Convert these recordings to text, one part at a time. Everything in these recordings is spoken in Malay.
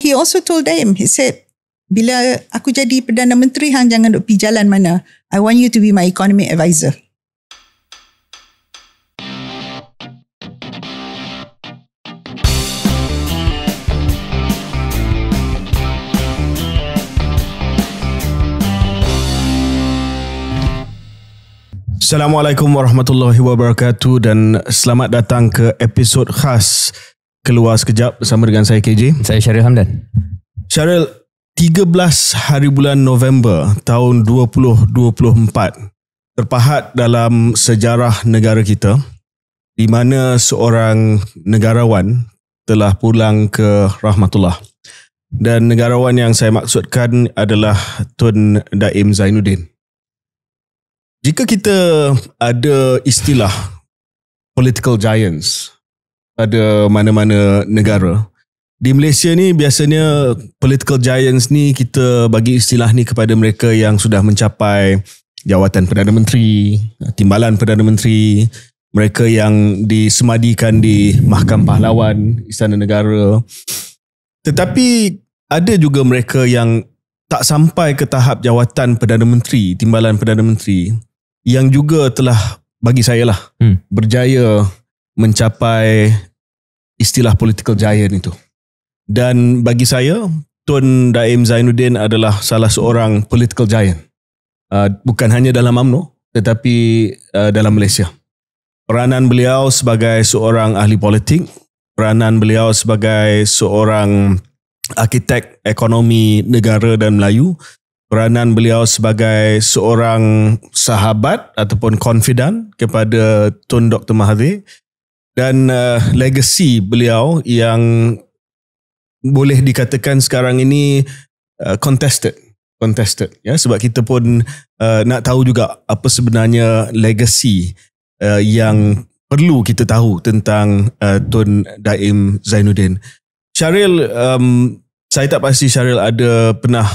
he also told Daim, he said, bila aku jadi Perdana Menteri, hang jangan duk pergi jalan mana. I want you to be my economic advisor. Assalamualaikum warahmatullahi wabarakatuh dan selamat datang ke episod khas Keluar Sekejap bersama dengan saya KJ. Saya Syaril Hamdan. Syaril, 13 hari bulan November tahun 2024 terpahat dalam sejarah negara kita di mana seorang negarawan telah pulang ke rahmatullah. Dan negarawan yang saya maksudkan adalah Tun Daim Zainuddin. Jika kita ada istilah political giants pada mana-mana negara, di Malaysia ni biasanya political giants ni kita bagi istilah ni kepada mereka yang sudah mencapai jawatan Perdana Menteri, timbalan Perdana Menteri, mereka yang disemadikan di Mahkamah Pahlawan, Istana Negara. Tetapi ada juga mereka yang tak sampai ke tahap jawatan Perdana Menteri, timbalan Perdana Menteri, yang juga telah bagi saya lah berjaya mencapai istilah political giant itu. Dan bagi saya, Tun Daim Zainuddin adalah salah seorang political giant. Bukan hanya dalam UMNO tetapi dalam Malaysia. Peranan beliau sebagai seorang ahli politik, peranan beliau sebagai seorang arkitek ekonomi negara dan Melayu, peranan beliau sebagai seorang sahabat ataupun confidant kepada Tun Dr Mahathir, dan legasi beliau yang boleh dikatakan sekarang ini contested ya, sebab kita pun nak tahu juga apa sebenarnya legasi yang perlu kita tahu tentang Tun Daim Zainuddin. Syaril, saya tak pasti Syaril ada pernah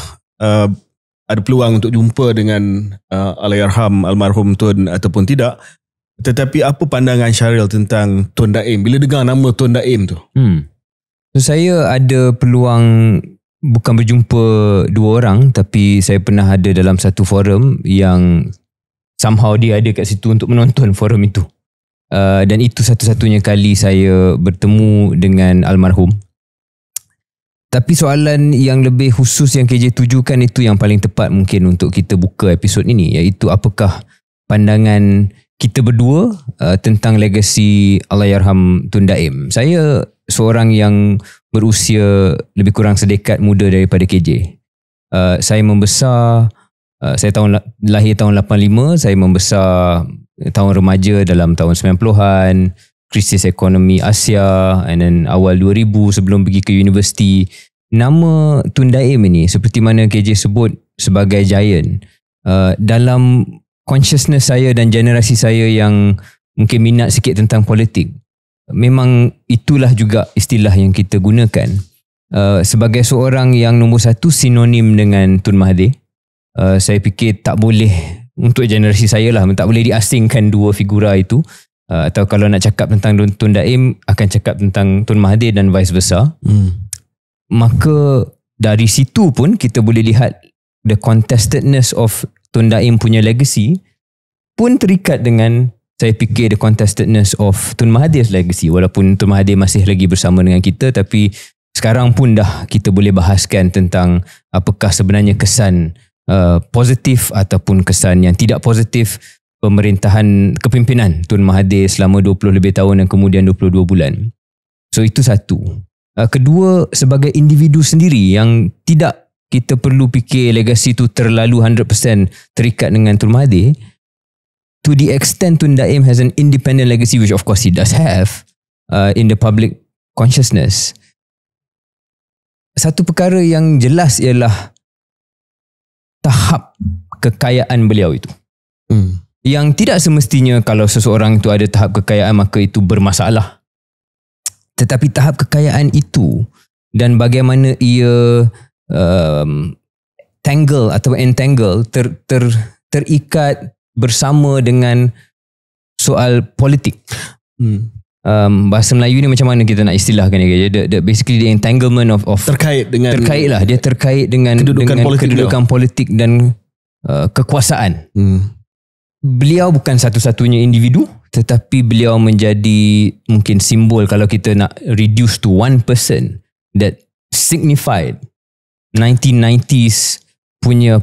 ada peluang untuk jumpa dengan Allahyarham almarhum Tun ataupun tidak. Tetapi apa pandangan Syaril tentang Tun Daim bila dengar nama Tun Daim tu? So, saya ada peluang bukan berjumpa dua orang, tapi saya pernah ada dalam satu forum yang somehow dia ada kat situ untuk menonton forum itu. Dan itu satu-satunya kali saya bertemu dengan almarhum. Tapi soalan yang lebih khusus yang KJ tujukan itu yang paling tepat mungkin untuk kita buka episod ini, iaitu apakah pandangan kita berdua tentang legasi Allahyarham Tun Daim. Saya seorang yang berusia lebih kurang sedekat muda daripada KJ. Saya membesar, saya lahir tahun 85, saya membesar tahun remaja dalam tahun 90-an, krisis ekonomi Asia, and then awal 2000 sebelum pergi ke universiti. Nama Tun Daim ini seperti mana KJ sebut sebagai giant dalam consciousness saya dan generasi saya yang mungkin minat sikit tentang politik. Memang itulah juga istilah yang kita gunakan. Sebagai seorang yang nombor satu sinonim dengan Tun Mahathir, saya fikir tak boleh, untuk generasi saya lah, tak boleh diasingkan dua figura itu. Atau kalau nak cakap tentang Tun Daim, akan cakap tentang Tun Mahathir dan vice versa. Maka dari situ pun kita boleh lihat the contestedness of Tun Daim punya legacy pun terikat dengan, saya fikir, the contestedness of Tun Mahathir's legacy. Walaupun Tun Mahathir masih lagi bersama dengan kita, tapi sekarang pun dah kita boleh bahaskan tentang apakah sebenarnya kesan positif ataupun kesan yang tidak positif pemerintahan kepimpinan Tun Mahathir selama 20 lebih tahun dan kemudian 22 bulan. So itu satu. Kedua, sebagai individu sendiri yang tidak kita perlu fikir legasi itu terlalu 100% terikat dengan Tun Mahathir. To the extent Tun Daim has an independent legacy, which of course he does have in the public consciousness. Satu perkara yang jelas ialah tahap kekayaan beliau itu. Yang tidak semestinya kalau seseorang itu ada tahap kekayaan maka itu bermasalah. Tetapi tahap kekayaan itu dan bagaimana ia tangle atau entangle terikat bersama dengan soal politik. bahasa Melayu ni macam mana kita nak istilahkan dia? Basically the entanglement of terkait lah. Dia terkait dengan kedudukan politik dan kekuasaan. Beliau bukan satu-satunya individu, tetapi beliau menjadi mungkin simbol, kalau kita nak reduce to one person that signified 1990s punya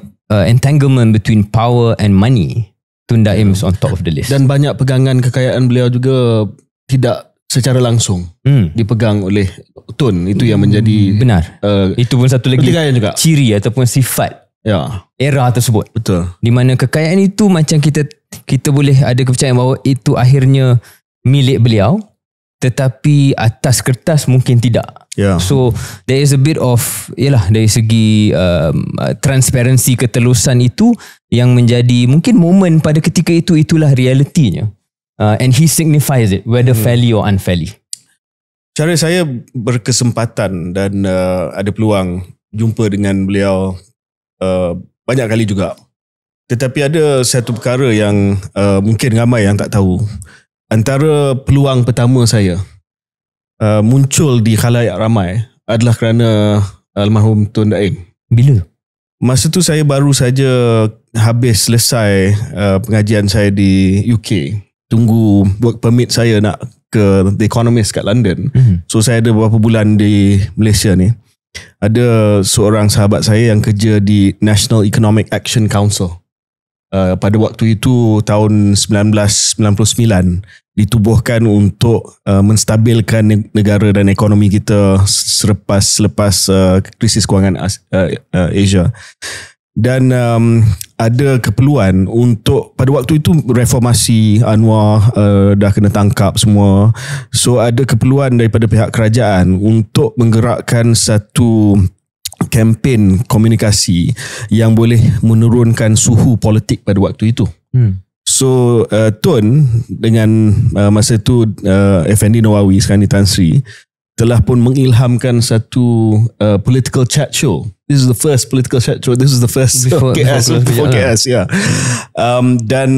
entanglement between power and money. Tun Daim is on top of the list. Dan banyak pegangan kekayaan beliau juga tidak secara langsung dipegang oleh Tun. Itu yang menjadi benar. Itu pun satu lagi juga ciri ataupun sifat era tersebut. Betul. Di mana kekayaan itu macam kita boleh ada kepercayaan bahawa itu akhirnya milik beliau, tetapi atas kertas mungkin tidak. So there is a bit of dari segi transparansi, ketelusan itu yang menjadi mungkin momen pada ketika itu, itulah realitinya. And he signifies it, whether fairly or unfairly. Cara saya berkesempatan dan ada peluang jumpa dengan beliau banyak kali juga. Tetapi ada satu perkara yang mungkin ramai yang tak tahu. Antara peluang pertama saya muncul di khalayak ramai adalah kerana almarhum Tun Daim. Bila? Masa tu saya baru saja habis selesai pengajian saya di UK. Tunggu work permit saya nak ke The Economist kat London. So saya ada beberapa bulan di Malaysia ni. Ada seorang sahabat saya yang kerja di National Economic Action Council. Pada waktu itu tahun 1999 ditubuhkan untuk menstabilkan negara dan ekonomi kita selepas krisis kewangan Asia. Dan ada keperluan untuk, pada waktu itu reformasi Anwar dah kena tangkap semua. So ada keperluan daripada pihak kerajaan untuk menggerakkan satu kempen komunikasi yang boleh menurunkan suhu politik pada waktu itu. So Tun dengan masa itu Effendi Nawawi, sekarang ni Tan Sri, telah pun mengilhamkan satu political chat show. This is the first political chat show. This is the first before KS. Dan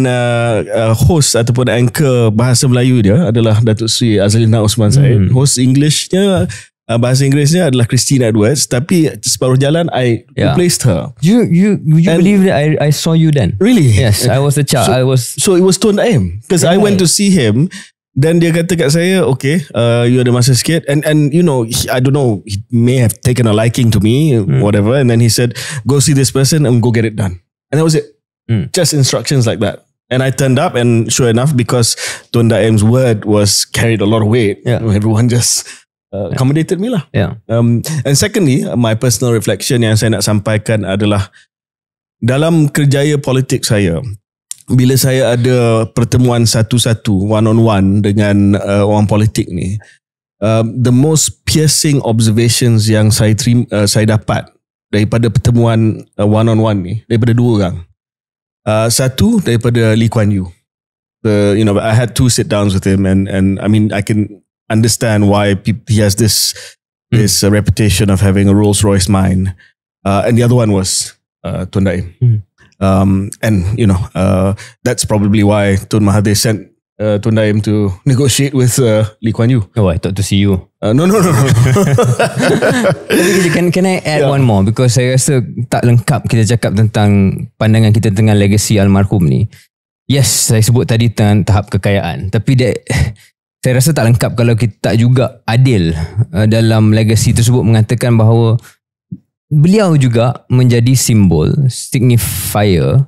host ataupun anchor bahasa Melayu dia adalah Datuk Seri Osman Said. Host Englishnya, bahasa Inggerisnya adalah Christine Edwards, tapi separuh jalan I replaced her. You believe that I saw you then? Really? Yes, I was a child. So it was Tun Daim, because I went to see him. Dan dia kata kat saya, okay, you ada masa sikit, and you know, I don't know, he may have taken a liking to me, whatever, and then he said, go see this person and go get it done. And that was it. Just instructions like that. And I turned up, and sure enough, because Tun Daim's word was carried a lot of weight, everyone just accommodated me lah. And secondly, my personal reflection yang saya nak sampaikan adalah dalam kerjaya politik saya, bila saya ada pertemuan satu-satu, one-on-one dengan orang politik ni, the most piercing observations yang saya dapat daripada pertemuan one-on-one ni, daripada dua orang. Satu daripada Lee Kuan Yew. I had 2 sit-downs with him, and I mean, I can understand why he has this reputation of having a Rolls-Royce mind. And the other one was Tun Daim. And that's probably why Tun Mahathir sent Tun Daim to negotiate with Lee Kuan Yew. Oh, I thought to see you. No. Can I add one more? Because saya rasa tak lengkap kita cakap tentang pandangan kita tentang legasi almarhum ni. Yes, saya sebut tadi tentang tahap kekayaan. Tapi saya rasa tak lengkap kalau kita tak juga adil dalam legasi tersebut mengatakan bahawa beliau juga menjadi simbol, signifier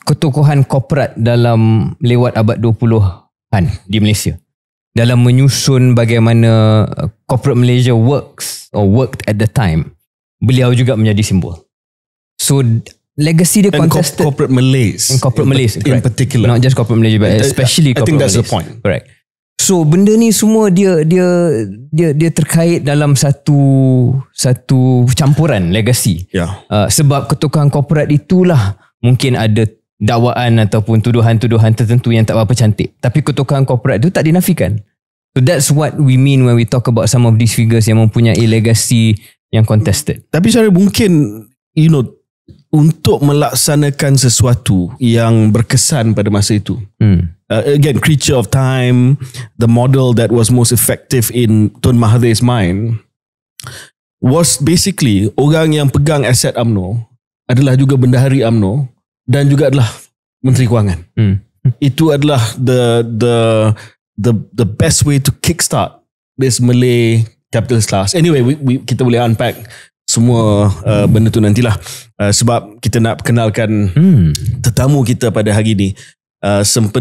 ketokohan korporat dalam lewat abad 20-an di Malaysia. Dalam menyusun bagaimana corporate Malaysia worked at the time, beliau juga menjadi simbol. So legacy dia contested. And corporate Malays. In particular. Not just corporate Malaysia, but especially corporate Malays. I think that's the point. Correct. So benda ni semua dia terkait dalam satu campuran legasi. Sebab ketokohan korporat itulah mungkin ada dakwaan ataupun tuduhan-tuduhan tertentu yang tak berapa cantik. Tapi ketokohan korporat itu tak dinafikan. So that's what we mean when we talk about some of these figures yang mempunyai legasi yang contested. Tapi secara mungkin, untuk melaksanakan sesuatu yang berkesan pada masa itu. Again, creature of time, the model that was most effective in Tun Mahathir's mind was basically orang yang pegang aset UMNO adalah juga bendahari UMNO dan juga adalah Menteri Kewangan. Itu adalah the best way to kickstart this Malay capitalist class. Anyway, kita boleh unpack semua benda tu nantilah, sebab kita nak perkenalkan tetamu kita pada hari ni.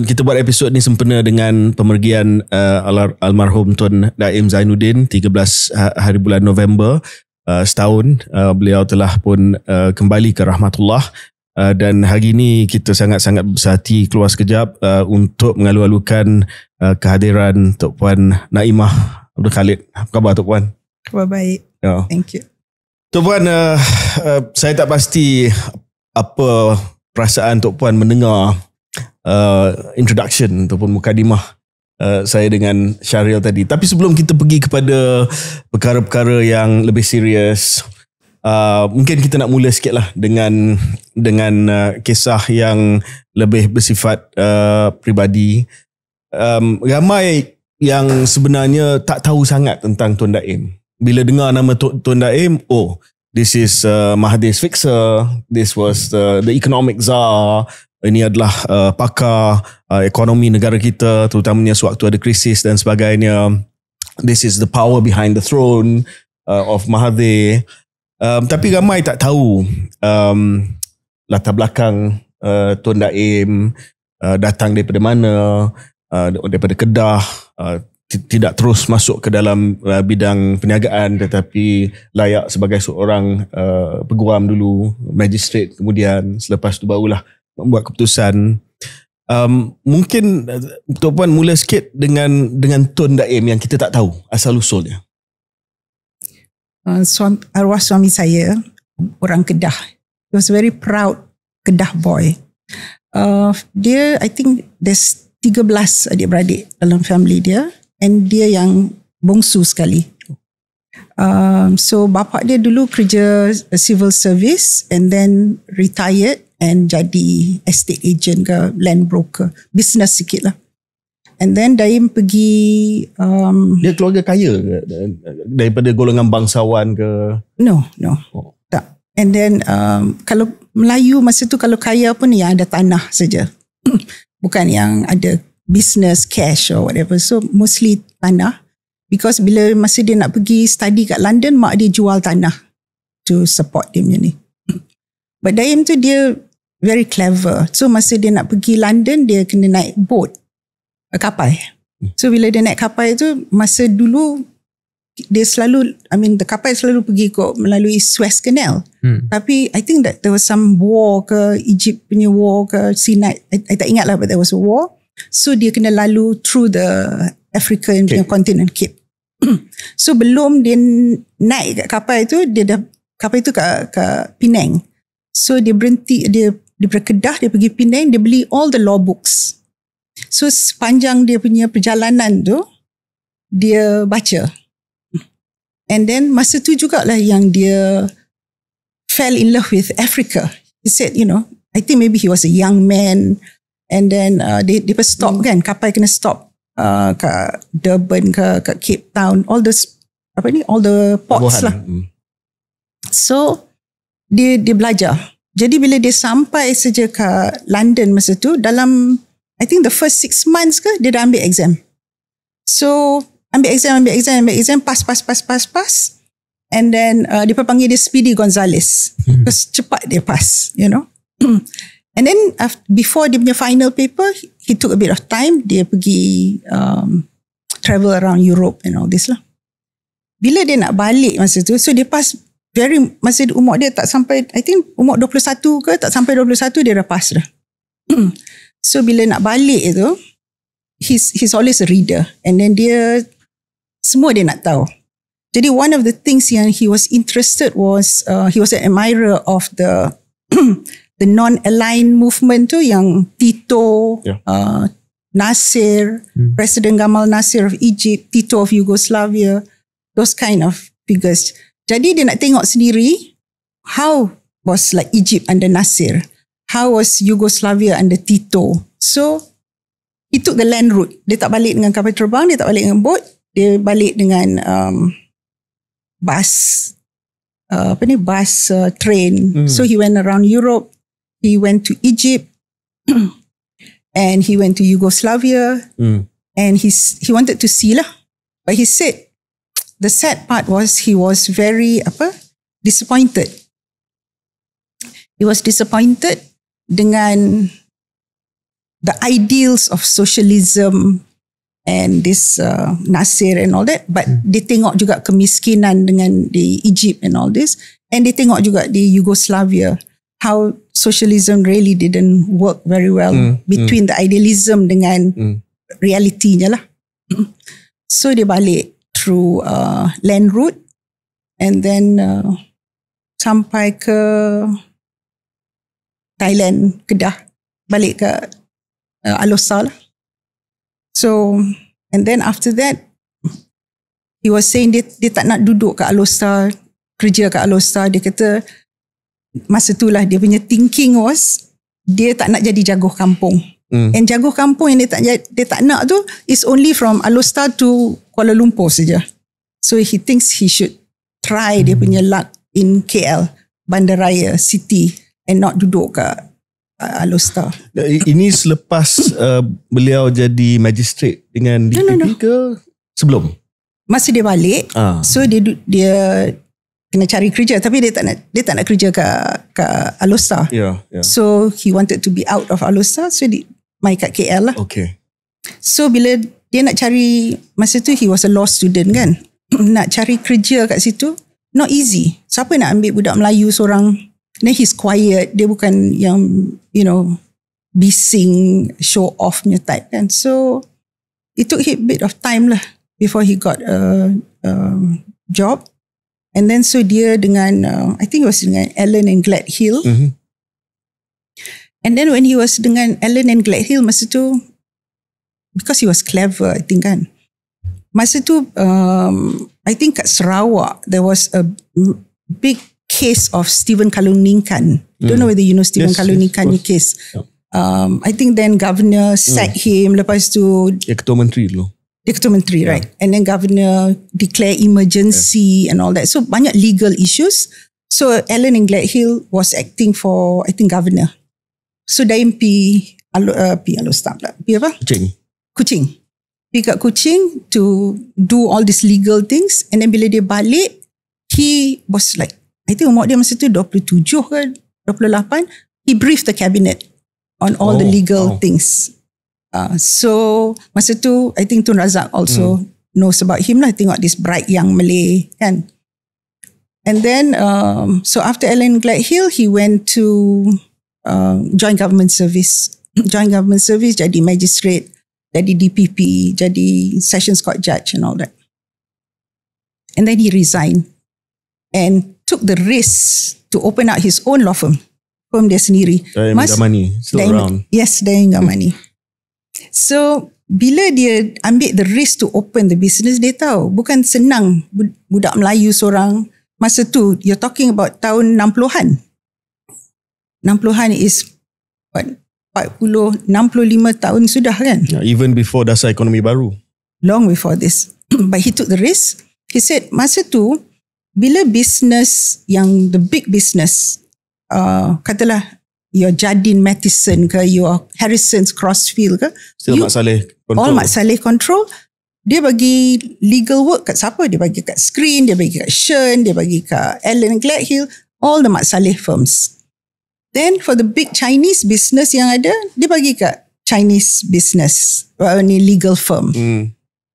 Kita buat episod ni sempena dengan pemergian almarhum Tun Daim Zainuddin 13 hari bulan November, setahun beliau telah pun kembali ke rahmatullah. Dan hari ni kita sangat-sangat bersahati keluar sekejap untuk mengalu-alukan kehadiran Toh Puan Naimah Abdul Khalid. Apa khabar Toh Puan? Khabar baik. Thank you. Toh Puan, saya tak pasti apa perasaan Toh Puan mendengar introduction ataupun mukadimah saya dengan Syaril tadi. Tapi sebelum kita pergi kepada perkara-perkara yang lebih serius, mungkin kita nak mula sikit lah dengan kisah yang lebih bersifat peribadi. Ramai yang sebenarnya tak tahu sangat tentang Tun Daim. Bila dengar nama Tun Daim, this is Mahathir's fixer, this was the economic czar, ini adalah pakar ekonomi negara kita, terutamanya sewaktu ada krisis dan sebagainya. This is the power behind the throne of Mahathir. Tapi ramai tak tahu latar belakang Tun Daim, datang daripada mana, daripada Kedah, tidak terus masuk ke dalam bidang perniagaan tetapi layak sebagai seorang peguam dulu, magistrate, kemudian selepas tu barulah membuat keputusan. Mungkin Toh Puan mula sikit dengan Tun Daim yang kita tak tahu asal usulnya. Arwah suami saya orang Kedah. He was very proud Kedah boy. Dia, I think there's 13 adik-beradik dalam family dia, and dia yang bongsu sekali. So bapak dia dulu kerja civil service and then retired and jadi estate agent ke land broker, business sikit lah. And then Daim pergi dia keluarga kaya ke? Daripada golongan bangsawan ke? No. Tak. And then kalau Melayu masa tu, kalau kaya pun yang ada tanah saja. Bukan yang ada business, cash or whatever. So mostly tanah. Because bila masa dia nak pergi study kat London, mak dia jual tanah to support dia macam ni. But Daim tu dia very clever. So masa dia nak pergi London, dia kena naik boat, kapal. So bila dia naik kapal tu, masa dulu dia selalu, the kapal selalu pergi melalui Suez Canal. Tapi I think that there was some war ke, Egypt punya war ke, Sinai, I tak ingat lah, but there was a war. So dia kena lalu through the African continent, Cape. So belum dia naik kat kapal tu, kapal tu kat Penang. So dia berhenti, dia berkedah, dia pergi Penang, dia beli all the law books. So sepanjang dia punya perjalanan tu, dia baca. And then masa tu jugalah yang dia fell in love with Africa. He said, I think maybe he was a young man. And then dia stop kan, kapal kena stop kat Durban ke, kat Cape Town, all the ports lah. So dia belajar. Jadi bila dia sampai saja ke London masa tu, dalam I think the first 6 months ke, dia dah ambil exam. So ambil exam, pass. And then dia panggil dia Speedy Gonzales. Terus cepat dia pass, And then before dia punya final paper, he took a bit of time. Dia pergi travel around Europe and all this lah. Bila dia nak balik masa tu, so dia pass masa umur dia tak sampai, I think umur 21 ke, tak sampai 21 dia dah pass dah. So bila nak balik tu, he's always a reader. And then semua dia nak tahu. Jadi one of the things yang he was interested was, he was an admirer of the non-aligned movement tu, yang Tito, Nasir, President Gamal Nasir of Egypt, Tito of Yugoslavia, those kind of figures. Jadi dia nak tengok sendiri how was like Egypt under Nasir? How was Yugoslavia under Tito? So he took the land route. Dia tak balik dengan kapal terbang, dia tak balik dengan boat, dia balik dengan bus train. So he went around Europe, he went to Egypt and he went to Yugoslavia and he wanted to see lah. But he said the sad part was he was very disappointed. He was disappointed dengan the ideals of socialism and this Nasir and all that, but dia tengok juga kemiskinan dengan di Egypt and all this, and dia tengok juga di Yugoslavia how socialism really didn't work very well between the idealism dengan realitinya lah. So dia balik through land route and then sampai ke Thailand, Kedah, balik ke Alosa lah. So, and then after that, he was saying dia tak nak duduk kat Alosa, kerja kat Alosa. Dia kata masa tu lah dia punya thinking was dia tak nak jadi jaguh kampung. And jaguh kampung yang dia tak nak tu is only from Alosa to Kuala Lumpur saja. So he thinks he should try dia punya luck in KL, Bandaraya City, and not duduk kat Alosta. Ini selepas beliau jadi magistrate dengan DPP ke sebelum? Masa dia balik, so dia kena cari kerja, tapi dia tak nak kerja kat Alosta. Yeah. So he wanted to be out of Alosta, so dia mai kat KL lah. Okay. So bila dia nak cari, masa tu he was a law student kan, nak cari kerja kat situ not easy. Siapa nak ambil budak Melayu seorang? Then he's quiet, dia bukan yang bising, show off punya type kan. So it took him a bit of time lah before he got a job. And then so dia dengan I think it was dengan Ellen and Glad Hill. And then when he was dengan Ellen and Glad Hill masa tu, because he was clever I think kan, masa tu I think kat Sarawak there was a big case of Stephen Kaluningkan. Don't know whether you know Stephen Kaluningkan case. I think then governor sacked him. Lepas tu dia ketua menteri dulu. Dia ketua menteri, right? And then governor declare emergency and all that. So banyak legal issues. So Ellen and Glad Hill was acting for I think governor. So Daim Alostam lah. Apa? Kuching. Pergi kat Kuching to do all these legal things. And then bila dia balik, he was like, I think umur dia masa tu 27 ke 28. He briefed the cabinet on all the legal things. So masa tu I think Tun Razak also knows about him lah. Tengok this bright young Malay kan. And then so after Ellen Glad Hill, he went to join government service. Join government service, jadi magistrate, jadi DPP, jadi sessions court judge and all that. And then he resigned and took the risk to open out his own law firm dia sendiri. Daim Gamani, still around. Yes, Daim Gamani. So bila dia ambil the risk to open the business, dia tahu bukan senang budak Melayu seorang masa tu. You're talking about tahun 60-an. 60-an is what, 40, 65 tahun sudah kan? Yeah, even before dasar ekonomi baru. Long before this. But he took the risk. He said masa tu bila business yang the big business, katalah your Jardine Matheson ke, your Harrison's Crossfield ke, still Mak Saleh control. All Mak Saleh control. Dia bagi legal work kat siapa? Dia bagi kat Screen, dia bagi kat Shen, dia bagi kat Ellen Glad Hill, all the Mak Saleh firms. Then for the big Chinese business yang ada, dia bagi kat Chinese business, ni legal firm.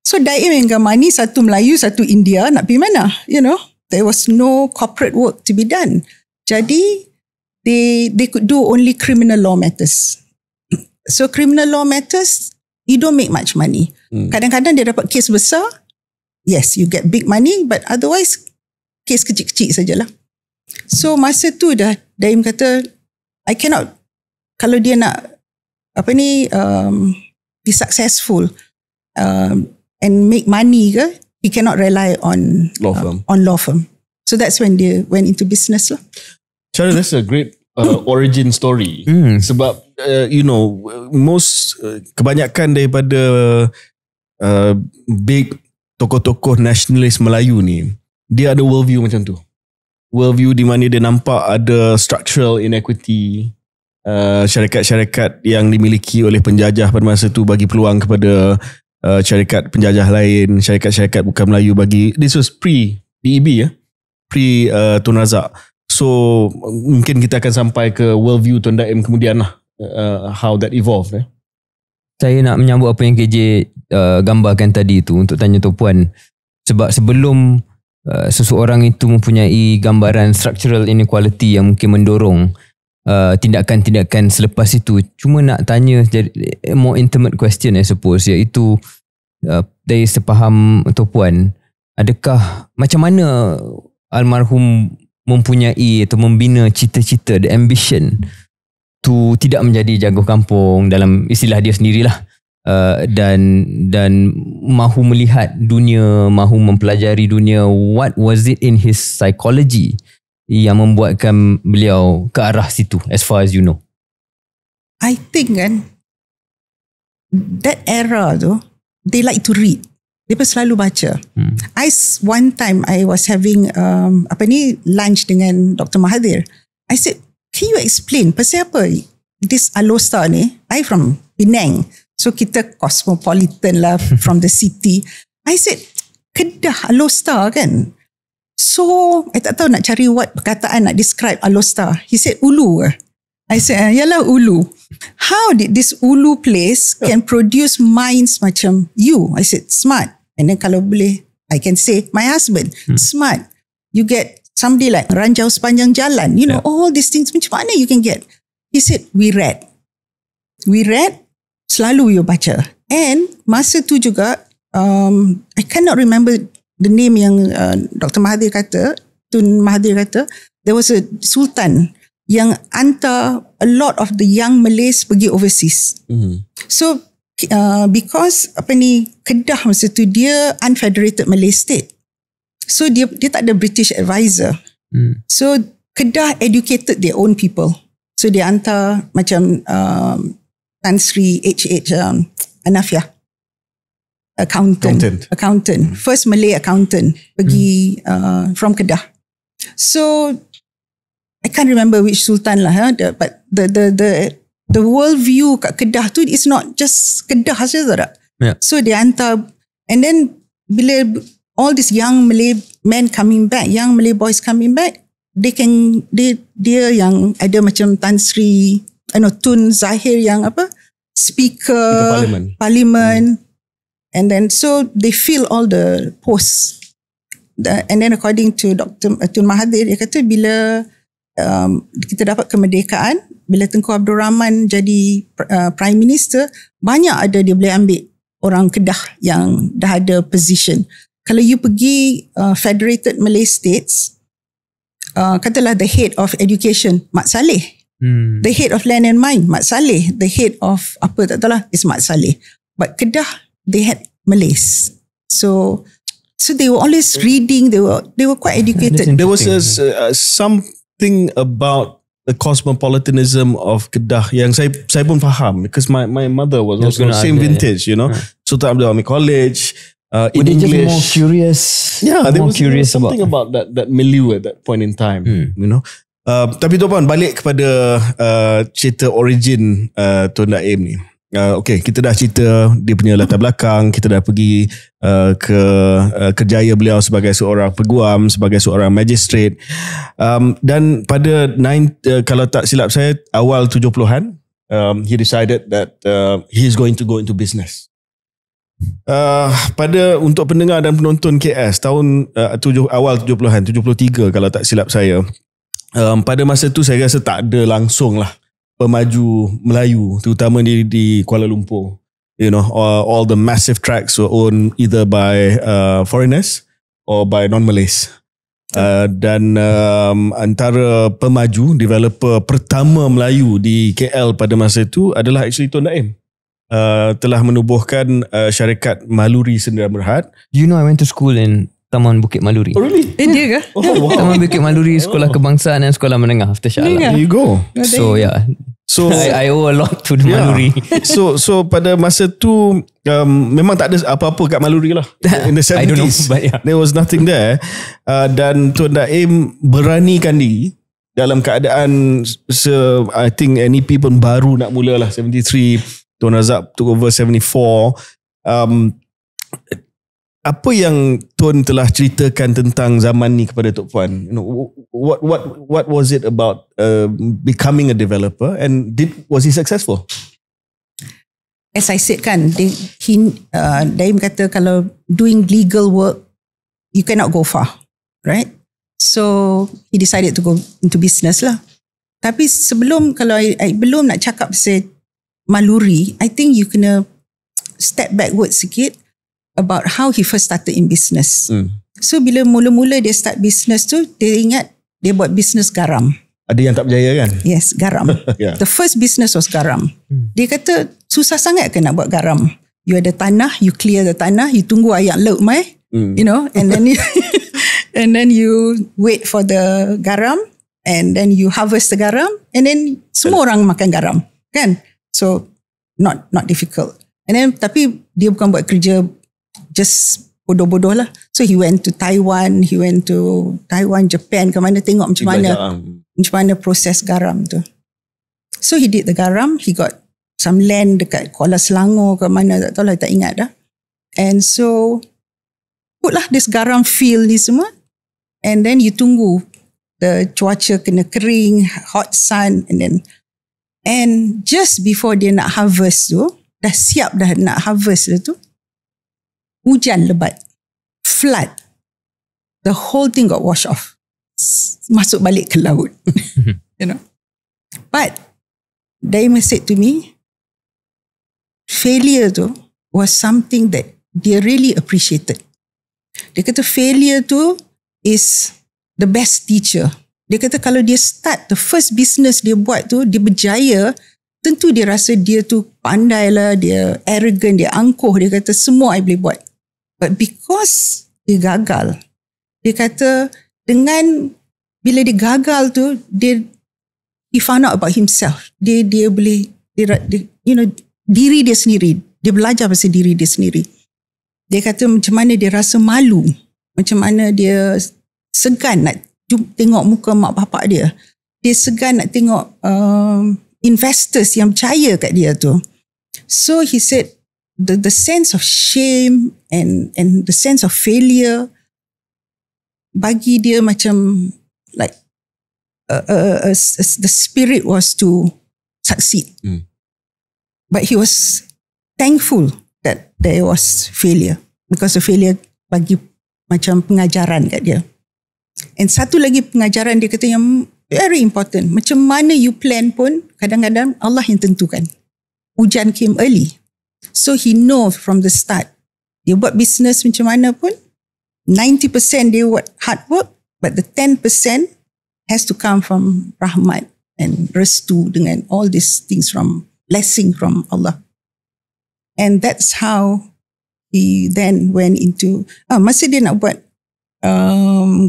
So Daim and Gamani, satu Melayu, satu India, nak pergi mana? You know, there was no corporate work to be done. Jadi they could do only criminal law matters. So criminal law matters, you don't make much money. Kadang-kadang dia dapat kes besar, yes, you get big money, but otherwise kes kecil-kecil sajalah. So masa tu dah Daim kata, I cannot, kalau dia nak be successful and make money ke, he cannot rely on law firm. So that's when they went into business lah. Cara, that's a great origin story. Sebab kebanyakan daripada big tokoh-tokoh nasionalis Melayu ni, dia ada worldview macam tu. Worldview di mana dia nampak ada structural inequity, syarikat-syarikat yang dimiliki oleh penjajah pada masa tu bagi peluang kepada syarikat penjajah lain, syarikat-syarikat bukan Melayu bagi. This was pre-DEB, pre Tun Razak. So mungkin kita akan sampai ke worldview Tun Daim kemudian lah, how that evolved. Saya nak menyambut apa yang KJ gambarkan tadi tu untuk tanya Toh Puan. Sebab sebelum seseorang itu mempunyai gambaran structural inequality yang mungkin mendorong tindakan-tindakan selepas itu, cuma nak tanya more intimate question I suppose, iaitu dari sepaham Toh Puan, adakah macam mana almarhum mempunyai atau membina cita-cita, the ambition to tidak menjadi jago kampung dalam istilah dia sendirilah, dan mahu melihat dunia, mahu mempelajari dunia. What was it in his psychology yang membuatkan beliau ke arah situ, as far as you know? I think kan, that era tu, they like to read. Dia pun selalu baca. One time I was having lunch dengan Dr. Mahathir. I said, can you explain pasal apa this Alostar ni? I from Penang, so kita cosmopolitan lah from the city. I said, Kedah Alostar kan? So I tak tahu nak cari what perkataan nak describe Alostar. He said Ulu. I said, yalah Ulu. How did this Ulu place can produce minds macam you? I said, smart. And then kalau boleh, I can say, my husband, smart. You get somebody like ranjau sepanjang jalan. You know, all these things, macam mana you can get? He said, we read. We read, selalu you baca. And masa tu juga, I cannot remember the name yang Dr. Mahathir kata, Tun Mahathir kata, there was a sultan yang hantar a lot of the young Malays pergi overseas. So because Kedah masa tu dia unfederated Malay state, so dia tak ada British advisor. So Kedah educated their own people. So dia hantar macam Tan Sri H.H. Anafiah, accountant, first Malay accountant pergi from Kedah. So I can't remember which sultan lah, but the world view kat Kedah tu is not just Kedah saja tak? So dia hantar, and then bila all these young Malay men coming back, young Malay boys coming back, dia yang ada macam Tan Sri Tun Zahir yang speaker parliament, and then so they fill all the posts. And then according to Dr. Tun Mahathir, dia kata bila kita dapat kemerdekaan, bila Tengku Abdul Rahman jadi Prime Minister, banyak ada dia boleh ambil orang Kedah yang dah ada position. Kalau you pergi Federated Malay States, katalah the head of education, Mat Saleh. The head of land and mine, Mat Saleh. The head of apa tak tahu lah, is Mat Saleh. But Kedah, they had Malays. So they were always reading, they were quite educated. There was something about the cosmopolitanism of Kedah yang saya pun faham, because my mother was also same vintage, you know. Sultan Abdul Hamid College, in English. Just more curious. Yeah, there was something about that milieu at that point in time, you know. Tapi Toh Puan, balik kepada cerita origin Tun Daim ni. Okay, kita dah cerita dia punya latar belakang, kita dah pergi ke kerjaya beliau sebagai seorang peguam, sebagai seorang magistrate, dan pada kalau tak silap saya awal 70-an, he decided that he's going to go into business. Untuk pendengar dan penonton KS, tahun awal 70-an, 73 kalau tak silap saya, pada masa tu saya rasa tak ada langsung lah pemaju Melayu, terutama di Kuala Lumpur. You know, all the massive tracts were owned either by foreigners or by non-Malays. Dan antara pemaju, developer pertama Melayu di KL pada masa itu adalah actually Tun Daim. Telah menubuhkan syarikat Maluri Sendirian Berhad. You know, I went to school in Taman Bukit Maluri. Oh really? Dia ke? Oh, wow. Taman Bukit Maluri, Sekolah Kebangsaan dan Sekolah Menengah After Shah Dia Alam. ke? There you go. So yeah, So I owe a lot to the yeah. Maluri. So pada masa tu memang tak ada apa-apa kat Maluri lah. In the 70s. I don't know, but yeah. There was nothing there. Dan Tun Daim beranikan diri dalam keadaan I think NEP pun baru nak mula lah, 73. Tun Razak took over 74. Apa yang Tun telah ceritakan tentang zaman ni kepada Tok Puan? You know, what was it about becoming a developer, and was he successful? As I said kan, Daim kata kalau doing legal work, you cannot go far, right? So he decided to go into business lah. Tapi sebelum, kalau I belum nak cakap pasal Maluri, I think you kena step backward sikit about how he first started in business. So bila mula-mula dia start business tu, dia ingat dia buat business garam. Ada yang tak berjaya kan? Yes, garam. Yeah. The first business was garam. Dia kata susah sangat ke nak buat garam. You ada tanah, you clear the tanah, you tunggu air laut mai, you know, and then you and then you wait for the garam, and then you harvest the garam, and then semua orang makan garam, kan? So not difficult. And then tapi dia bukan buat kerja just bodoh-bodoh lah. So he went to Taiwan, Japan, ke mana tengok macam mana proses garam tu. So he did the garam, he got some land dekat Kuala Selangor ke mana, tak tahu lah, tak ingat dah. And so putlah this garam field ni semua, and then you tunggu the cuaca kena kering, hot sun, and just before dia nak harvest tu, dah siap dah nak harvest tu, hujan lebat, flood, the whole thing got washed off, masuk balik ke laut. You know, but Daim said to me, failure tu was something that dia really appreciated. Dia kata failure tu is the best teacher. Dia kata kalau dia start the first business dia buat tu, dia berjaya, tentu dia rasa dia tu pandai lah, dia arrogant, dia angkuh, dia kata semua I boleh buat. But because dia gagal, dia kata dengan bila dia gagal tu, he found out about himself. Dia boleh, you know, diri dia sendiri. Dia belajar pasal diri dia sendiri. Dia kata macam mana dia rasa malu, macam mana dia segan nak tengok muka mak bapak dia. Dia segan nak tengok investors yang percaya kat dia tu. So he said the sense of shame and the sense of failure bagi dia macam like the spirit was to succeed. But he was thankful that there was failure, because the failure bagi macam pengajaran kat dia. And satu lagi pengajaran dia kata yang very important, macam mana you plan pun kadang-kadang Allah yang tentukan. Hujan came early, so he know from the start, dia buat business macam mana pun 90% dia buat hard work, but the 10% has to come from rahmat and restu dengan all these things from blessing from Allah. And that's how he then went into masa dia nak buat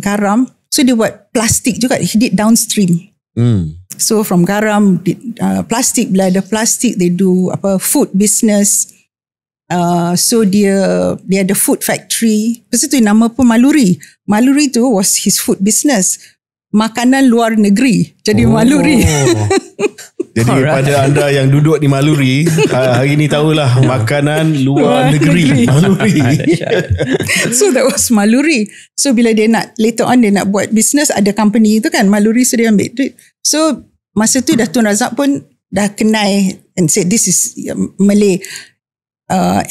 garam, so dia buat plastik juga, he did downstream. So from garam, plastik, bila ada plastik, they do food business. So dia ada food factory. Lepas tu nama pun Maluri. Maluri tu was his food business. Makanan luar negeri. Jadi Maluri. Jadi pada anda yang duduk di Maluri, hari ni tahulah makanan luar negeri. Maluri. So that was Maluri. So bila dia nak, later on dia nak buat business, ada company tu kan, Maluri, so dia ambil duit. So masa tu dah Tun Razak pun dah kenal and said this is Malay,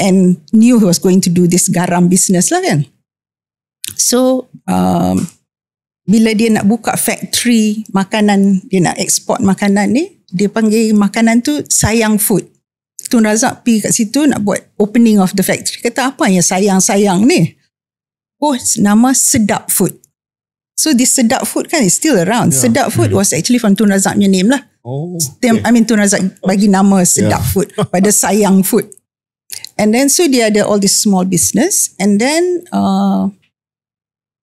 and knew he was going to do this garam business lah kan. So bila dia nak buka factory makanan, dia nak export makanan ni, dia panggil makanan tu Sayang Food. Tun Razak pergi kat situ nak buat opening of the factory. Kata apa yang sayang-sayang ni? Oh, nama Sedap Food. So this Sedap Food kan is still around. Yeah. Sedap Food was actually from Tun Razak punya name lah. Okay. I mean Tun Razak bagi nama Sedap Food pada Sayang Food. And then so dia ada all this small business, and then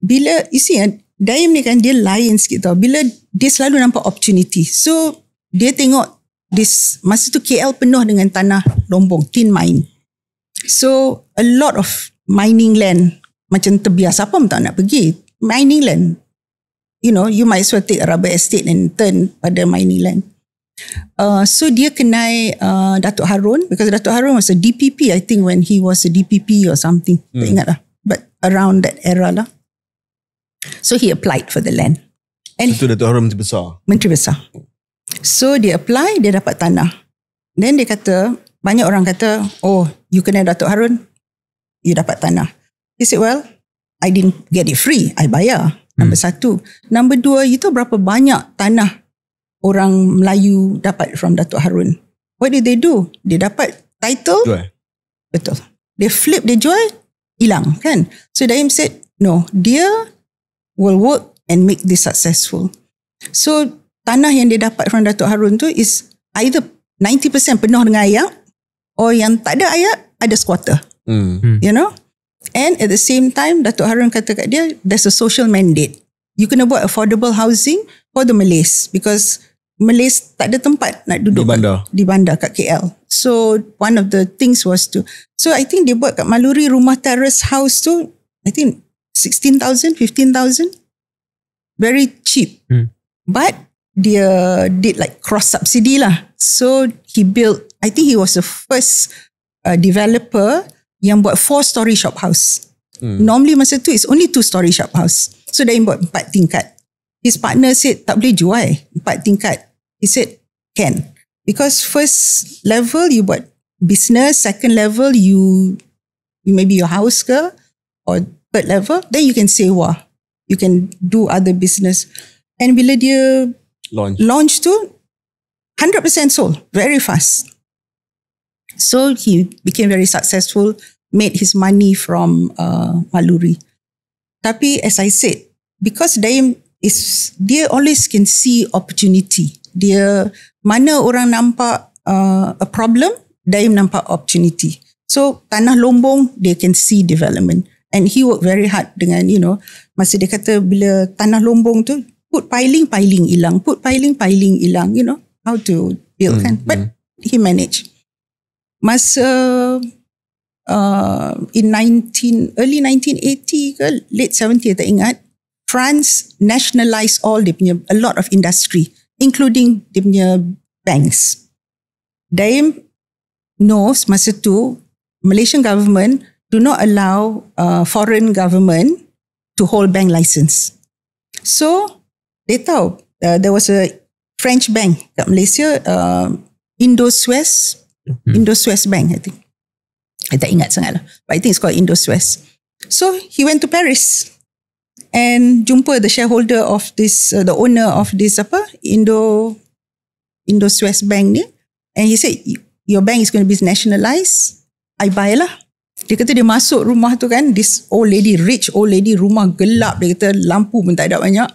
bila you see Daim ni kan dia lain sikit tau. Bila dia selalu nampak opportunity. So dia tengok masa tu KL penuh dengan tanah lombong, tin mine. So a lot of mining land macam terbiar, siapa pun tak nak pergi mining land. You know, you might as well take a rubber estate and turn pada mining land. So dia kenal Datuk Harun, because Datuk Harun was a DPP, I think, when he was a DPP or something. Tak ingat lah. But around that era lah. So he applied for the land. And itu Datuk Harun Menteri Besar. Menteri Besar. So dia apply, dia dapat tanah. Then dia kata, banyak orang kata, oh, you kenal Datuk Harun, you dapat tanah. He said, well, I didn't get it free, I bayar. Nombor satu. Nombor dua, you tahu berapa banyak tanah orang Melayu dapat from Datuk Harun? What did they do? Dia dapat title. Jual. Betul. Dia flip, dia jual, hilang kan? So Daim said, no, dia will work and make this successful. So tanah yang dia dapat from Datuk Harun tu is either 90% penuh dengan ayak, or yang tak ada ayak, ada squatter. You know? And at the same time, Datuk Harun kata kat dia, there's a social mandate. You kena buat affordable housing for the Malays, because Malays tak ada tempat nak duduk di bandar kat KL. So one of the things was to, so I think dia buat kat Maluri rumah terrace house tu, I think 16,000, 15,000. Very cheap. But dia did like cross subsidy lah. So he built, I think he was the first developer yang buat 4-story shop house. Normally masa tu it's only 2-story shop house. So dia buat 4 tingkat. His partner said tak boleh jual 4 tingkat. He said can. Because first level you buat business, second level you maybe your house ke, or third level, then you can sewa. You can do other business. And bila dia launch tu, 100% sold. Very fast. So he became very successful, made his money from Maluri. Tapi as I said, because Daim dia always can see opportunity. Dia, mana orang nampak a problem, Daim nampak opportunity. So tanah lombong, they can see development. And he worked very hard dengan, you know, masa dia kata bila tanah lombong tu, put piling hilang, put piling hilang, you know, how to build kan. But he managed. Masa in early 1980 ke, late 70, tak ingat, France nationalised all dia punya, a lot of industry, including dia punya banks. Daim knows masa tu, Malaysian government do not allow foreign government to hold bank license. So, they tahu, there was a French bank kat Malaysia, Indo-Suez Bank, I think. I tak ingat sangat lah. But I think it's called Indo-Suez. So, he went to Paris and jumpa the shareholder of this, the owner of this Indo-Suez Bank ni. And he said, your bank is going to be nationalised. I buy lah. Dia kata dia masuk rumah tu kan, this old lady, rich old lady, rumah gelap, dia kata lampu pun tak ada banyak.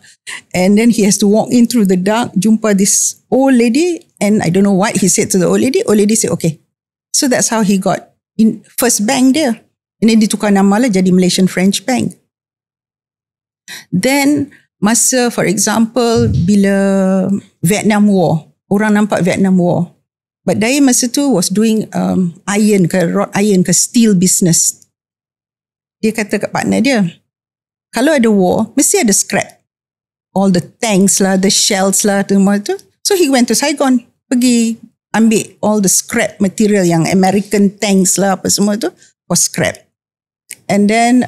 And then he has to walk in through the dark, jumpa this old lady, and I don't know what he said to the old lady. Old lady said, okay. So that's how he got in first bank dia. And then ditukar nama lah jadi Malaysian French Bank. Then masa, for example, bila Vietnam War, orang nampak Vietnam War, but Daim masa tu was doing iron ke, rod iron ke, steel business. Dia kata kat partner dia, kalau ada war, mesti ada scrap. All the tanks lah, the shells lah, semua tu. So he went to Saigon, pergi ambil all the scrap material yang American tanks lah, apa semua tu, was scrap. And then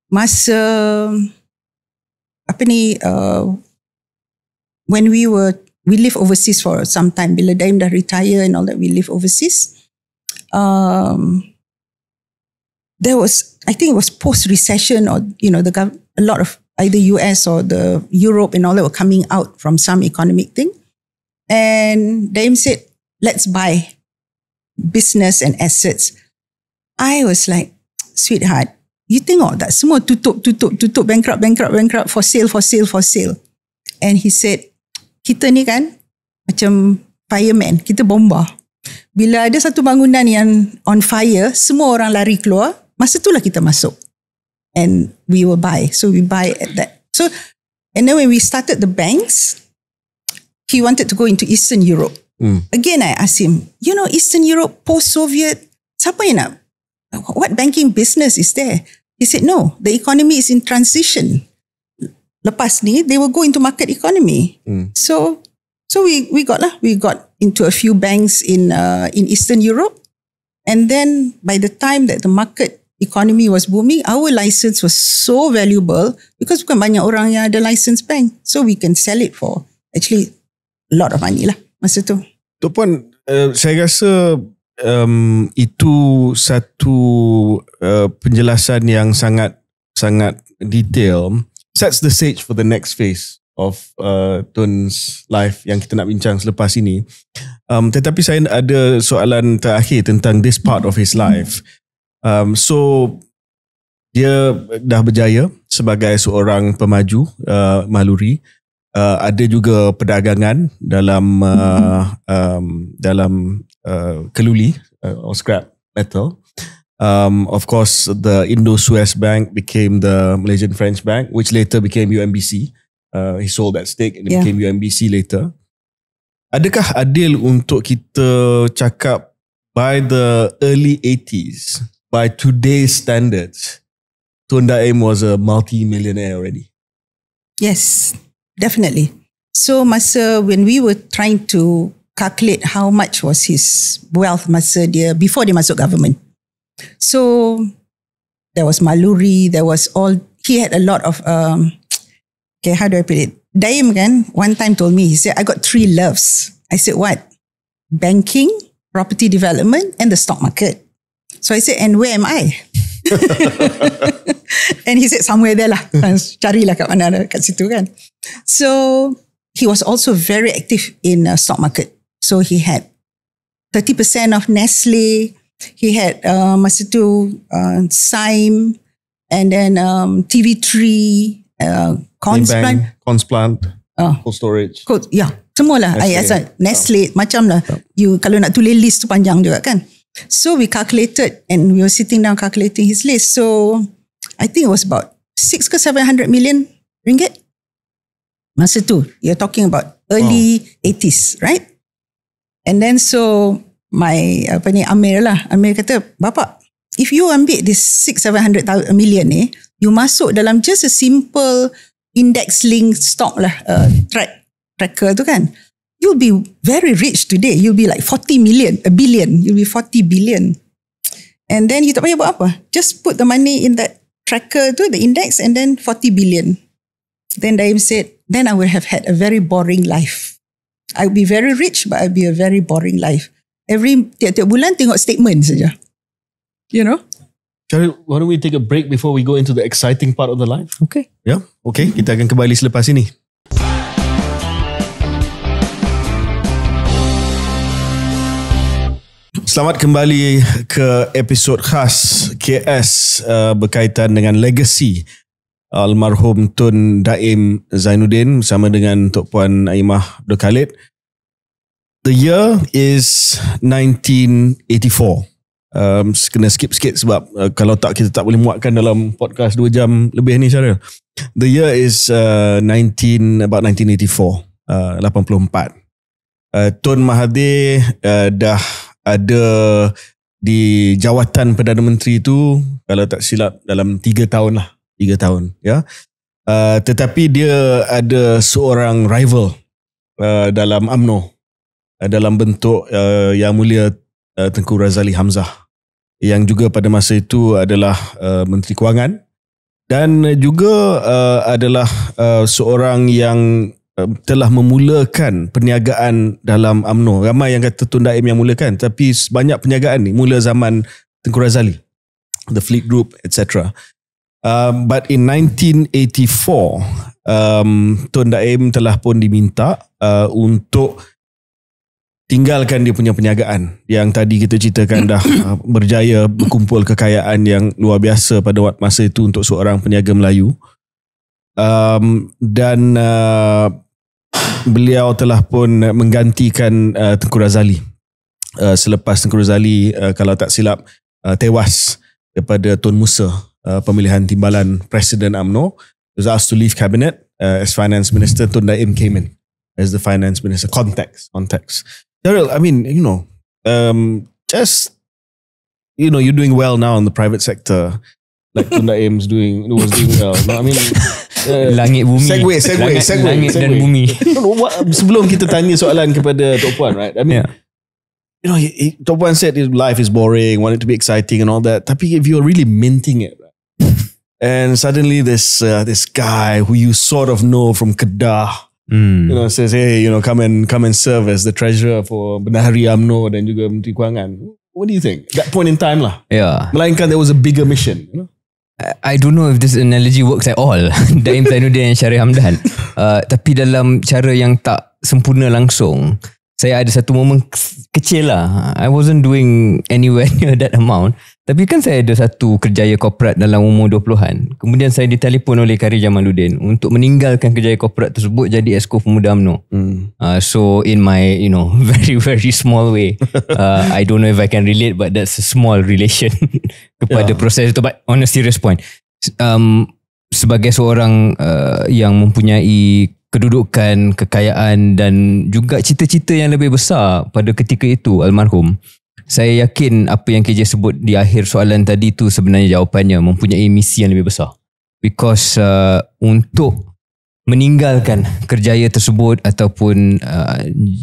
masa when we live overseas for some time. Bila Daim dah retire and all that, we live overseas. There was, I think it was post-recession, or, you know, a lot of either US or the Europe and all that were coming out from some economic thing. And Daim said, let's buy business and assets. I was like, sweetheart, you tengok tak semua tutup, bankrupt, for sale. And he said, kita ni kan macam fireman, kita bomba. Bila ada satu bangunan yang on fire, semua orang lari keluar, masa itulah kita masuk. and we will buy. So we buy at that. So, and then when we started the banks, he wanted to go into Eastern Europe. Again, I asked him, Eastern Europe, post-Soviet, siapa yang nak? What banking business is there? He said, no, the economy is in transition. Lepas ni, they will go into market economy. So we got into a few banks in Eastern Europe. And then by the time that the market economy was booming, our license was so valuable because bukan banyak orang yang ada license bank. So we can sell it for actually a lot of money lah masa tu. Toh Puan, saya rasa itu satu penjelasan yang sangat detail. Sets the stage for the next phase of Tun's life yang kita nak bincang selepas ini. Tetapi saya ada soalan terakhir tentang this part of his life. So dia dah berjaya sebagai seorang pemaju maluri. Ada juga perdagangan dalam keluli or scrap metal. Of course, the Indo-Suez Bank became the Malaysian French Bank, which later became UMBC. He sold that stake and it became UMBC later. Adakah adil untuk kita cakap by the early 80s, by today's standards, Tun Daim was a multi-millionaire already? Yes, definitely. So when we were trying to calculate how much was his wealth before dia masuk government. So there was maluri, he had a lot of how do I put it? Daim kan one time told me, he said, I got 3 loves. I said, what? Banking, property development and the stock market. So I said, and where am I? And he said, somewhere there lah. Carilah kat mana, kat situ kan. So he was also very active in stock market. So he had 30% of Nestle. He had masa tu Syme, and then TV3, Consplant, Cold Storage. Semualah. Nestle, macam lah. You kalau nak tulis list tu panjang juga kan. So we calculated, and we were sitting down calculating his list. So I think it was about 600 ke 700 million ringgit. Masa tu, you're talking about early 80s, right? And then so my Amir kata, Bapak, if you ambil this 600-700 million ni, you masuk dalam just a simple index link stock lah, tracker tu kan, you'll be very rich today. You'll be like 40 million, a billion. You'll be 40 billion. And then you tak payah buat apa. Just put the money in that tracker tu, the index, and then 40 billion. Then Daim said, then I would have had a very boring life. I would be very rich, but I'd be a very boring life. Tiap-tiap bulan tengok statement saja. You know? Khalid, why don't we take a break before we go into the exciting part of the life? Okay. Yeah, okay. Kita akan kembali selepas ini. Selamat kembali ke episod khas KS berkaitan dengan Legasi Allahyarham Tun Daim Zainuddin bersama dengan Toh Puan Naimah Abdul Khalid. The year is 1984. Kena skip sikit sebab kalau tak kita tak boleh muatkan dalam podcast 2 jam lebih ni Syaril. The year is about 1984, 84. Tun Mahathir dah ada di jawatan Perdana Menteri tu, kalau tak silap dalam 3 tahun lah. 3 tahun, ya. Tetapi dia ada seorang rival dalam UMNO, dalam bentuk Yang Mulia Tengku Razali Hamzah, yang juga pada masa itu adalah Menteri Kewangan, dan juga adalah seorang yang telah memulakan perniagaan dalam UMNO. Ramai yang kata Tun Daim yang mulakan, tapi banyak perniagaan ni mula zaman Tengku Razali, the Fleet Group, etc. But in 1984, Tun Daim telah pun diminta untuk tinggalkan dia punya perniagaan yang tadi kita ceritakan dah berjaya berkumpul kekayaan yang luar biasa pada masa itu untuk seorang peniaga Melayu. Dan beliau telah pun menggantikan Tengku Razali selepas Tengku Razali kalau tak silap tewas daripada Tun Musa pemilihan timbalan Presiden UMNO, was asked to leave cabinet as finance minister. Tun Daim came in as the finance minister. Context. Daryl, I mean, you're doing well now in the private sector, like Tun Daim was doing well. No, I mean, langit bumi. Segue. Langit dan bumi. Sebelum kita tanya soalan kepada Toh Puan, right? I mean, Toh Puan said his life is boring, want it to be exciting and all that. Tapi if you're really minting it, right? And suddenly this guy who you sort of know from Kedah, says, hey, come and serve as the treasurer for Bendahari UMNO dan juga Menteri Kewangan. What do you think? That point in time lah. Yeah. Melainkan there was a bigger mission. I don't know if this analogy works at all. Daim Zainuddin dan Syarif Hamdan. Tapi dalam cara yang tak sempurna langsung, saya ada satu momen kecil lah. I wasn't doing anywhere near that amount. Tapi kan saya ada satu kerjaya korporat dalam umur 20-an. Kemudian saya ditelefon oleh Kari Jamaluddin untuk meninggalkan kerjaya korporat tersebut jadi Esko Pemuda UMNO. So in my very very small way, I don't know if I can relate, but that's a small relation kepada proses itu. But on a serious point, sebagai seorang yang mempunyai kedudukan, kekayaan dan juga cita-cita yang lebih besar pada ketika itu, almarhum, saya yakin apa yang KJ sebut di akhir soalan tadi tu sebenarnya jawapannya mempunyai misi yang lebih besar. Because untuk meninggalkan kerjaya tersebut ataupun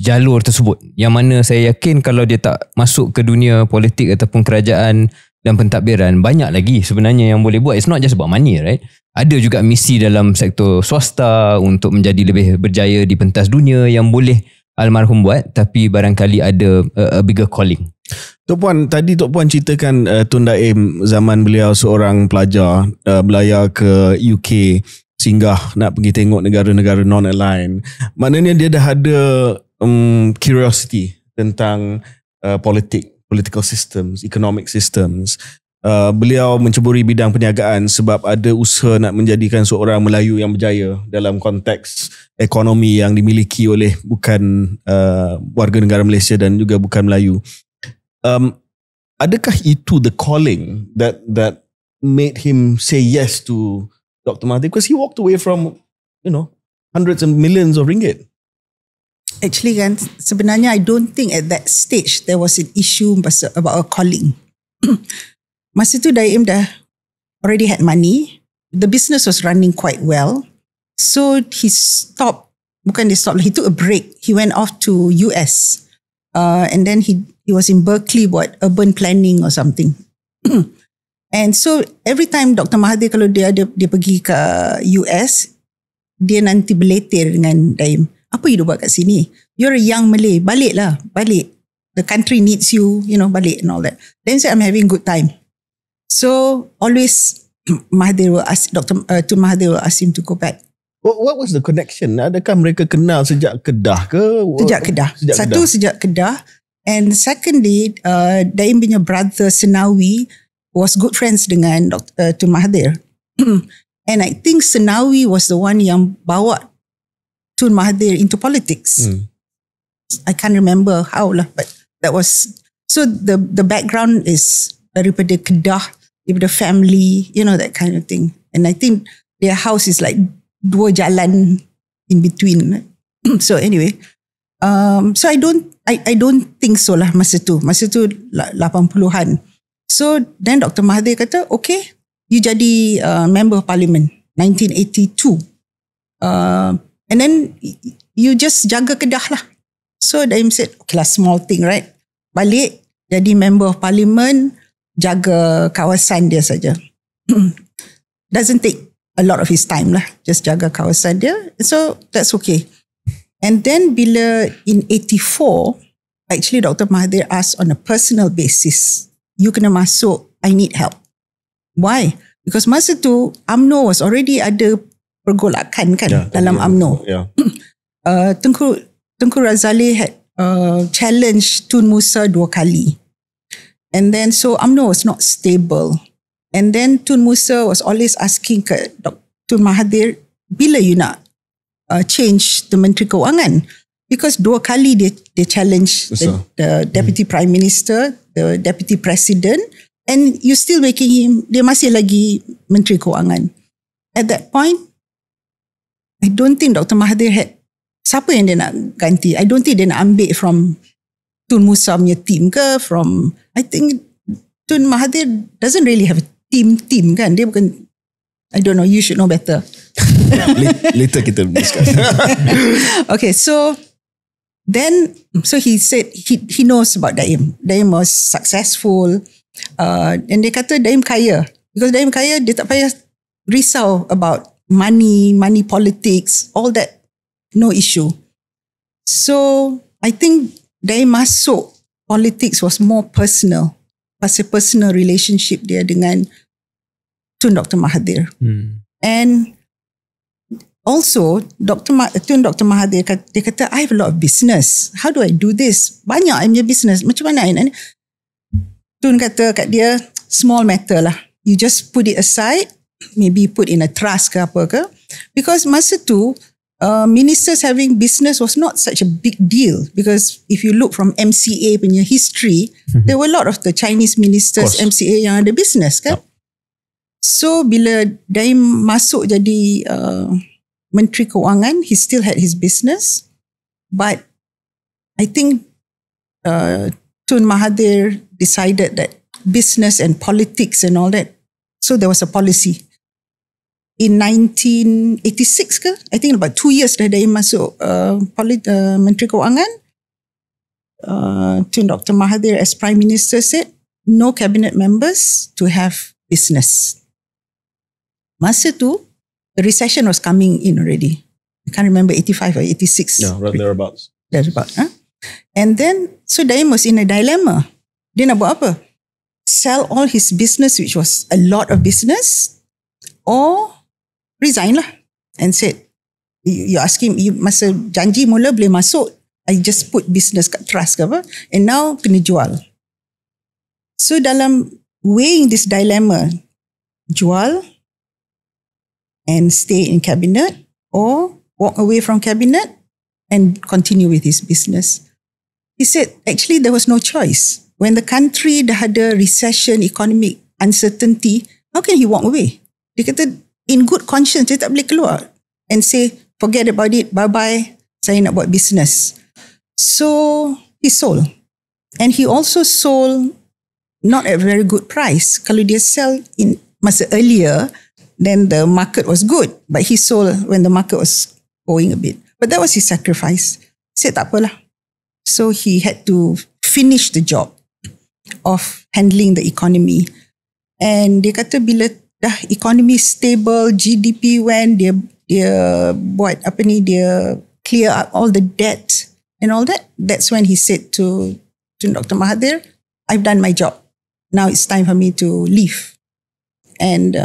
jalur tersebut, yang mana saya yakin kalau dia tak masuk ke dunia politik ataupun kerajaan dan pentadbiran, banyak lagi sebenarnya yang boleh buat. It's not just about money, right? Ada juga misi dalam sektor swasta untuk menjadi lebih berjaya di pentas dunia yang boleh almarhum buat, tapi barangkali ada a bigger calling. Toh Puan, tadi Toh Puan ceritakan Tun Daim zaman beliau seorang pelajar belayar ke UK, singgah nak pergi tengok negara-negara non-aligned. Maknanya dia dah ada curiosity tentang political systems, economic systems. Beliau menceburi bidang perniagaan sebab ada usaha nak menjadikan seorang Melayu yang berjaya dalam konteks ekonomi yang dimiliki oleh bukan warga negara Malaysia dan juga bukan Melayu. Adakah itu the calling that made him say yes to Dr. Mahathir? Because he walked away from hundreds and millions of ringgit. Actually kan, sebenarnya I don't think at that stage there was an issue about a calling. Masa tu Daim dah already had money. The business was running quite well. So he stopped, he took a break. He went off to US. And then he was in Berkeley buat urban planning or something. And so every time Dr. Mahathir kalau dia pergi ke US, dia nanti berletir dengan Daim. Apa you buat kat sini? You're a young Malay. Balik. The country needs you, balik and all that. Then he said, I'm having good time. So always Mahathir will ask, Tun Mahathir will ask him to go back. What was the connection? Adakah mereka kenal sejak Kedah ke? Sejak Kedah. And secondly, Daim punya brother Senawi was good friends dengan Tun Mahathir. And I think Senawi was the one yang bawa Tun Mahathir into politics. I can't remember how lah, but that was, so the background is daripada Kedah, daripada family, that kind of thing. And I think their house is like 2 jalan in between. So anyway, so I don't think so lah masa tu 80-an. So then Dr. Mahathir kata, okay, you jadi member of parliament 1982. And then you just jaga Kedah lah. So Daim said, okay lah, small thing, right? Balik jadi member of parliament, jaga kawasan dia saja. Doesn't take a lot of his time lah, just jaga kawasan dia. So that's okay. And then bila in 84, actually Dr. Mahathir asked on a personal basis, you kena masuk, I need help. Why? Because masa tu UMNO was already ada pergolakan kan dalam UMNO. Tengku Razali had challenged Tun Musa 2 kali. And then so UMNO was not stable. And then Tun Musa was always asking Tun Mahathir, bila you nak change the Menteri Kewangan? Because 2 kali dia challenge the Deputy Prime Minister, the Deputy President, And you still making him, dia masih lagi Menteri Kewangan. At that point, I don't think Dr. Mahathir had siapa yang dia nak ganti. I don't think dia nak ambil from Tun Musa punya team ke, from, I think Tun Mahathir doesn't really have a team kan. Dia bukan, I don't know, you should know better. Later kita discuss. Okay, so he said he knows about Daim. Daim was successful. And dia kata Daim kaya. Because Daim kaya, dia tak payah risau about money politics, all that, no issue. So I think Daim masuk politics was more personal. Pasal personal relationship dia dengan Tun Dr. Mahathir. And also Tun Dr. Mahathir dia kata, I have a lot of business. How do I do this? Banyak I punya business. Macam mana? Tun kata kat dia, small matter lah. You just put it aside, maybe put in a trust ke apa ke. Because masa tu, ministers having business was not such a big deal. Because if you look from MCA punya history, there were a lot of the Chinese ministers MCA yang ada business kan. So bila Daim masuk jadi Menteri Kewangan, he still had his business. But I think Tun Mahathir decided that business and politics and all that. So there was a policy. In 1986 ke? I think about 2 years dah Daim masuk Menteri Kewangan. Tun Dr. Mahathir as Prime Minister said, no cabinet members to have business. Masa tu, the recession was coming in already. I can't remember 85 or 86. Yeah, right thereabouts. Thereabouts. And then, so Daim was in a dilemma. Dia nak buat apa? Sell all his business, which was a lot of business, or resign lah. And said, you ask him, masa janji mula boleh masuk, I just put business kat trust ke apa, and now kena jual. So dalam weighing this dilemma, jual and stay in cabinet, or walk away from cabinet and continue with his business. He said, actually there was no choice. When the country dah ada recession, economic uncertainty, how can he walk away? Dia kata, in good conscience, dia tak boleh keluar and say, forget about it, bye-bye, saya nak buat business. So, he sold. And he also sold not at a very good price. Kalau dia sell in masa earlier, then the market was good. But he sold when the market was going a bit. But that was his sacrifice. He said, tak apalah. So, he had to finish the job of handling the economy. And dia kata bila dah economy stable, GDP when dia buat apa ni, dia clear up all the debt and all that, that's when he said to Dr. Mahathir, I've done my job. Now it's time for me to leave. And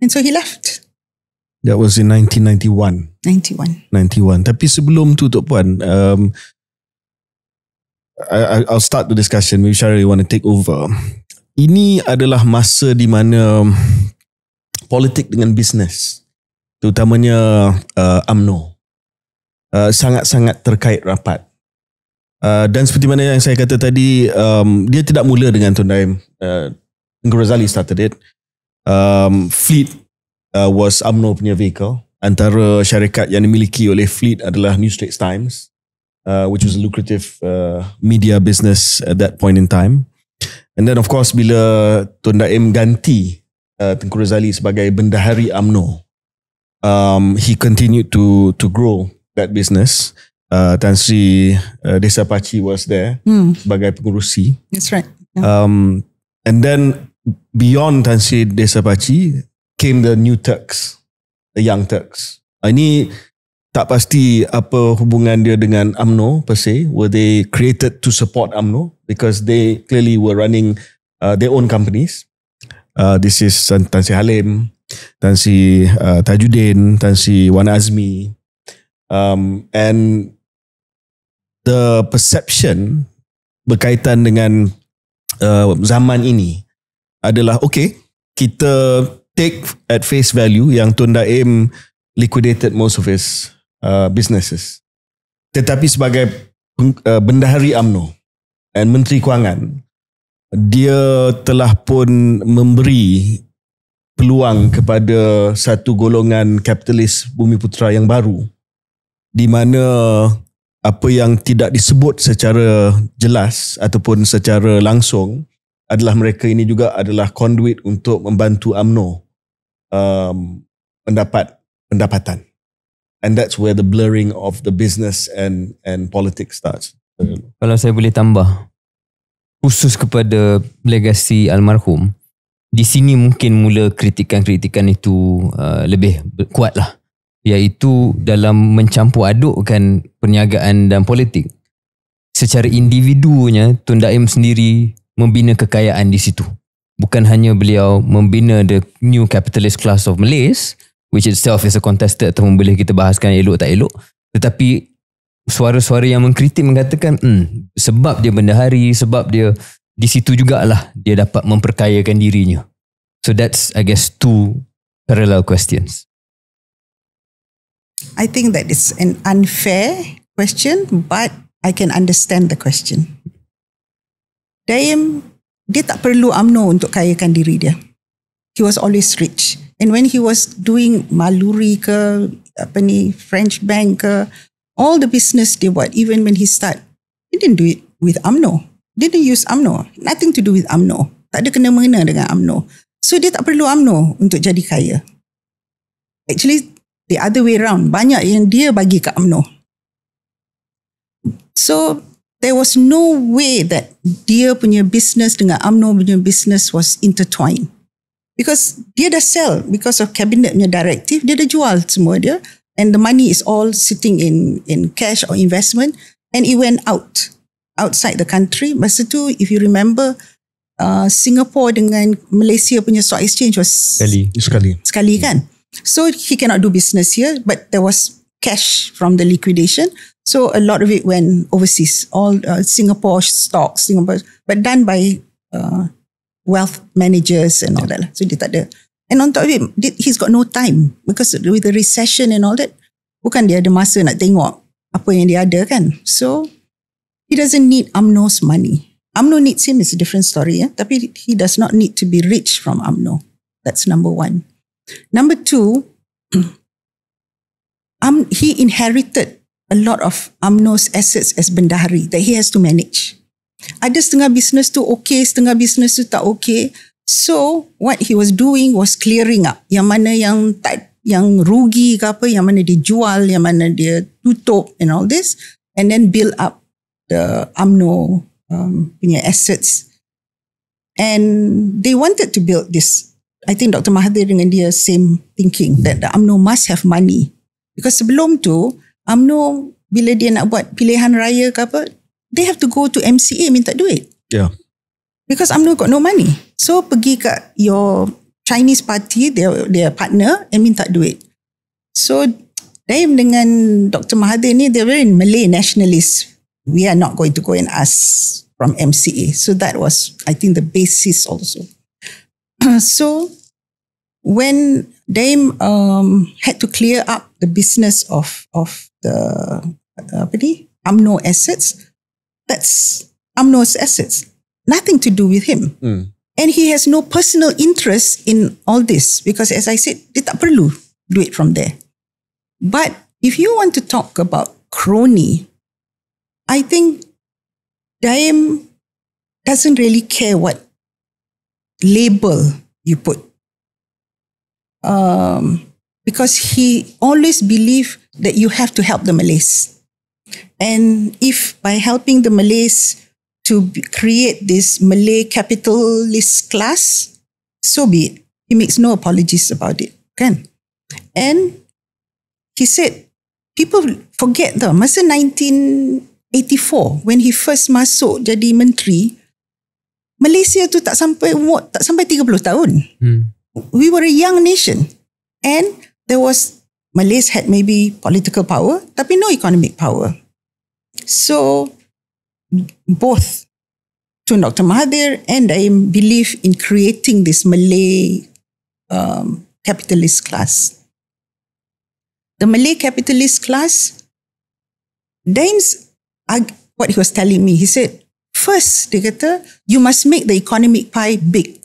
so he left. That was in 1991. 91. Tapi sebelum tu Toh Puan, I'll start the discussion. Maybe Syaril want to take over. Ini adalah masa di mana politik dengan bisnes, terutamanya UMNO, sangat-sangat terkait rapat. Dan seperti mana yang saya kata tadi, dia tidak mula dengan Tun Daim. Razali started it. Fleet was UMNO punya vehicle. Antara syarikat yang dimiliki oleh Fleet adalah New Straits Times, which was a lucrative media business at that point in time. And then of course bila Tun Daim ganti Tengku Razali sebagai Bendahari UMNO, he continued to grow that business. Tan Sri Desa Pachi was there sebagai pengurusi. That's right. Yeah. And then beyond Tan Sri Desa Pachi came the new Turks, the young Turks. Ini tak pasti apa hubungan dia dengan UMNO per se. Were they created to support UMNO? Because they clearly were running their own companies. This is Tan Sri Halim, Tan Sri Tajuddin, Tan Sri Wan Azmi. And the perception berkaitan dengan zaman ini adalah, okay, kita take at face value yang Tun Daim liquidated most of his businesses. Tetapi sebagai Bendahari UMNO and Menteri Kewangan, dia telah pun memberi peluang kepada satu golongan kapitalis bumi putera yang baru, di mana apa yang tidak disebut secara jelas ataupun secara langsung adalah mereka ini juga adalah conduit untuk membantu UMNO mendapat pendapatan. And that's where the blurring of the business and politics starts. Kalau saya boleh tambah, khusus kepada legasi almarhum, di sini mungkin mula kritikan-kritikan itu lebih kuat lah, iaitu dalam mencampur adukkan perniagaan dan politik. Secara individunya, Tun Daim sendiri membina kekayaan di situ. Bukan hanya beliau membina the new capitalist class of Malays, which itself is a contested atau boleh kita bahaskan elok tak elok, tetapi suara-suara yang mengkritik mengatakan sebab dia bendahari, sebab dia di situ jugalah dia dapat memperkayakan dirinya. So that's, I guess, two parallel questions. I think that is an unfair question, but I can understand the question. Daim, dia tak perlu UMNO untuk kayakan diri dia. He was always rich. And when he was doing Maluri ke, French bank ke, all the business dia buat, even when he start, he didn't do it with UMNO. Didn't use UMNO. Nothing to do with UMNO. Tak ada kena-mengena dengan UMNO. So dia tak perlu UMNO untuk jadi kaya. Actually, the other way around. Banyak yang dia bagi ke UMNO. So there was no way that dia punya business dengan UMNO punya business was intertwined. Because dia dah sell, because of cabinet punya directive, dia dah jual semua dia, and the money is all sitting in cash or investment, and it went outside the country. Masa tu, if you remember, Singapore dengan Malaysia punya stock exchange was sekali kan. So he cannot do business here, but there was cash from the liquidation, so a lot of it went overseas. All Singapore stocks, but done by wealth managers and all that. So dia tak ada. And on top of it, he's got no time, because with the recession and all that, bukan dia ada masa nak tengok apa yang dia ada kan. So he doesn't need UMNO's money. UMNO needs him, is a different story. Tapi he does not need to be rich from UMNO. That's number one. Number two, he inherited a lot of UMNO's assets as bendahari that he has to manage. Ada setengah business tu okay, setengah business tu tak okay. So what he was doing was clearing up. Yang mana yang rugi ke apa, yang mana dia jual, yang mana dia tutup and all this, and then build up the UMNO punya assets. And they wanted to build this. I think Dr. Mahathir dengan dia same thinking, that the UMNO must have money. Because sebelum tu, UMNO bila dia nak buat pilihan raya ke apa, they have to go to MCA minta duit. Yeah. Because UMNO got no money. So pergi kat your Chinese party, their partner, and minta duit. So Daim dengan Dr. Mahathir ni, they're very Malay nationalists. We are not going to go and ask from MCA. So that was, I think, the basis also. So when Daim had to clear up the business of the UMNO assets, that's UMNO's assets. Nothing to do with him. And he has no personal interest in all this, because as I said, dia tak perlu duit from there. But if you want to talk about crony, I think Daim doesn't really care what label you put. Because he always believed that you have to help the Malays. And if by helping the Malays to create this Malay capitalist class, so be it. He makes no apologies about it. Kan? And he said, people forget though, masa 1984, when he first masuk jadi menteri, Malaysia tu tak sampai 30 tahun. We were a young nation. And Malays had maybe political power, tapi no economic power. So both Tun Dr. Mahathir and Daim believe in creating this Malay capitalist class. The Malay capitalist class, Daim's, what he was telling me, he said, first dia kata you must make the economic pie big.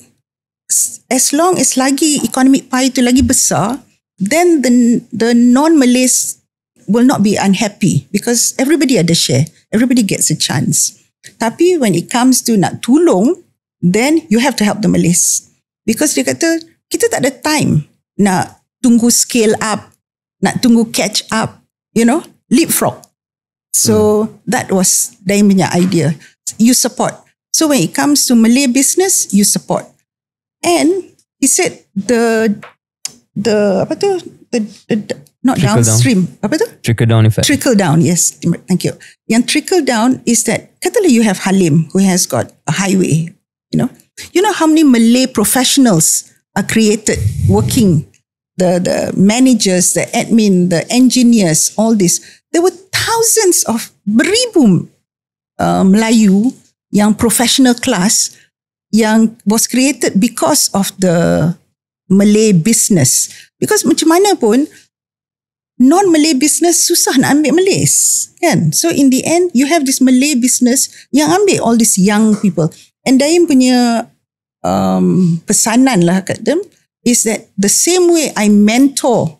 As long as lagi economic pie itu lagi besar, then the non-Malays will not be unhappy because everybody ada share, everybody gets a chance. Tapi when it comes to nak tolong, then you have to help the Malays because dia kata kita tak ada time nak tunggu scale up, nak tunggu catch up, leapfrog. So that was Daim punya idea. You support. So when it comes to Malay business, you support. And he said the not trickle downstream. Down. Apa tu? Trickle down effect. Trickle down, yes. Thank you. Yang trickle down is that katalah you have Halim who has got a highway. You know how many Malay professionals are created working, the managers, the admin, the engineers, all this. There were thousands of beribu Melayu yang professional class yang was created because of the Malay business. Because macam mana pun non-Malay business susah nak ambil Malays, kan? So in the end you have this Malay business yang ambil all these young people. And Daim punya pesanan lah kat them is that the same way I mentor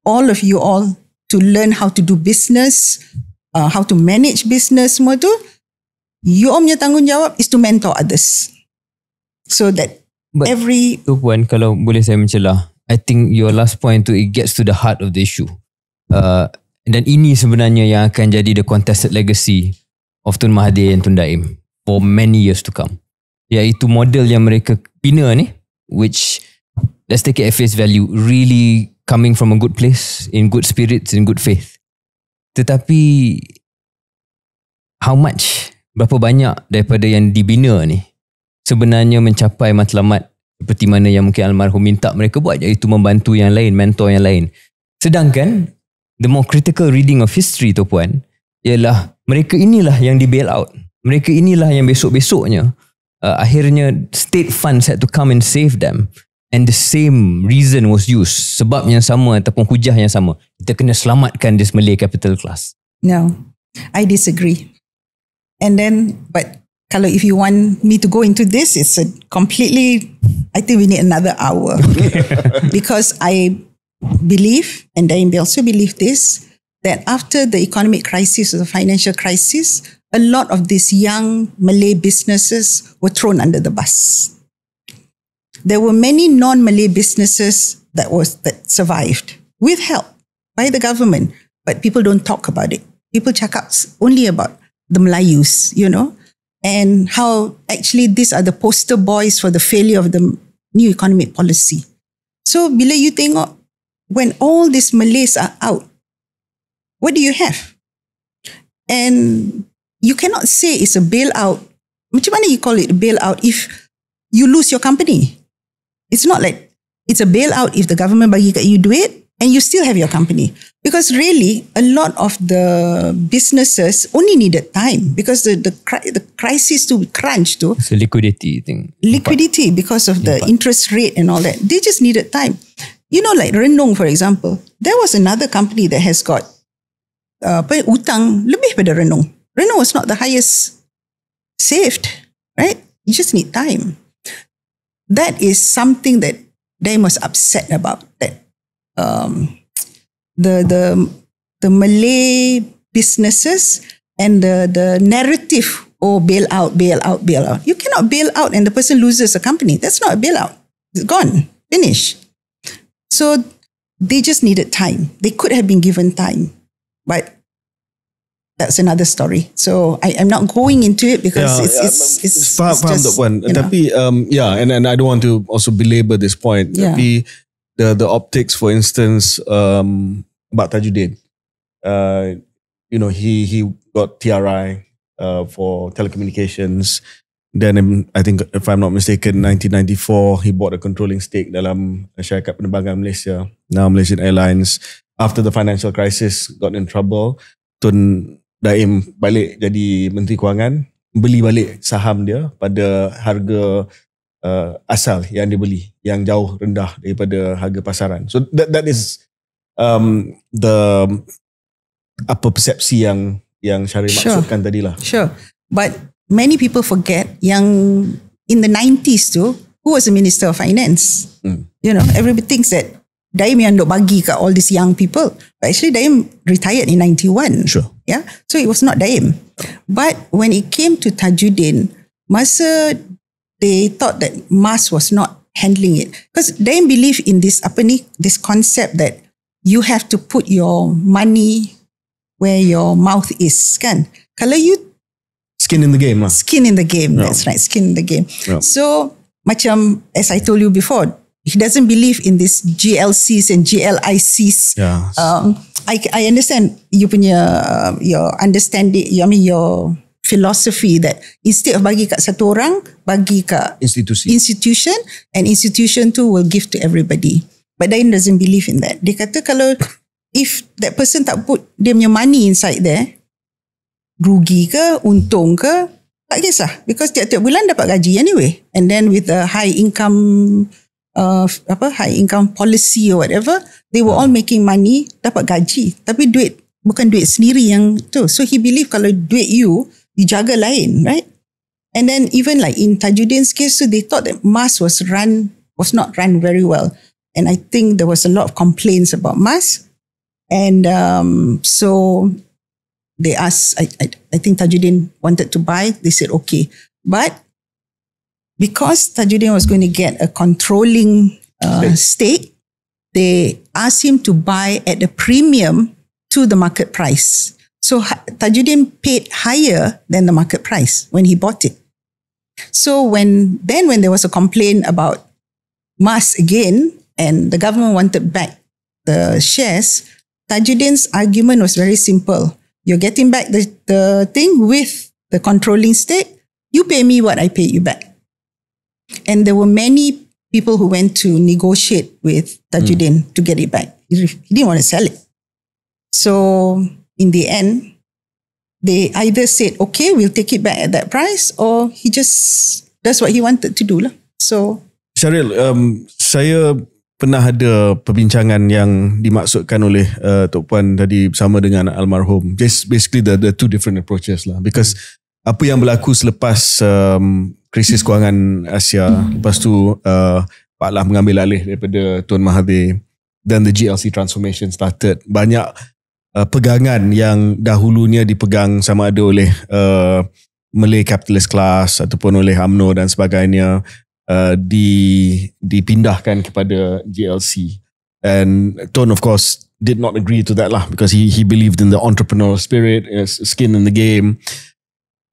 all of you all to learn how to do business, how to manage business, semua tu, your punya tanggungjawab is to mentor others. So that Toh Puan, kalau boleh saya mencelah, I think your last point tu, it gets to the heart of the issue. Dan ini sebenarnya yang akan jadi the contested legacy of Tun Mahathir and Tun Daim for many years to come. Iaitu model yang mereka bina ni, which let's take it at face value, really coming from a good place, in good spirits, in good faith. Tetapi how much, berapa banyak daripada yang dibina ni sebenarnya mencapai matlamat seperti mana yang mungkin almarhum minta mereka buat, iaitu membantu yang lain, mentor yang lain. Sedangkan the more critical reading of history, Toh Puan, ialah mereka inilah yang di bail out. Mereka inilah yang besok-besoknya akhirnya state funds had to come and save them. And the same reason was used, sebab yang sama ataupun hujah yang sama. Kita kena selamatkan this Malay capital class. No, I disagree. And then, but kalau if you want me to go into this, it's a completely, I think we need another hour. Because I believe, and I also believe this, that after the economic crisis or the financial crisis, a lot of these young Malay businesses were thrown under the bus. There were many non-Malay businesses that survived with help by the government, but people don't talk about it. People cakap only about the Melayus, and how actually these are the poster boys for the failure of the new economic policy. So bila you tengok, when all these Malays are out, what do you have? And you cannot say it's a bailout. Macam mana you call it a bailout if you lose your company? It's not like it's a bailout if the government bagi kat you duit and you still have your company. Because really, a lot of the businesses only needed time because the crisis to crunch to. It's a liquidity thing. Liquidity because of the interest rate and all that. They just needed time. Like Renong, for example, there was another company that has got utang lebih pada Renong. Renong was not the highest saved, right? You just need time. That is something that Daim was upset about. That the Malay businesses and the narrative, bail out. You cannot bail out and the person loses a company. That's not a bailout. It's gone, finished. So they just needed time. They could have been given time, but that's another story. So I'm not going into it because it's faham just, Toh Puan. Tapi and I don't want to also belabor this point. Tapi the optics, for instance, Mbak Tajuddin, he got TRI for telecommunications. Then I think, if I'm not mistaken, 1994 he bought a controlling stake dalam syarikat penerbangan Malaysia, now Malaysian Airlines. After the financial crisis, got in trouble, Tun Daim balik jadi Menteri Kewangan, beli balik saham dia pada harga asal yang dia beli, yang jauh rendah daripada harga pasaran. So that is the persepsi yang Syarif maksudkan tadi lah. Sure. But many people forget yang in the 90s tu, who was the Minister of Finance? You know, everybody thinks that Daim yang duk bagi kat all these young people. But actually Daim retired in 91. Sure. Yeah. So it was not Daim. But when it came to Tajuddin, masa they thought that Mas was not handling it. Because Daim believe in this this concept that you have to put your money where your mouth is, kan? Kalau you Skin in the game lah. Skin in the game, that's right, skin in the game. So macam as I told you before, he doesn't believe in this GLCs and GLICs. Yeah. I understand you punya your understanding. I mean your philosophy that instead of bagi kat satu orang, bagi kat institution, and institution tu will give to everybody. But Daim doesn't believe in that. Dia kata kalau if that person tak put dia punya money inside there, rugi ke, untung ke, tak kisah. Because tiap-tiap bulan dapat gaji anyway. And then with the high income policy or whatever, they were all making money, dapat gaji. Tapi duit, bukan duit sendiri yang tu. So he believe kalau duit you jaga lain, right? And then even like in Tajuddin's case, so they thought that Mas was not run very well. And I think there was a lot of complaints about Mas. And so they asked, I think Tajuddin wanted to buy, they said okay. But because Tajuddin was going to get a controlling stake, they asked him to buy at a premium to the market price. So Tajuddin paid higher than the market price when he bought it. So when there was a complaint about Mas again, and the government wanted back the shares, Tajuddin's argument was very simple. You're getting back the thing with the controlling stake. You pay me what I pay you back. And there were many people who went to negotiate with Tajuddin to get it back. He didn't want to sell it. So in the end, they either said, okay, we'll take it back at that price, or he just does what he wanted to do lah. So Syaril, saya pernah ada perbincangan yang dimaksudkan oleh Toh Puan tadi bersama dengan almarhum. Just basically the two different approaches lah. Because apa yang berlaku selepas krisis kewangan Asia, lepas tu Pak Lah mengambil alih daripada Tun Mahathir, then the GLC transformation started. Banyak pegangan yang dahulunya dipegang sama ada oleh Malay capitalist class ataupun oleh UMNO dan sebagainya, dipindahkan kepada GLC. And Tun of course did not agree to that lah, because he believed in the entrepreneurial spirit, skin in the game.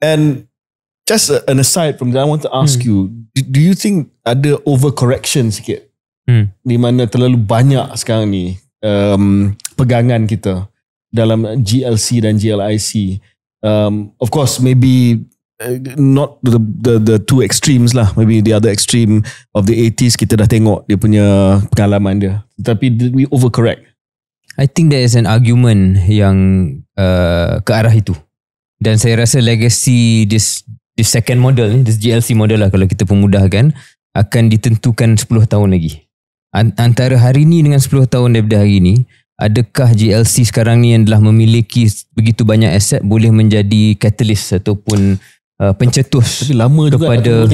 And just an aside from that, I want to ask you, do you think ada overcorrection sikit di mana terlalu banyak sekarang ni pegangan kita dalam GLC dan GLIC? Of course maybe not the two extremes lah. Maybe the other extreme of the 80s kita dah tengok dia punya pengalaman dia. Tapi did we overcorrect? I think there is an argument yang ke arah itu. Dan saya rasa legacy this second model ni, this GLC model lah kalau kita pemudahkan, akan ditentukan 10 tahun lagi. Antara hari ni dengan 10 tahun daripada hari ni, adakah GLC sekarang ni yang telah memiliki begitu banyak aset boleh menjadi catalyst ataupun pencetus kepada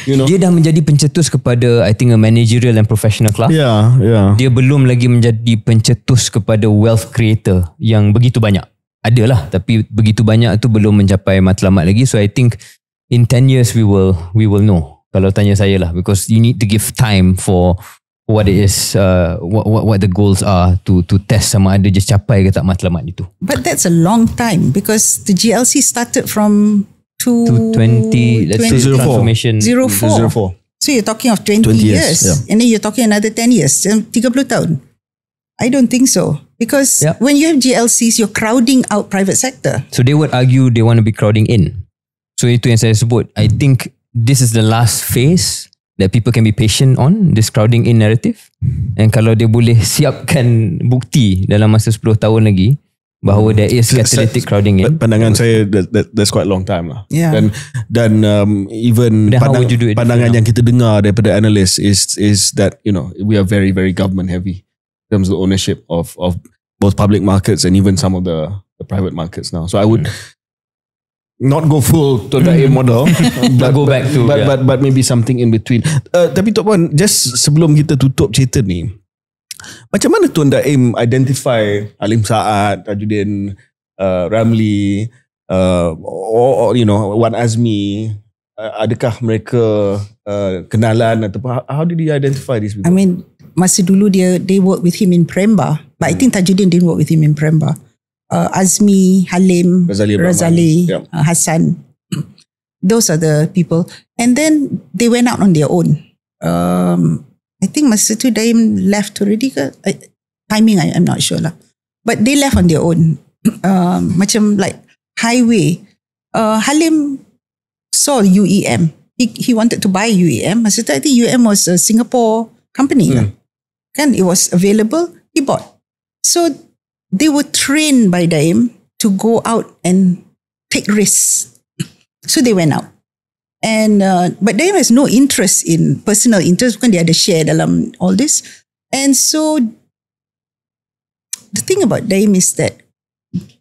dia dah menjadi pencetus kepada I think a managerial and professional class. Dia belum lagi menjadi pencetus kepada wealth creator yang begitu banyak. Adalah, tapi begitu banyak tu belum mencapai matlamat lagi. So I think in 10 years we will know, kalau tanya saya lah, because you need to give time for what it is, what the goals are to test sama ada dia capai ke tak matlamat itu. But that's a long time, because the GLC started from 2004 transformation 04. So you're talking of 20 years. And then you're talking another 10 years, 30 tahun. I don't think so, because when you have GLCs, you're crowding out private sector. So they would argue they want to be crowding in. So itu yang saya sebut. I think this is the last phase that people can be patient on, this crowding in narrative. And kalau dia boleh siapkan bukti dalam masa 10 tahun lagi bahawa there is catalytic crowding in. Pandangan saya that's quite a long time lah. Dan even pandangan yang kita dengar daripada analyst is that, you know, we are very very government heavy in terms of ownership of both public markets and even some of the private markets now. So I would not go full Tun Daim model, but go back to but maybe something in between. Tapi Toh Puan, just sebelum kita tutup cerita ni, macam mana Tun Daim identify Halim Saat, Tajuddin Ramli, or Wan Azmi? Adakah mereka kenalan ataupun how did he identify these people? I mean, masa dulu they work with him in Premba, but I think Tajuddin didn't work with him in Premba. Azmi, Halim, Razali, Hassan, those are the people. And then they went out on their own. I think masa tu Daim left already ke? Timing I'm not sure lah. But they left on their own. Macam like highway. Halim saw UEM. He wanted to buy UEM. Masa tu I think UEM was a Singapore company lah. Kan, it was available, he bought. So they were trained by Daim to go out and take risks. So they went out. And but Daim has no interest in personal interest, bukan dia ada share dalam all this. And so the thing about Daim is that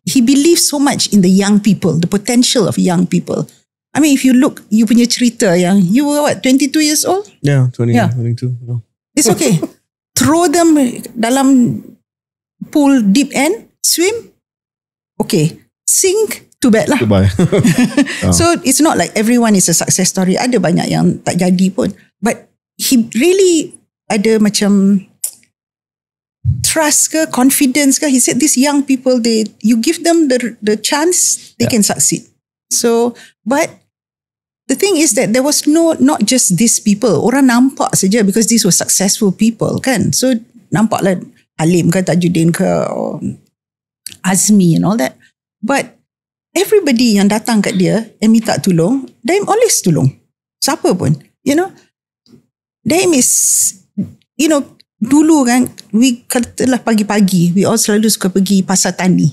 he believes so much in the young people, the potential of young people. I mean, if you look, you punya cerita yang you were what, 22 years old? Yeah, 22. No. It's okay. Throw them dalam pool deep end, swim, okay. Sink, too bad lah. Goodbye. So it's not like everyone is a success story. Ada banyak yang tak jadi pun. But he really ada macam trust ke, confidence ke. He said these young people, you give them the chance, they can succeed. So, but the thing is that there was not just these people. Orang nampak saja because these were successful people kan. So nampaklah Halim ke, Tajuddin ke, or Azmi and all that. But everybody yang datang kat dia and minta tolong, Daim always tolong. Siapa pun. Daim is, dulu kan, we katalah pagi-pagi, we all selalu suka pergi pasar tani.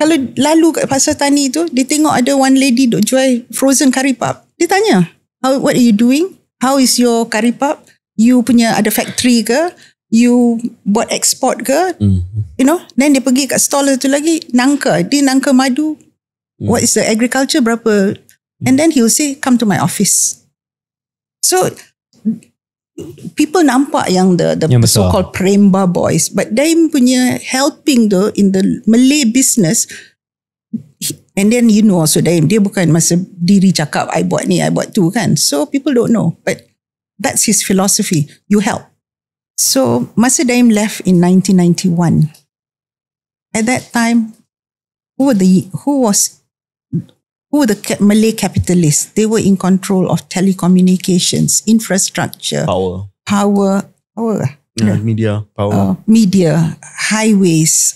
Kalau lalu kat pasar tani tu, dia tengok ada one lady duk jual frozen curry puff. Dia tanya, what are you doing? How is your curry puff? You punya ada factory ke? You buat export ke? Then dia pergi kat stall tu lagi, nangka. Dia nangka madu. What is the agriculture? Berapa? And then he'll say, come to my office. So, people nampak yang the so-called Premba boys, but Daim punya helping tu in the Malay business, and then also Daim, dia bukan masa diri cakap I buat ni, I buat tu kan. So people don't know, but that's his philosophy. You help. So masa Daim left in 1991, at that time, who were the Malay capitalists? They were in control of telecommunications, infrastructure, power, media, power, media, highways,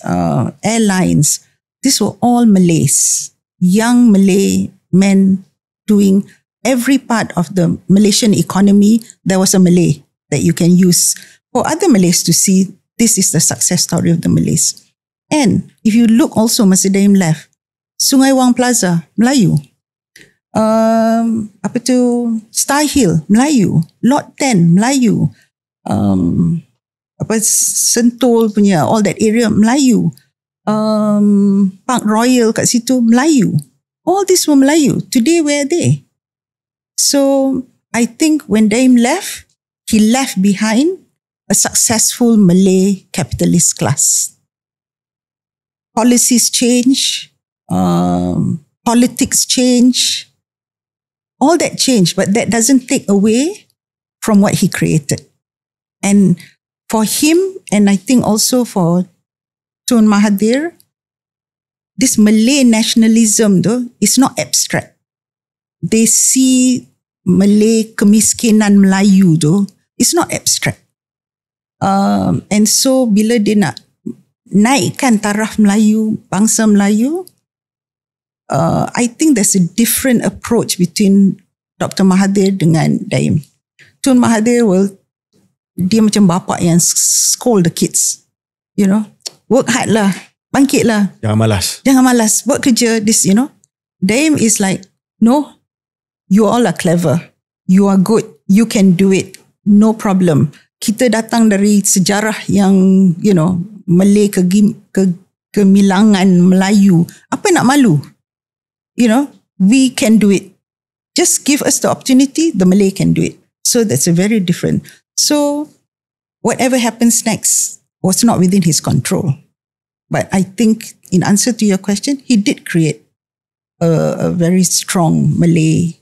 airlines. These were all Malays, young Malay men doing every part of the Malaysian economy. There was a Malay that you can use for other Malays to see this is the success story of the Malays. And if you look also, masa Daim left, Sungai Wang Plaza, Melayu. Star Hill, Melayu. Lot 10, Melayu. Sentul punya, all that area, Melayu. Park Royal kat situ, Melayu. All this were Melayu. Today, where are they? So, I think when Daim left, he left behind a successful Malay capitalist class. Policies change. Politics change, all that change, but that doesn't take away from what he created. And for him, and I think also for Tun Mahathir, this Malay nationalism though is not abstract. They see Malay kemiskinan Melayu though, it's not abstract. And so bila dia nak naikkan taraf Melayu, bangsa Melayu, I think there's a different approach between Dr. Mahathir dengan Daim. Tun Mahathir dia macam bapa yang scold the kids. Work hard lah, bangkit lah. Jangan malas, buat kerja, this, Daim is like, no, you all are clever. You are good. You can do it. No problem. Kita datang dari sejarah yang, Malay kegemilangan Melayu. Apa nak malu? we can do it. Just give us the opportunity, the Malay can do it. So that's a very different. So whatever happens next was not within his control. But I think in answer to your question, he did create a very strong Malay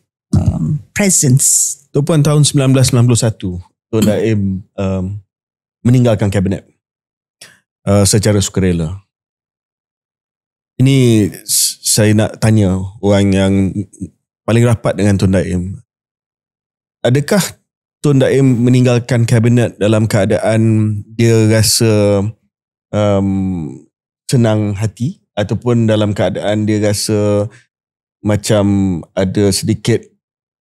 presence. Toh Puan, tahun 1991, Tun Daim meninggalkan kabinet secara sukarela. Ini saya nak tanya orang yang paling rapat dengan Tun Daim. Adakah Tun Daim meninggalkan kabinet dalam keadaan dia rasa senang hati, ataupun dalam keadaan dia rasa macam ada sedikit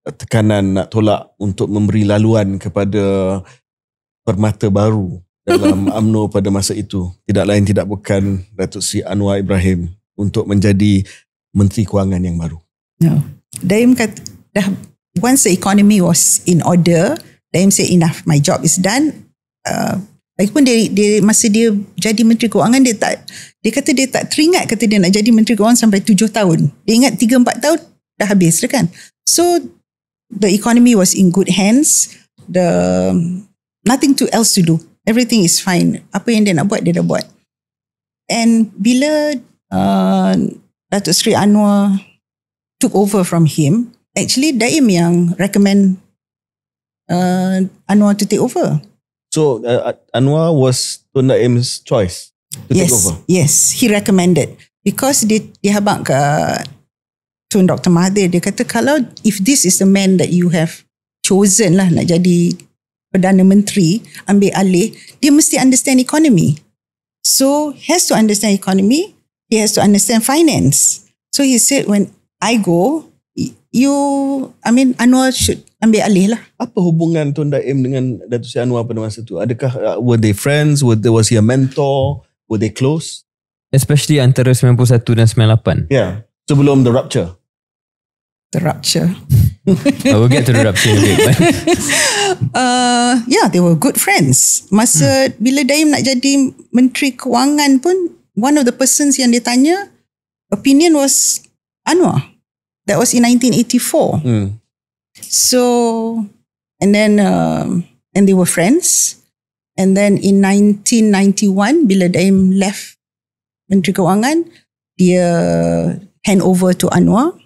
tekanan nak tolak untuk memberi laluan kepada permata baru dalam UMNO pada masa itu? Tidak lain tidak bukan Datuk Seri Anwar Ibrahim untuk menjadi Menteri Kewangan yang baru. No. Daim kata, once the economy was in order, Daim said enough, my job is done. Lagipun dia masa dia jadi Menteri Kewangan, dia kata dia tak teringat kata dia nak jadi Menteri Kewangan sampai 7 tahun. Dia ingat 3-4 tahun dah habis dah kan. So the economy was in good hands. Nothing else to do. Everything is fine. Apa yang dia nak buat, dia dah buat. And bila Datuk Seri Anwar took over from him, actually Daim yang recommend Anwar to take over. So Anwar was Tun Daim's choice to take over? Yes, he recommended. Because dia habaq kat Tun Dr. Mahathir, dia kata kalau if this is the man that you have chosen lah nak jadi Perdana Menteri, ambil alih, dia mesti understand economy. So he has to understand economy, he has to understand finance. So he said when I go, Anwar should ambil alih lah. Apa hubungan Tun Daim dengan Datuk Seri Anwar pada masa tu? Adakah were they friends? Was he a mentor? Were they close? Especially antara 91 dan 98. Yeah, sebelum the rupture. The rupture. We'll get to the rupture in a bit. Yeah, they were good friends. Masa bila Daim nak jadi Menteri Kewangan pun, one of the persons yang dia tanya, opinion was Anwar. That was in 1984. So, and then and they were friends. And then in 1991, bila Daim left Menteri Kewangan, dia hand over to Anwar.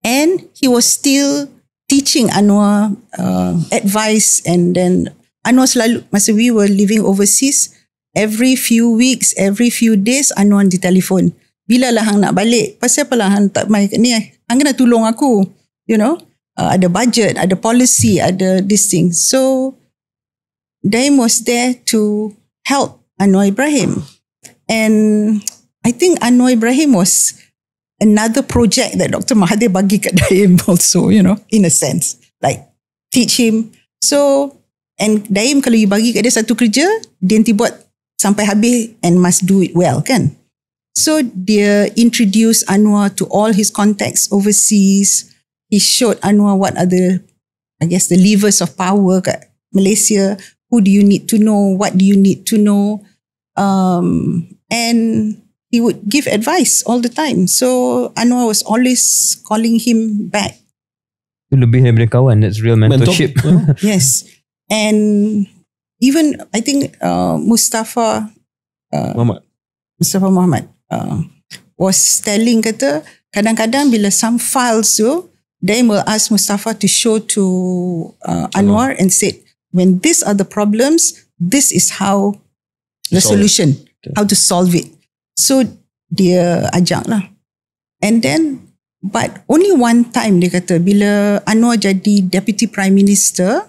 And he was still teaching Anwar advice. And then Anwar selalu, masa we were living overseas, every few weeks, every few days, Anwar ditelefon. Bila lah hang nak balik? Pasal apa lah hang tak main ni? Hang kena tolong aku. Ada budget, ada policy, ada this thing. So, Daim was there to help Anwar Ibrahim. And I think Anwar Ibrahim was another project that Dr. Mahathir bagi kat Daim also, in a sense. Like, teach him. So, and Daim kalau you bagi kat dia satu kerja, dia nanti buat sampai habis and must do it well, kan? So, dia introduce Anwar to all his contacts overseas. He showed Anwar what are the levers of power kat Malaysia. Who do you need to know? What do you need to know? And he would give advice all the time. So, Anwar was always calling him back. Lebih daripada kawan. That's real mentorship. Yes. And even, I think, Mustafa Mohamad was telling, kata, kadang-kadang bila some files tu, Daim will ask Mustafa to show to Anwar and said, when these are the problems, this is how the solution, how to solve it. So, dia ajak lah. And then, but only one time dia kata, bila Anwar jadi Deputy Prime Minister,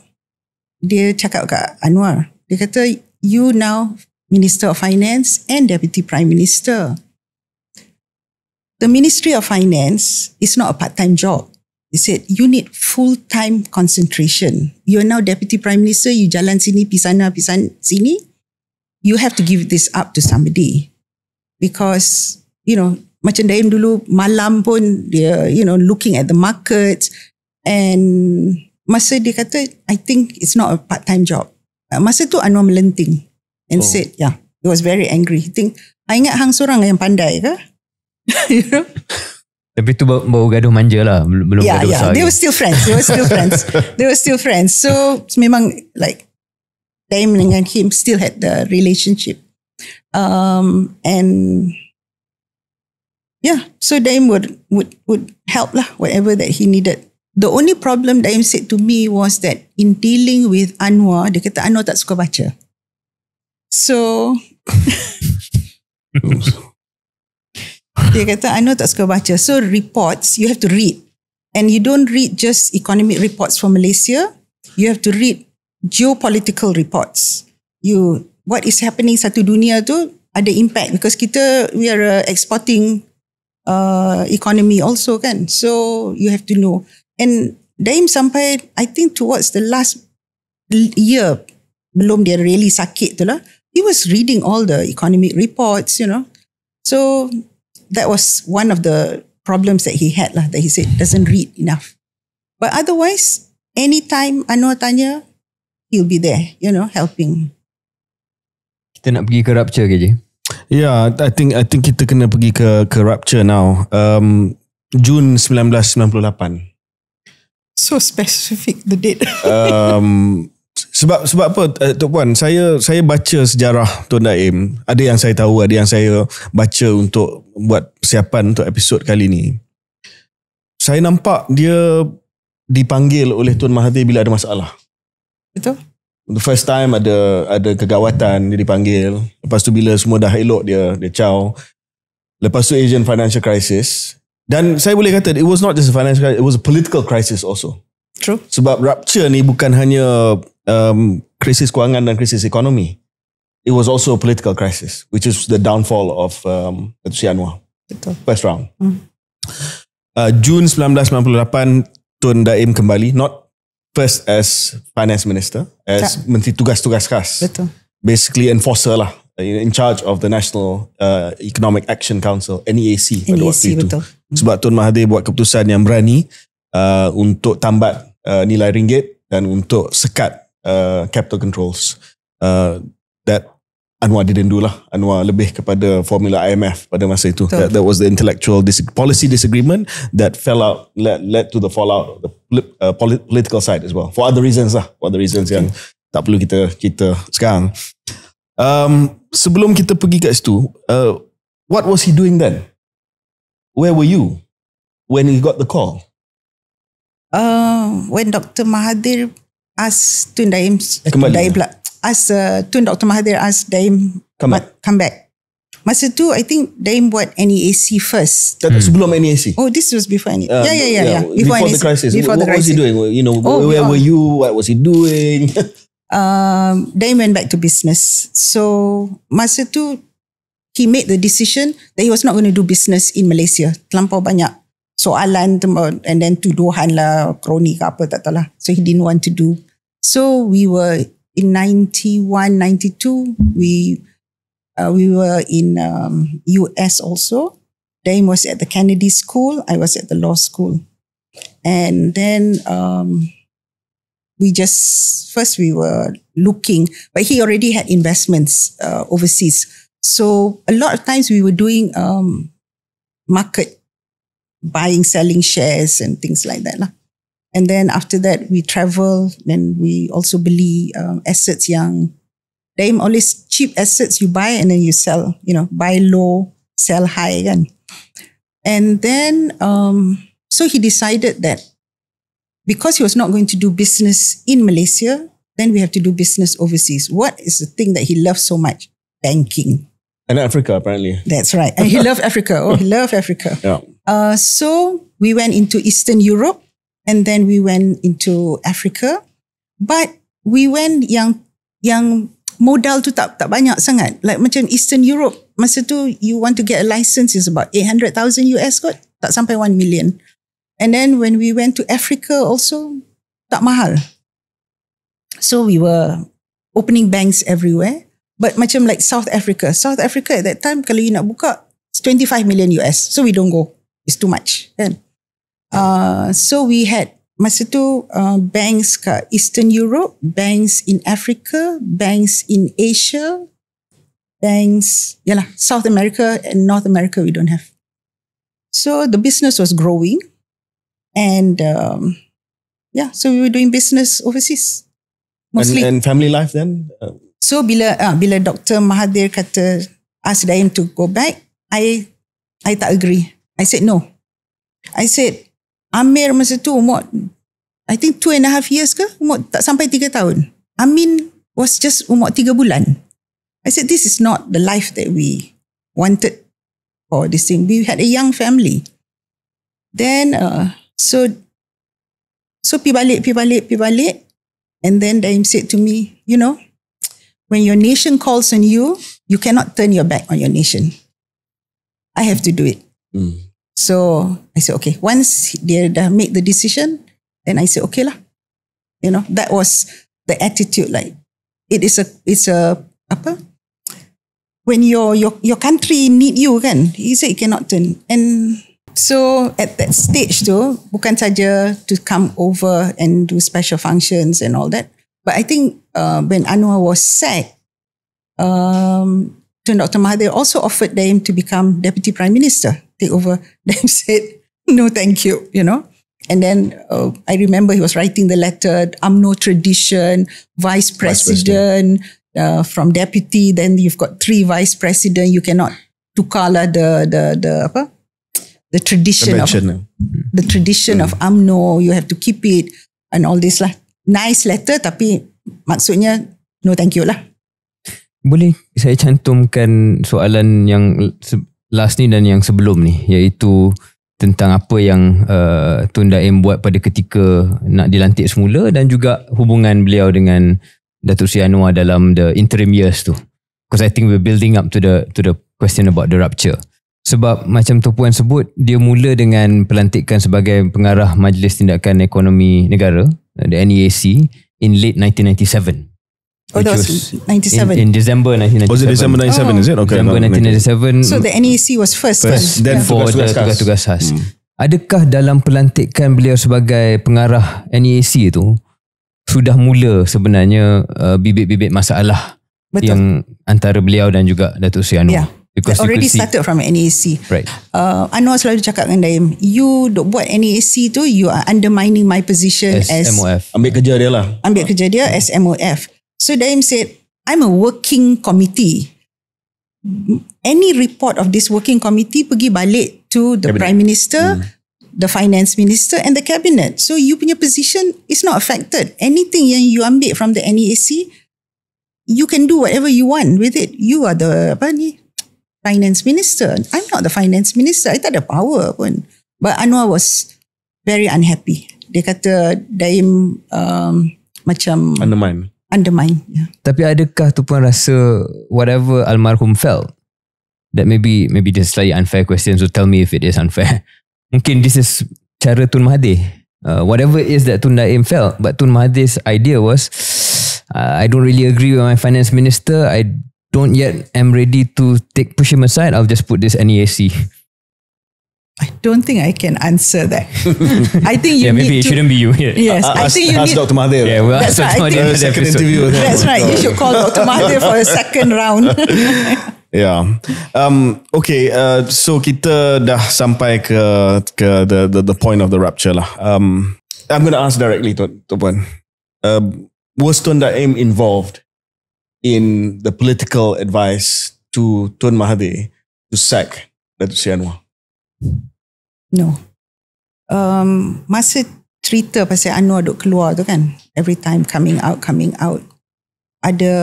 dia cakap kat Anwar, dia kata, you now Minister of Finance and Deputy Prime Minister. The Ministry of Finance is not a part-time job. He said, you need full-time concentration. You are now Deputy Prime Minister, you jalan sini, pisana sini. You have to give this up to somebody. Because, macam Daim dulu, malam pun dia, looking at the markets. And masa dia kata, I think it's not a part-time job. Masa tu Anwar melenting. And said, yeah, he was very angry. He think, I ingat hang seorang yang pandai ke? Tapi tu baru gaduh manja lah. Belum gaduh besar. They were still friends. So memang like Daim dengan him still had the relationship. And so Daim would help lah, whatever that he needed. The only problem Daim said to me was that in dealing with Anwar, dia kata Anwar tak suka baca. So dia kata Anwar tak suka baca. So reports you have to read, and you don't read just economic reports from Malaysia. You have to read geopolitical reports. What is happening satu dunia tu ada impact, because we are exporting economy also kan. So you have to know. And Daim sampai I think towards the last year, belum dia really sakit tu lah, he was reading all the economic reports, So that was one of the problems that he had lah, that he said doesn't read enough. But otherwise, anytime Anwar tanya, he'll be there, helping. Kita nak pergi ke Rapture ke je? Yeah, I think kita kena pergi ke Rapture now. Jun 1998. So specific the date. Sebab apa, Toh Puan, saya baca sejarah Tun Daim. Ada yang saya tahu, ada yang saya baca untuk buat persiapan untuk episod kali ni. Saya nampak dia dipanggil oleh Tun Mahathir bila ada masalah. Betul. The first time ada kegawatan, dia dipanggil. Lepas tu bila semua dah elok, dia caw. Lepas tu Asian financial crisis. Dan saya boleh kata it was not just a financial crisis, it was a political crisis also. True. Sebab Rapture ni bukan hanya krisis kewangan dan krisis ekonomi. It was also a political crisis, which is the downfall of Datuk Seri Anwar. Betul. First round. Jun 1998, Tun Daim kembali, not first as finance minister, as menteri tugas-tugas khas. Betul. Basically enforcer lah, in charge of the National Economic Action Council, NEAC pada waktu itu. Betul. Sebab Tun Mahathir buat keputusan yang berani untuk tambat nilai ringgit dan untuk sekat capital controls. That Anwar didn't do lah. Anwar lebih kepada formula IMF pada masa itu. That was the intellectual policy disagreement that led to the fallout of the political side as well. For other reasons lah. For other reasons yang tak perlu kita sekarang. Sebelum kita pergi kat situ, what was he doing then? Where were you when he got the call? When Dr. Mahathir asked Tun Daim, Tun Dr. Mahathir asked Daim come back. Masa tu I think Daim buat NEAC first. Sebelum NEAC. Oh, this was before NEAC. Yeah. Before the crisis. What was he doing? Where were you? What was he doing? Daim went back to business. So masa tu he made the decision that he was not going to do business in Malaysia. Terlampau banyak soalan and then tuduhan lah, kroni ke apa tak tahu lah. So he didn't want to do. So we were in 91, 92, we were in US also. Daim was at the Kennedy School. I was at the law school. And then we were looking, but he already had investments overseas. So a lot of times we were doing market, buying, selling shares and things like that lah. And then after that we travel, then we also beli assets yang Daim always cheap assets you buy and then you sell, buy low, sell high kan. And then so he decided that because he was not going to do business in Malaysia, then we have to do business overseas. What is the thing that he loves so much? Banking. And Africa, apparently. That's right. And he loved Africa. Oh, he loved Africa. Yeah. So we went into Eastern Europe and then we went into Africa. But we went yang modal tu tak banyak sangat. Like macam Eastern Europe, masa tu you want to get a license is about 800,000 US kot. Tak sampai 1 million. And then when we went to Africa also, tak mahal. So we were opening banks everywhere. But macam like South Africa at that time, kalau you nak buka, it's 25 million US. So we don't go. It's too much. Kan? So we had, masa tu, banks kat Eastern Europe, banks in Africa, banks in Asia, banks, South America and North America we don't have. So the business was growing. And so we were doing business overseas. Mostly. And family life then? So bila Dr. Mahathir kata ask Daim to go back, I tak agree. I said no. I said Amir masa tu umur I think 2.5 years ke? Umur tak sampai 3 tahun. Amin was just umur 3 bulan. I said this is not the life that we wanted for this thing. We had a young family. Then so pi balik. And then Daim said to me, you know, when your nation calls on you, you cannot turn your back on your nation. I have to do it. So I said, okay, once they dah make the decision, then I said, okay lah. You know, that was the attitude. Like, it's a when your country need you kan, he said he cannot turn. And so at that stage tu, bukan saja to come over and do special functions and all that. But I think when Anwar was sacked, Tun Dr. Mahathir also offered Daim to become Deputy Prime Minister, take over. Daim said, no thank you, you know. And then I remember he was writing the letter, UMNO tradition, Vice President, from Deputy, then you've got 3 Vice President, you cannot tukar lah the tradition of UMNO, you have to keep it and all this lah. Nice letter tapi maksudnya no thank you lah. Boleh saya cantumkan soalan yang last ni dan yang sebelum ni, iaitu tentang apa yang Tun Daim buat pada ketika nak dilantik semula dan juga hubungan beliau dengan Datuk Seri Anwar dalam the interim years tu. Because I think we're building up to the question about the rupture. Sebab macam Toh Puan sebut, dia mula dengan pelantikan sebagai pengarah Majlis Tindakan Ekonomi Negara, the NEAC, in late 1997. Oh, that was 97. In December 1997. Was it December 97, is it? Okay. December 1997. So the NEAC was first. Then for the tugas-tugas khas. Adakah dalam pelantikan beliau sebagai pengarah NEAC itu sudah mula sebenarnya bibit-bibit masalah yang antara beliau dan juga Datuk Seri Anwar? Yeah. Because already started from NEAC. Right. Anwar selalu cakap dengan Daim, you duk buat NEAC tu, you are undermining my position as MOF. Ambil kerja dia lah. Ambil kerja dia as MOF. So Daim said, I'm a working committee. Any report of this working committee pergi balik to the Prime Minister, the Finance Minister and the Cabinet. So you punya position is not affected. Anything yang you ambil from the NEAC, you can do whatever you want with it. You are the Finance Minister. I'm not the Finance Minister. I tak ada power pun. But Anwar was very unhappy. Dia kata Daim macam undermine. Yeah. Tapi adakah tu pun rasa whatever almarhum felt, that maybe this is slightly unfair question, so tell me if it is unfair. Mungkin this is cara Tun Mahathir. Whatever it is that Tun Daim felt, but Tun Mahathir's idea was, I don't really agree with my Finance Minister. I don't yet am ready to push him aside. I'll just put this NEAC. I don't think I can answer that. I think you maybe it shouldn't be you here. Yes, I think you need Dr. Mahathir. Yeah, well, that's right. Second interview. That's right. You should call Dr. Mahathir for a second round. Yeah. Okay. So kita dah sampai ke the point of the rupture lah. I'm going to ask directly, Toh Puan. Was Tun Daim involved in the political advice to Tun Mahathir to sack Datuk Seri Anwar? No. Masa cerita pasal Anwar duk keluar tu kan, every time coming out, ada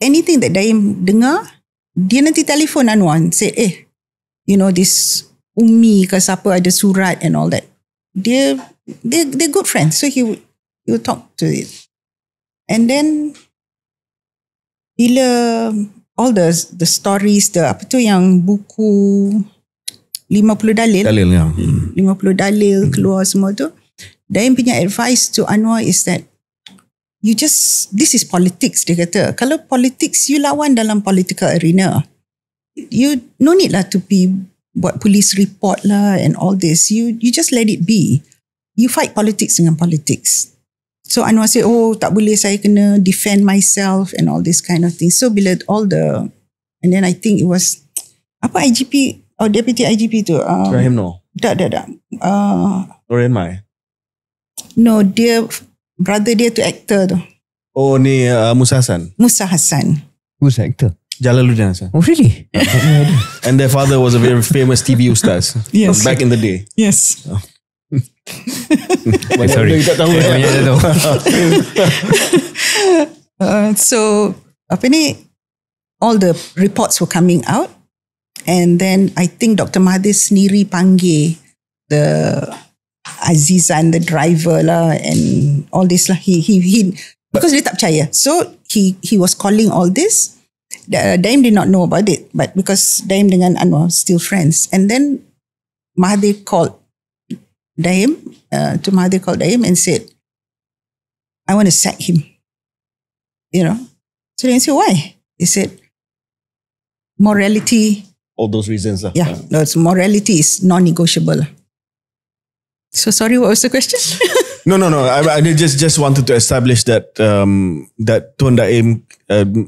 anything that Daim dengar, dia nanti telefon Anwar and say, you know, this Umi ke siapa ada surat and all that. They're good friends, so he would talk to it. And then bila all the stories, apa tu yang buku 50 dalil ya. 50 dalil keluar semua tu, Daim punya advice to Anwar is that this is politics, dia kata. Kalau politics, you lawan dalam political arena. You no need lah to buat police report lah and all this. You just let it be. You fight politics dengan politics. So Anwar said, tak boleh, saya kena defend myself and all this kind of thing. So bila and then I think it was, IGP Oh, Deputy IGP tu. Ibrahim no. Tak. Lorian Mai. No, dia brother dia tu actor tu. Oh ni Musa Hassan. Musa Hassan. Who's the actor? Jalaluddin Hassan. Oh really? And their father was a very famous TV ustaz. Yes. Back in the day. Yes. Sorry. Tak tahu. Banyak tak tahu. So all the reports were coming out, and then I think Dr. Mahathir sendiri panggil the Azizan, the driver lah, and all this lah. He because dia tak percaya, so he was calling all this. Daim did not know about it, but because Daim dengan Anwar still friends, and then Mahathir called Daim and said, I want to sack him. So Daim said, why? He said, morality. All those reasons lah. Yeah, morality is non-negotiable. So sorry, what was the question? No. I just wanted to establish that that Tun Daim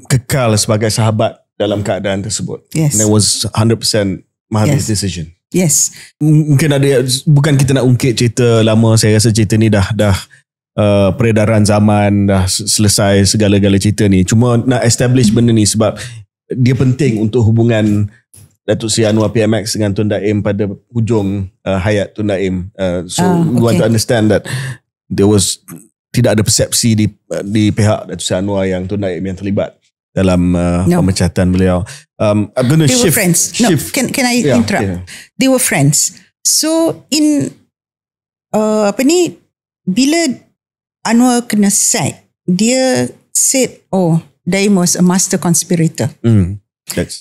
kekal sebagai sahabat dalam keadaan tersebut. Yes. And it was 100% Mahathir's decision. Yes. Mungkin ada, bukan kita nak ungkit cerita lama. Saya rasa cerita ni dah peredaran zaman, dah selesai segala-gala cerita ni. Cuma nak establish benda ni sebab dia penting untuk hubungan Datuk Seri Anwar PMX dengan Tun Daim pada hujung hayat Tun Daim. We want to understand that tidak ada persepsi di pihak Datuk Seri Anwar yang Tun Daim yang terlibat dalam pemecatan beliau. I'm going to shift. They were friends. No, can I interrupt? Yeah. They were friends. So in bila Anwar kena sack, dia said, Daim was a master conspirator.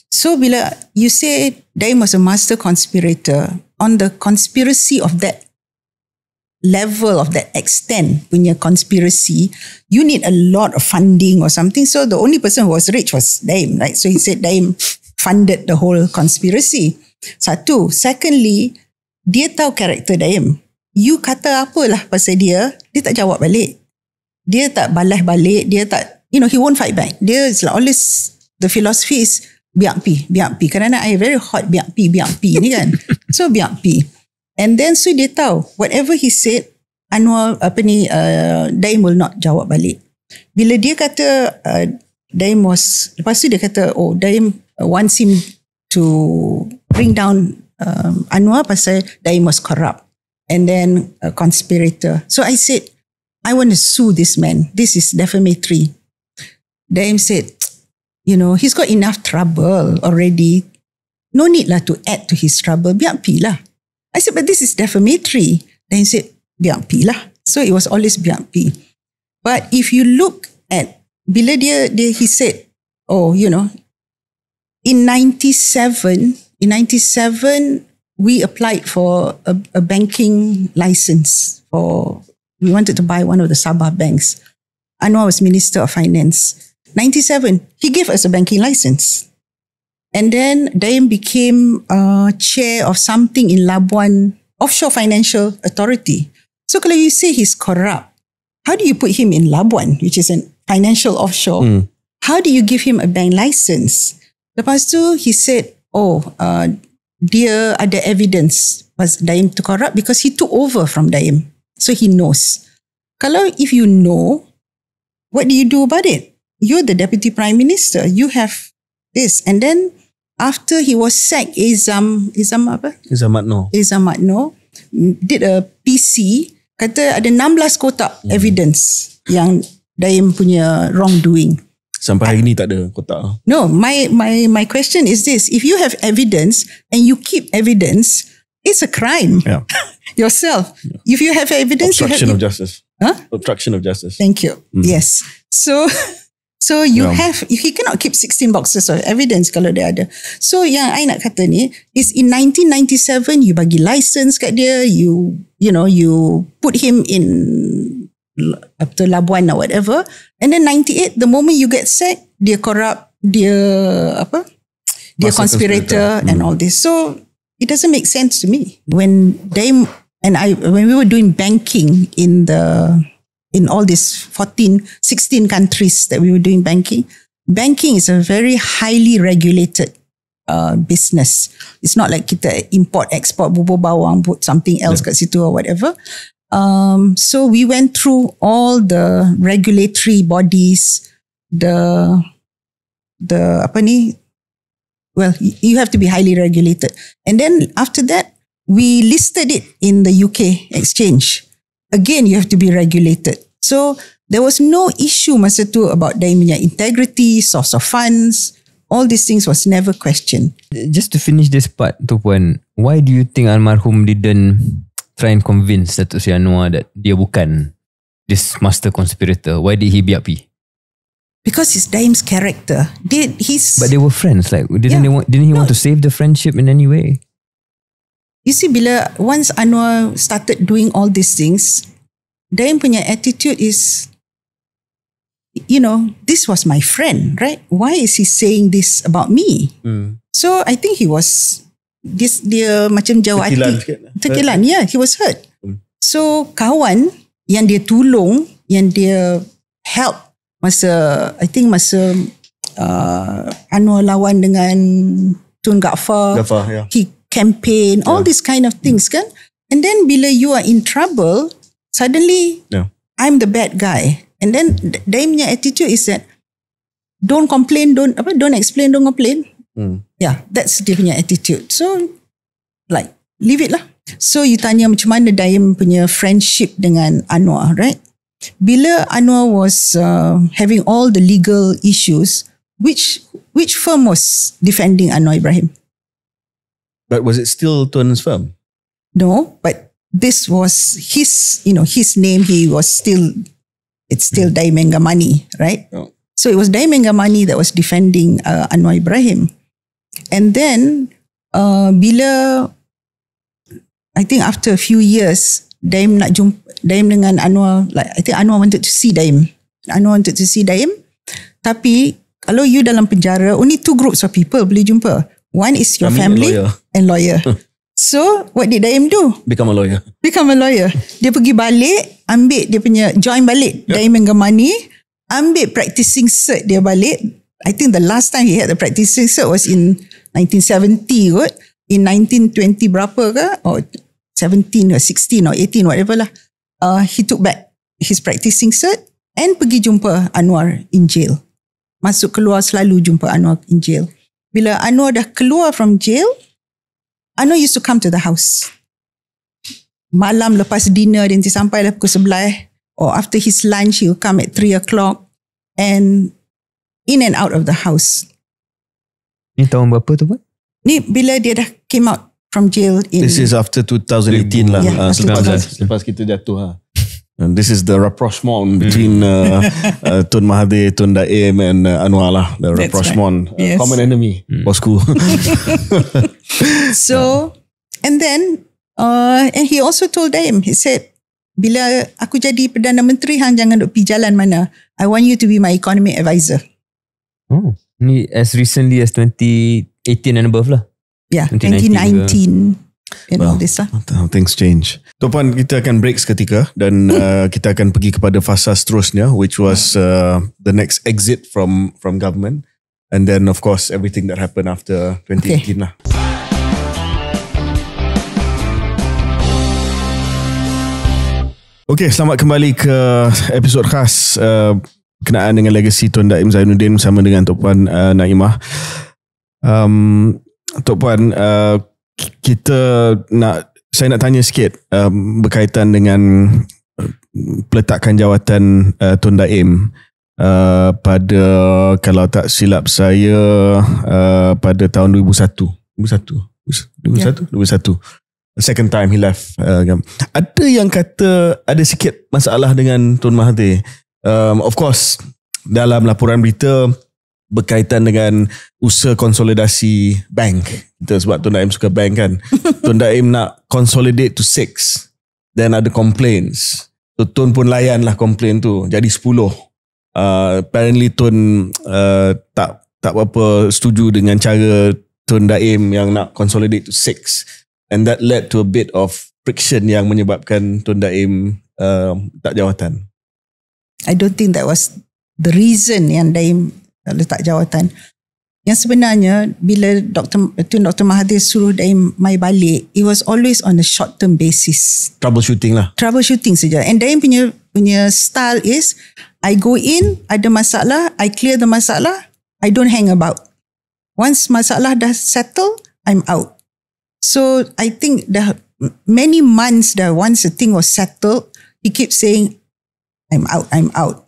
So bila you say Daim was a master conspirator, on the conspiracy of that level, of that extent punya conspiracy, you need a lot of funding or something. So the only person who was rich was Daim, right? So he said Daim funded the whole conspiracy. Satu. Secondly, dia tahu karakter Daim. You kata apalah pasal dia tak jawab balik. Dia tak balas balik. Dia tak, he won't fight back. Dia is like always, the philosophy is biak pi. Kadang-kadang I very hot biak pi ni kan. So biak pi. And then so dia tahu whatever he said, Anwar Daim will not jawab balik. Bila dia kata Daim was, lepas tu dia kata Daim wants him to bring down Anwar pasal Daim was corrupt and then a conspirator. So I said, I want to sue this man. This is defamatory. Daim said, he's got enough trouble already. No need lah to add to his trouble. Biar pi lah. I said, but this is defamatory. Then he said, biar pi lah. So it was always biar pi. But if you look at, bila he said, in 97, we applied for a banking license we wanted to buy one of the Sabah banks. Anwar was Minister of Finance. 97, he gave us a banking license. And then Daim became chair of something in Labuan Offshore Financial Authority. So kalau you say he's corrupt, how do you put him in Labuan, which is a financial offshore? How do you give him a bank license? Lepas tu he said, dia ada evidence was Daim to corrupt because he took over from Daim. So he knows. If you know, what do you do about it? You're the Deputy Prime Minister. You have this. And then after he was sacked, Izam Matno did a PC, kata ada 16 kotak evidence yang Daim punya wrongdoing. Sampai hari ni tak ada kotak. No, my question is this. If you have evidence and you keep evidence, it's a crime. Yeah. Yourself. Yeah. If you have evidence, obstruction of justice. Huh? Obstruction of justice. Thank you. Yes. So you have, he cannot keep 16 boxes of evidence kalau dia ada. So yang I nak kata ni is in 1997 you bagi license kat dia, you put him in up to Labuan or whatever, and then 98 the moment you get sacked, dia corrupt, dia conspirator and all this. So it doesn't make sense to me. When Daim and when we were doing banking in all these 16 countries that we were doing banking is a very highly regulated business. It's not like kita import, export bubur bawang, put something else kat situ or whatever. So we went through all the regulatory bodies, the apa ni, well, you have to be highly regulated. And then after that, we listed it in the UK exchange. Again, you have to be regulated. So there was no issue masa tu about Daim punya integrity, source of funds. All these things was never questioned. Just to finish this part, Toh Puan, why do you think almarhum didn't try and convince Datuk Seri Anwar that dia bukan this master conspirator? Why did he biapi? Because it's Daim's character. But they were friends. Like, didn't he want to save the friendship in any way? You see, bila once Anwar started doing all these things, Daim punya attitude is, this was my friend, right? Why is he saying this about me? So I think he was, dia macam jauh hati. Terkilan, yeah, he was hurt. So kawan yang dia tolong, yang dia help masa Anwar lawan dengan Tun Dr, yeah. He campaign, all these kind of things kan. And then bila you are in trouble, suddenly I'm the bad guy. And then Daim's attitude is that don't complain, don't explain, don't complain. Yeah, that's dia punya attitude. So like leave it lah. So you tanya macam mana Daim punya friendship dengan Anwar, right? Bila Anwar was having all the legal issues, which firm was defending Anwar Ibrahim? But was it still Tun's firm? No, but this was his name. It's still Daim Engamani, right? Oh. So it was Daim Engamani that was defending Anwar Ibrahim. And then bila, I think after a few years, Daim nak jumpa Daim dengan Anwar, like I think Anwar wanted to see Daim. Tapi kalau you dalam penjara, only two groups of people boleh jumpa. One is your family and lawyer. So what did Daim do? Become a lawyer. Dia pergi balik, ambil dia punya, join balik Daim Engamani, ambil practicing cert dia balik. I think the last time he had the practicing cert was in 1970 kot. In 1920 berapa ke? Or 17 or 16 or 18, whatever lah. He took back his practicing cert and pergi jumpa Anwar in jail. Masuk keluar selalu jumpa Anwar in jail. Bila Anwar dah keluar from jail, Anwar used to come to the house. Malam lepas dinner, dia nanti sampai dah pukul 11. Or after his lunch, he will come at 3 o'clock and in and out of the house. Ni tahun berapa tu Pak? Ni bila dia dah came out from jail in... This is after 2018 lah. Yeah, Lepas kita jatuh. And this is the rapprochement between Tun Mahathir, Tun Daim and Anwar lah. The rapprochement. Right. Yes. Common enemy. Bosku. So, and then, and he also told Daim, he said, bila aku jadi Perdana Menteri, hang jangan duk pergi jalan mana. I want you to be my economic advisor. Oh, ni as recently as 2018 and above lah. Yeah, 2019 and all this lah. Things change. Toh Puan, kita akan break seketika dan kita akan pergi kepada fasa seterusnya, which was the next exit from government, and then of course everything that happened after 2018 lah. Okay, selamat kembali ke episod khas berkenaan dengan legasi Tun Daim Zainuddin bersama dengan Toh Puan Naimah. Toh Puan, saya nak tanya sikit berkaitan dengan peletakan jawatan Tun Daim pada, kalau tak silap saya, pada tahun 2001. Second time he left. Ada yang kata ada sikit masalah dengan Tun Mahathir. Of course, dalam laporan berita berkaitan dengan usaha konsolidasi bank. Sebab Tun Daim suka bank kan. Tun Daim nak consolidate to 6. Then ada complaints. So Tun pun layan lah complaint tu. Jadi 10. Apparently Tun tak apa setuju dengan cara Tun Daim yang nak consolidate to 6. And that led to a bit of friction yang menyebabkan Tun Daim tak jawatan. I don't think that was the reason yang Daim letak jawatan. Yang sebenarnya bila Tun Dr. Mahathir suruh Daim mai balik, it was always on a short term basis. Troubleshooting saja. And Daim punya style is, I go in, ada masalah, I clear the masalah, I don't hang about. Once masalah dah settle, I'm out. So I think dah many months dah, once the thing was settled, he keeps saying, I'm out.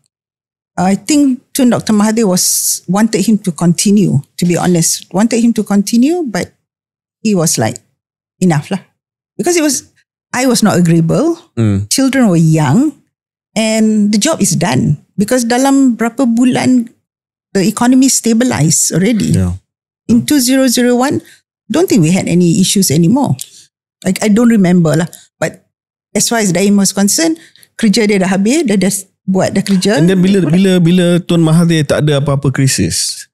I think Tun Dr. Mahathir wanted him to continue, to be honest. Wanted him to continue, but he was like, enough lah. Because I was not agreeable. Children were young. And the job is done. Because dalam berapa bulan, the economy stabilized already. Yeah. In 2001, don't think we had any issues anymore. I don't remember lah. But as far as Daim was concerned, kerja dia dah habis, dia dah buat dah kerja. And then bila Tun Mahathir tak ada apa-apa krisis,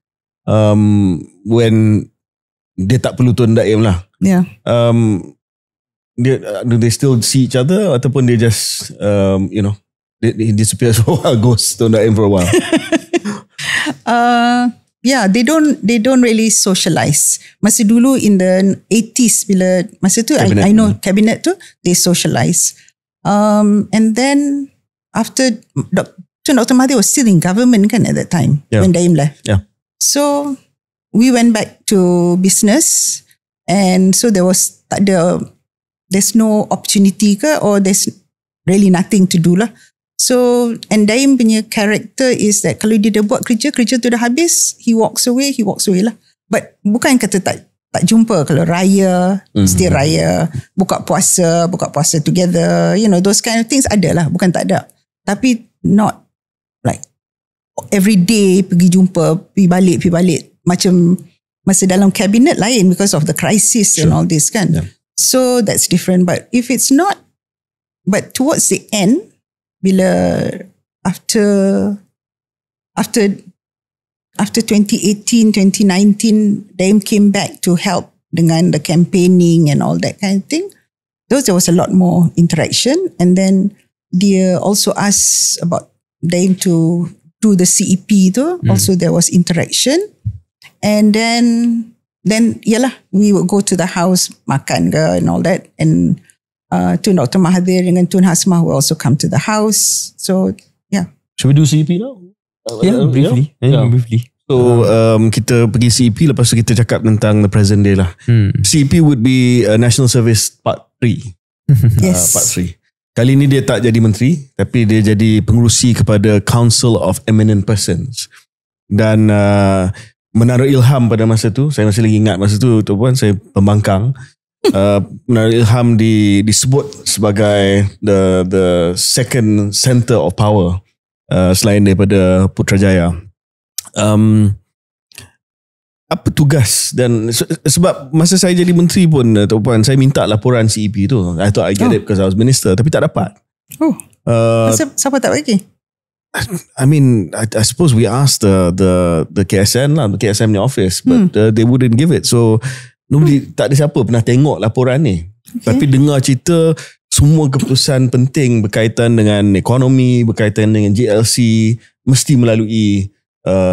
when dia tak perlu Tun Daim lah. Yeah. Do they still see each other ataupun they just he disappears for a while, goes Tun Daim for a while? Yeah, they don't really socialize. Masa dulu in the 80s, bila masa tu I know cabinet tu, they socialize. And then after Tun Dr. Mahathir was still in government kan at that time, when Daim left. Yeah. So we went back to business, and so there's no opportunity ke, or there's really nothing to do lah. So, and Daim punya character is that kalau dia dah buat kerja tu dah habis, he walks away lah. But bukan kata tak jumpa, kalau raya, still raya, buka puasa together, those kind of things ada lah, bukan tak ada. Tapi not like every day pergi jumpa, pergi balik. Macam masa dalam kabinet lain, because of the crisis and all this kan. Yeah. So that's different. But if it's not, but towards the end, bila after 2018, 2019, Daim came back to help dengan the campaigning and all that kind of thing. There was a lot more interaction, and then dia also asked about Daim to do the CEP tu. Also there was interaction, and then yalah, we would go to the house makan ke and all that, and Tun Dr. Mahathir dengan Tun Hasmah will also come to the house. So yeah. Should we do CEP now? Briefly. So kita pergi CEP, lepas tu kita cakap tentang the present day lah. CEP would be National Service Part 3. Yes. Part 3. Kali ni dia tak jadi menteri, tapi dia jadi pengerusi kepada Council of Eminent Persons. Dan menaruh ilham pada masa tu, saya masih lagi ingat masa tu, Toh Puan, saya pembangkang. Menaruh ilham disebut sebagai the second center of power selain daripada Putrajaya. Apa tugas, dan sebab masa saya jadi menteri pun, Toh Puan, saya minta laporan CEP tu. I thought I get it because I was minister, tapi tak dapat. Siapa tak bagi? I mean, I suppose we asked the KSN lah, the KSM ni office, but they wouldn't give it. So nobody, tak ada siapa pernah tengok laporan ni. Tapi dengar cerita semua keputusan penting berkaitan dengan ekonomi, berkaitan dengan GLC mesti melalui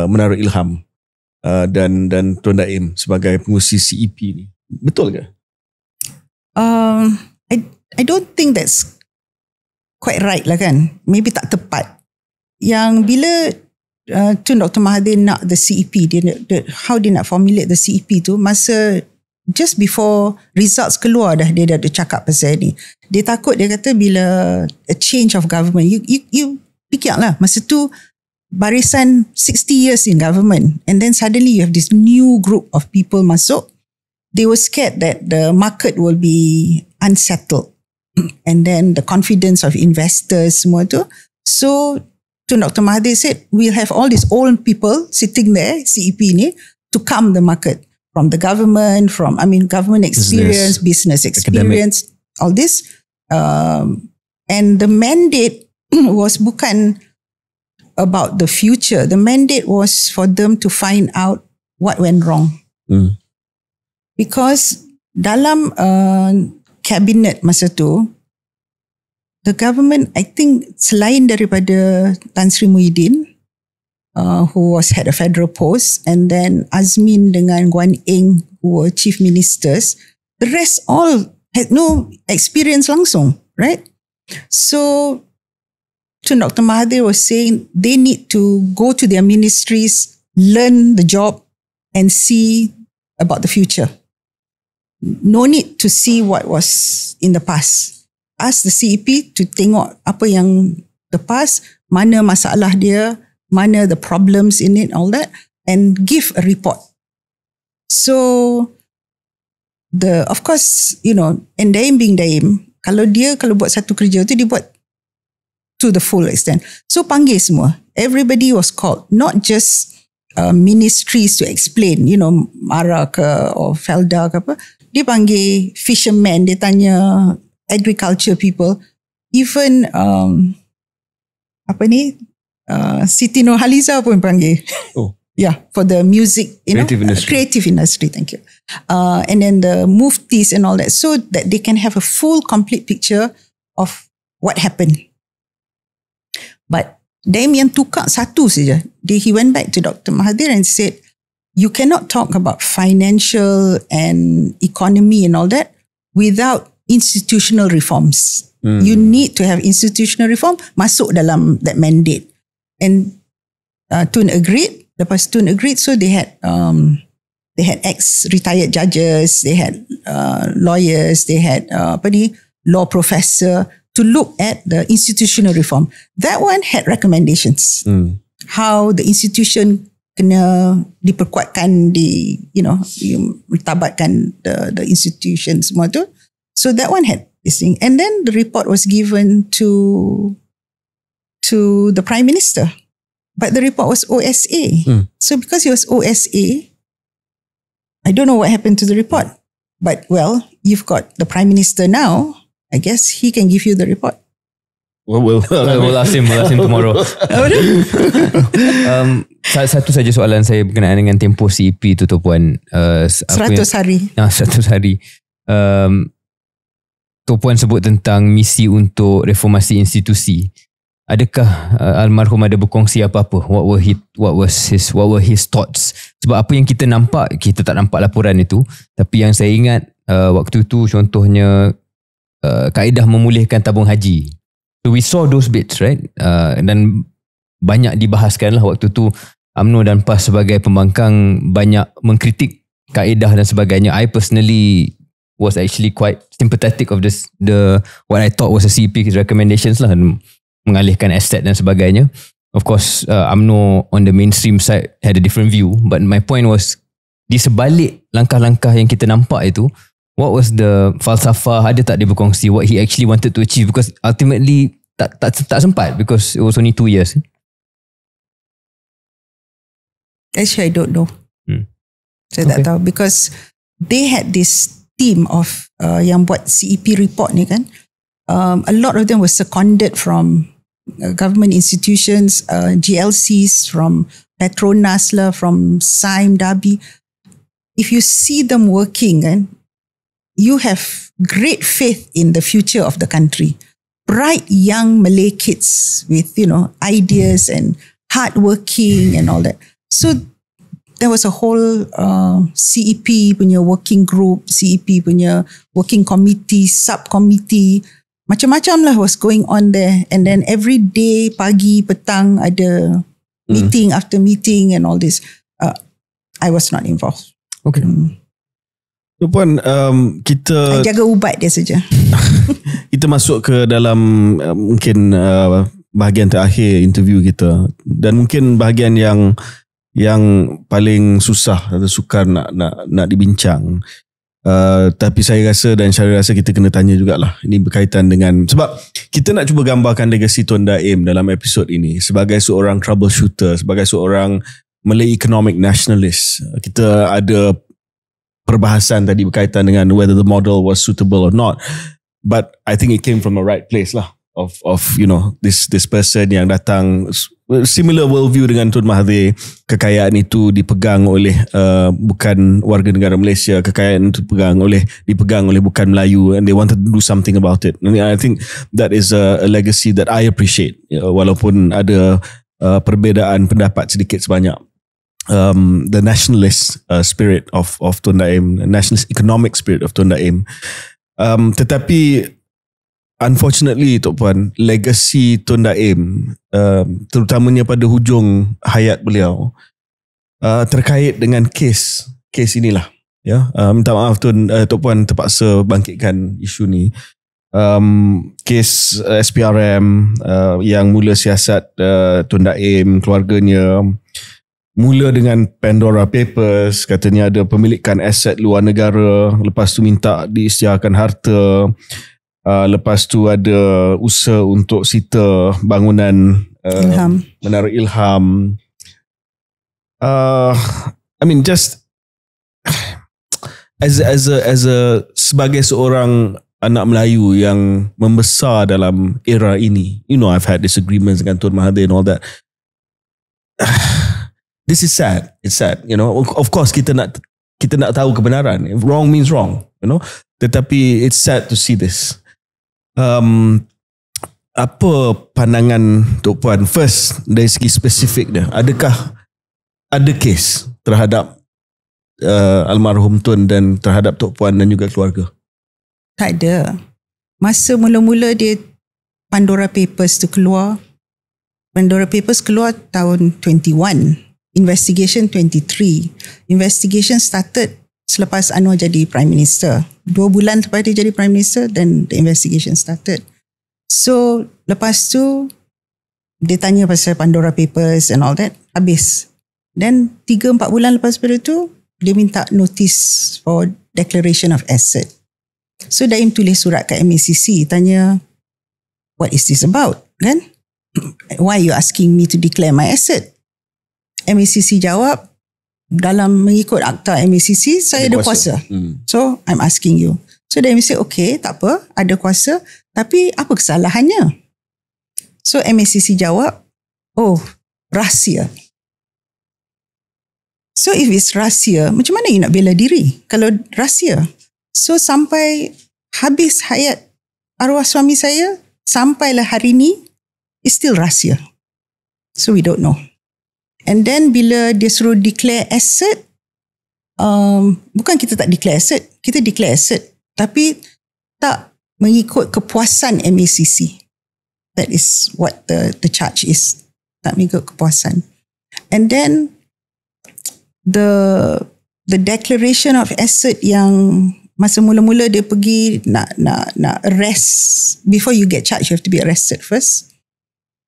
menaruh ilham. Dan Tun Daim sebagai pengurusi CEP ni. Betul ke? I don't think that's quite right lah kan. Maybe tak tepat. Yang bila Tun Dr. Mahathir nak the CEP, how dia nak formulate the CEP tu, masa just before results keluar dah, dia dah cakap pasal ni. Dia takut, dia kata bila a change of government, you fikir lah, masa tu barisan 60 years in government, and then suddenly you have this new group of people masuk. They were scared that the market will be unsettled, and then the confidence of investors semua tu. So Tun Dr. Mahathir said, we'll have all these old people sitting there, CEP ni, to calm the market, from the government, government experience, business experience, academic, all this. And the mandate was bukan about the future. The mandate was for them to find out what went wrong. Because dalam cabinet masa tu, the government, I think, selain daripada Tan Sri Muhyiddin, who had a federal post, and then Azmin dengan Guan Eng who were chief ministers. The rest all had no experience langsung, right? So Tun Dr. Mahathir was saying they need to go to their ministries, learn the job and see about the future. No need to see what was in the past. Ask the CEP to tengok apa yang the past, mana masalah dia, mana the problems in it, all that, and give a report. So, of course, and Daim being Daim, kalau buat satu kerja tu, dia buat to the full extent. So, panggil semua. Everybody was called, not just ministries to explain, Mara ke or Felda ke apa. Dia panggil fishermen, dia tanya agriculture people, even Siti Nurhaliza pun panggil. Oh. Yeah, for the music, creative industry, thank you. And then the muftis and all that, so that they can have a full, complete picture of what happened. But Daim yang tukar satu saja. He went back to Dr. Mahathir and said, you cannot talk about financial and economy and all that without institutional reforms. You need to have institutional reform masuk dalam that mandate. And Tun agreed. Lepas Tun agreed, so they had ex-retired judges, they had lawyers, they had law professor to look at the institutional reform. That one had recommendations. How the institution kena diperkuatkan, tabatkan the institution semua tu. So that one had this thing. And then the report was given to the Prime Minister. But the report was OSA. So because it was OSA, I don't know what happened to the report. But well, you've got the Prime Minister now. I guess he can give you the report. We'll ask him tomorrow. Satu saja soalan saya berkenaan dengan tempoh CEP tu, Toh Puan. 100 hari. 100 hari. Toh Puan sebut tentang misi untuk reformasi institusi. Adakah almarhum ada berkongsi apa-apa? What were his thoughts? Sebab apa yang kita nampak, kita tak nampak laporan itu. Tapi yang saya ingat waktu itu contohnya kaedah memulihkan tabung haji. So we saw those bits, right? Dan banyak dibahaskan lah waktu tu. UMNO dan PAS sebagai pembangkang banyak mengkritik kaedah dan sebagainya. I personally was actually quite sympathetic of what I thought was a CEP recommendations lah, mengalihkan aset dan sebagainya. Of course, UMNO on the mainstream side had a different view. But my point was, di sebalik langkah-langkah yang kita nampak itu, what was the falsafah, ada tak dia berkongsi what he actually wanted to achieve? Because ultimately tak sempat, because it was only 2 years. Actually, I don't know. Saya tak tahu, because they had this team of yang buat CEP report ni kan. A lot of them were seconded from government institutions, GLCs, from Petronas lah, from SAIM, Dabi. If you see them working, kan, you have great faith in the future of the country. Bright young Malay kids with, ideas and hardworking and all that. So there was a whole CEP punya working group, CEP punya working committee, subcommittee, macam-macam lah was going on there. And then every day, pagi, petang, ada meeting after meeting and all this. I was not involved. Okay. Toh Puan, kita jaga ubat dia saja. Kita masuk ke dalam mungkin bahagian terakhir interview kita, dan mungkin bahagian yang paling susah atau sukar nak dibincang. Tapi saya rasa dan Syaril rasa kita kena tanya jugalah. Ini berkaitan dengan, sebab kita nak cuba gambarkan legasi Tun Daim dalam episod ini sebagai seorang troubleshooter, sebagai seorang Malay economic nationalist. Kita ada perbahasan tadi berkaitan dengan whether the model was suitable or not, but I think it came from the right place lah, of this person yang datang similar worldview dengan Tun Mahathir. Kekayaan itu dipegang oleh bukan warga negara Malaysia, kekayaan itu dipegang oleh bukan Melayu, and they wanted to do something about it. And I think that is a legacy that I appreciate, walaupun ada perbezaan pendapat sedikit sebanyak. The nationalist spirit of Tun Daim, nationalist economic spirit of Tun Daim. Tetapi unfortunately Toh Puan, legasi Tun Daim, terutamanya pada hujung hayat beliau, terkait dengan kes inilah. Ya, minta maaf Toh Puan terpaksa bangkitkan isu ni. Kes SPRM yang mula siasat Tun Daim keluarganya, mula dengan Pandora Papers, katanya ada pemilikan aset luar negara, lepas tu minta diisytiharkan harta, lepas tu ada usaha untuk sita bangunan Menara Ilham. I mean, just as a sebagai seorang anak Melayu yang membesar dalam era ini, you know, I've had disagreements dengan Tun Mahathir and all that. This is sad. It's sad, you know. Of course kita nak tahu kebenaran. Wrong means wrong, you know. Tetapi it's sad to see this. Apa pandangan Toh Puan first dari segi spesifik dia? Adakah ada kes terhadap almarhum Tun dan terhadap Toh Puan dan juga keluarga? Tak ada. Masa mula-mula dia Pandora Papers tu keluar, Pandora Papers keluar tahun 21. Investigation 23. Investigation started selepas Anwar jadi Prime Minister. 2 bulan lepas dia jadi Prime Minister, then the investigation started. So, lepas tu, dia tanya pasal Pandora Papers and all that, habis. Then, 3-4 bulan lepas pada tu, dia minta notice for declaration of asset. So, Daim tulis surat kat MACC, tanya, what is this about? Kan? Why are you asking me to declare my asset? MACC jawab, dalam mengikut akta MACC, saya ada kuasa. So, I'm asking you. So, Daim say, okay, tak apa, ada kuasa, tapi apa kesalahannya? So, MACC jawab, oh, rahsia. So, if it's rahsia, macam mana you nak bela diri kalau rahsia? So, sampai habis hayat arwah suami saya, sampailah hari ni, it's still rahsia. So, we don't know. And then bila dia suruh declare asset, bukan kita tak declare asset, kita declare asset, tapi tak mengikut kepuasan MACC. That is what the charge is. Tak mengikut kepuasan. And then the declaration of asset yang masa mula-mula dia pergi nak arrest, before you get charged you have to be arrested first.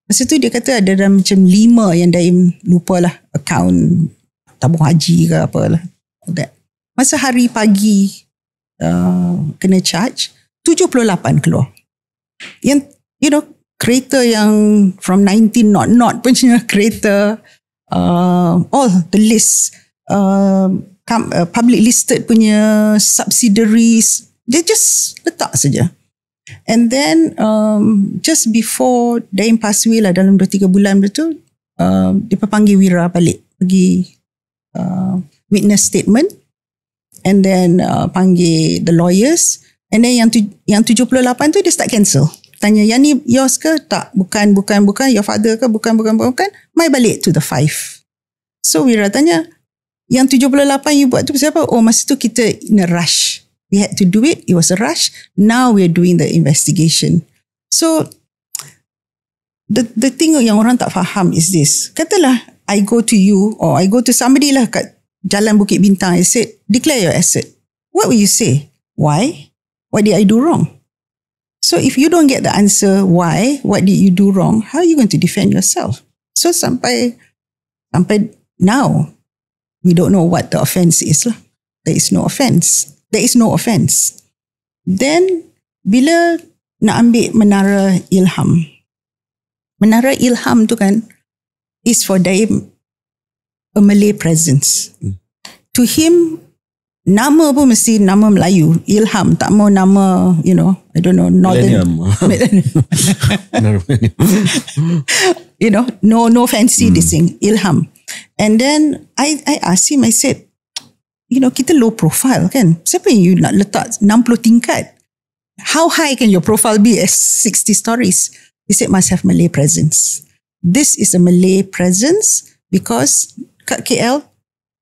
Masa tu dia kata ada dalam macam 5 yang Daim lupalah akaun tabung haji ke apalah. Masa hari pagi kena charge, 78 keluar. Yang, you know, kereta yang from 19 not punya kereta, all the list, public listed punya subsidiaries, dia just letak saja. And then just before Daim pass away lah, dalam 2-3 bulan betul, dia panggil Wira balik pergi witness statement, and then panggil the lawyers, and then yang 78 tu dia start cancel. Tanya, yang ni yours ke? Tak, bukan, your father ke? Bukan, mai balik to the 5. So Wira tanya, yang 78 you buat tu siapa? Oh, masa tu kita in a rush. We had to do it. It was a rush. Now we're doing the investigation. So, the thing yang orang tak faham is this. Katalah, I go to you or I go to somebody lah kat Jalan Bukit Bintang. I said, declare your asset. What will you say? Why? What did I do wrong? So, if you don't get the answer, why? What did you do wrong? How are you going to defend yourself? So, sampai now, we don't know what the offence is lah. There is no offence. Then, bila nak ambil Menara Ilham. Menara Ilham tu kan, is for Daim a Malay presence. To him, nama pun mesti nama Melayu. Ilham, tak mau nama, you know, I don't know, Northern. You know, no fancy this thing, Ilham. And then, I asked him, I said, you know, kita low profile kan. Siapa yang you nak letak 60 tingkat? How high can your profile be as 60 stories? He said must have Malay presence. this is a Malay presence because kat KL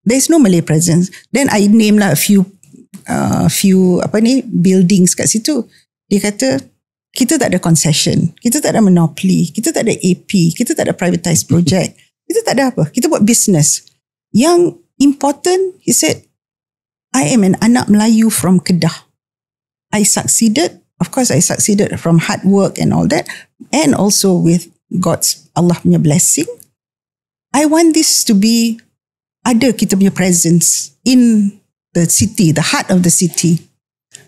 there is no Malay presence. Then I name lah a few buildings kat situ. Dia kata kita tak ada concession, kita tak ada monopoly, kita tak ada AP, kita tak ada privatized project, kita tak ada apa, kita buat business. Yang important, he said, I am an anak Melayu from Kedah. I succeeded. Of course, I succeeded from hard work and all that, and also with God's Allah punya blessing. I want this to be ada kita punya presence in the city, the heart of the city.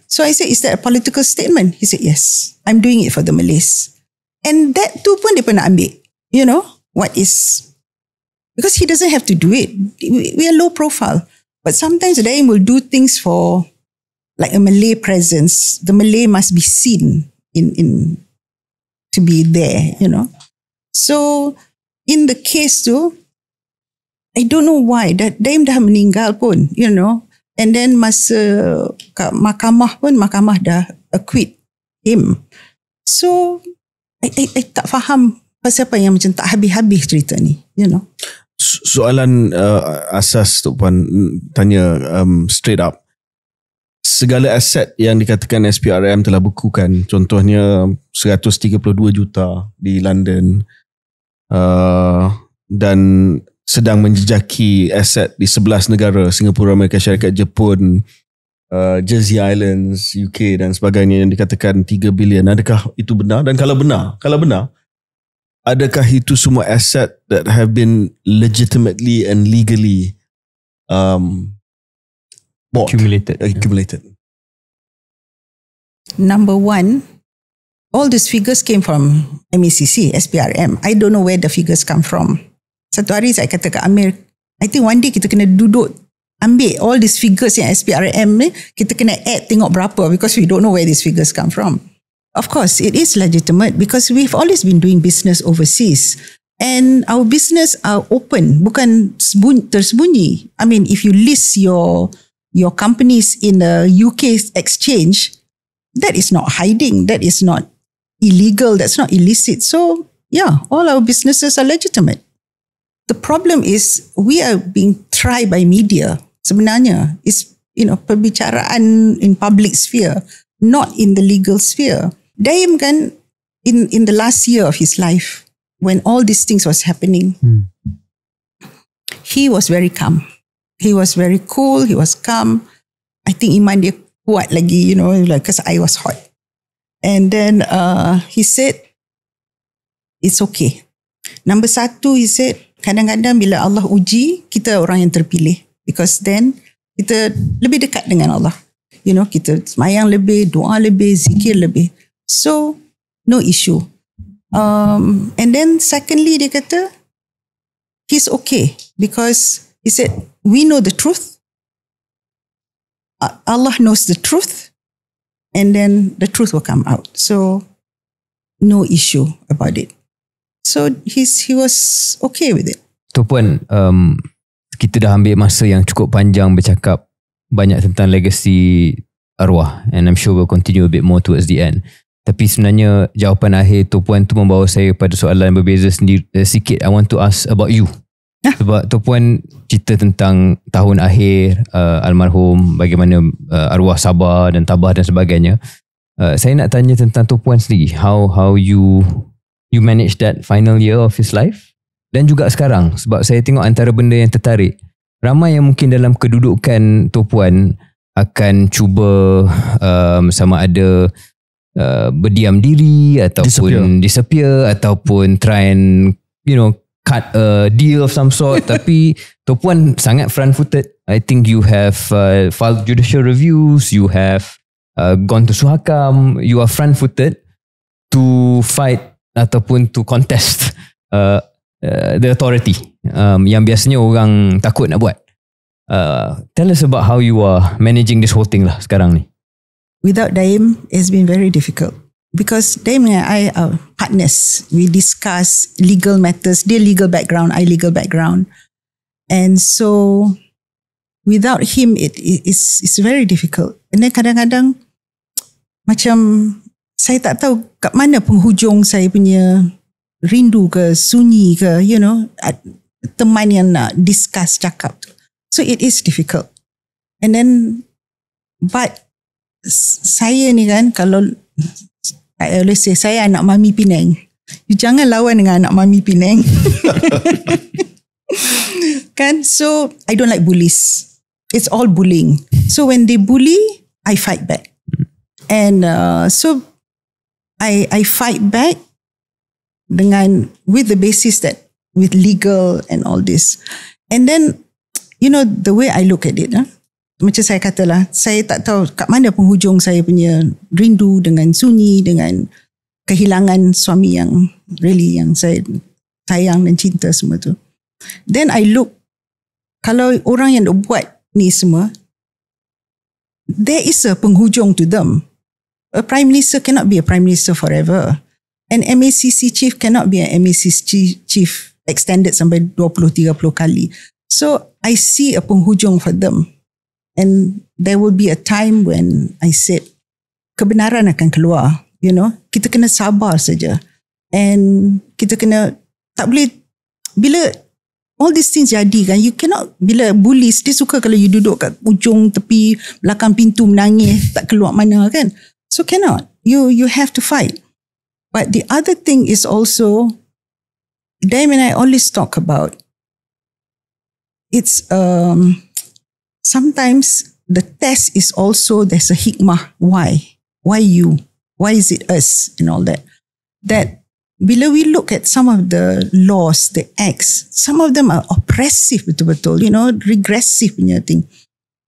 So I said, is that a political statement? He said, yes. I'm doing it for the Malays. And that tu pun dia pernah ambil. You know, what is... Because he doesn't have to do it. We are low profile. But sometimes Daim will do things for like a Malay presence. The Malay must be seen in to be there, you know. So in the case tu, I don't know why that Daim dah meninggal pun, you know. And then masa kat Mahkamah pun, Mahkamah dah acquit him. So I tak faham pasal apa yang macam tak habis-habis cerita ni, you know. Soalan asas Toh Puan tanya straight up. Segala aset yang dikatakan SPRM telah bukukan, contohnya 132 juta di London dan sedang menjejaki aset di 11 negara, Singapura, Amerika Syarikat, Jepun, Jersey Islands, UK dan sebagainya, yang dikatakan 3 bilion. Adakah itu benar? Dan kalau benar, adakah itu semua aset that have been legitimately and legally bought, accumulated? Number one, all these figures came from MECC, SPRM. I don't know where the figures come from. Satu hari saya kata kat Amir, I think one day kita kena duduk ambil all these figures yang SPRM ni, kita kena add tengok berapa, because we don't know where these figures come from. Of course, it is legitimate because we've always been doing business overseas. And our business are open, bukan tersembunyi. I mean, if you list your companies in the UK exchange, that is not hiding, that is not illegal, that's not illicit. So, yeah, all our businesses are legitimate. The problem is we are being tried by media. Sebenarnya, it's, you know, perbicaraan in public sphere, not in the legal sphere. Daim kan, in the last year of his life, when all these things was happening, he was very calm. He was very cool. He was calm. I think iman dia kuat lagi, you know, like, because I was hot. And then he said, it's okay. Number satu, he said, kadang-kadang bila Allah uji, kita orang yang terpilih. Because then, kita lebih dekat dengan Allah. You know, kita semayang lebih, doa lebih, zikir lebih. So, no issue. And then secondly, dia kata, he's okay. Because he said, we know the truth. Allah knows the truth. And then the truth will come out. So, no issue about it. So, he was okay with it. Toh Puan, kita dah ambil masa yang cukup panjang bercakap banyak tentang legasi arwah, and I'm sure we'll continue a bit more towards the end. Tapi sebenarnya jawapan akhir Toh Puan tu membawa saya pada soalan berbeza sendiri sikit. I want to ask about you. Sebab Toh Puan cerita tentang tahun akhir almarhum, bagaimana arwah sabar dan tabah dan sebagainya. Saya nak tanya tentang Toh Puan sendiri. How you manage that final year of his life? Dan juga sekarang, sebab saya tengok antara benda yang tertarik, ramai yang mungkin dalam kedudukan Toh Puan akan cuba sama ada berdiam diri ataupun disappear ataupun try and, you know, cut a deal of some sort. Tapi Toh Puan sangat front-footed. I think you have filed judicial reviews, you have gone to Suhakam, you are front-footed to fight ataupun to contest the authority yang biasanya orang takut nak buat. Tell us about how you are managing this whole thing lah sekarang ni. Without Daim, it's been very difficult. Because Daim and I are partners. We discuss legal matters. Dia legal background, I legal background. And so, without him, it's very difficult. And then kadang-kadang, macam saya tak tahu kat mana penghujung saya punya rindu ke, sunyi ke, teman yang nak discuss, cakap tu. So it is difficult. And then, but saya ni kan, kalau I always say, saya anak mami Penang. You jangan lawan dengan anak mami Penang. Kan? So I don't like bullies. It's all bullying. So when they bully, I fight back. And so I fight back with the basis that with legal and all this. And then the way I look at it, macam saya katalah, saya tak tahu kat mana penghujung saya punya rindu dengan sunyi, dengan kehilangan suami yang saya sayang dan cinta semua tu. Then I look, kalau orang yang buat ni semua, there is a penghujung to them. A prime minister cannot be a prime minister forever. An MACC chief cannot be an MACC chief extended sampai 20-30 kali. So I see a penghujung for them. And there will be a time when I said, kebenaran akan keluar. Kita kena sabar saja. And kita kena, tak boleh, bila all these things jadi kan, you cannot, bila bullies, dia suka kalau you duduk kat ujung tepi belakang pintu menangis, tak keluar mana kan. So cannot. You have to fight. But the other thing is also, Daim and I always talk about, it's sometimes the test is also, there's a hikmah. Why? Why you? Why is it us? And all that. That bila we look at some of the laws, the acts, some of them are oppressive betul-betul, regressive punya thing.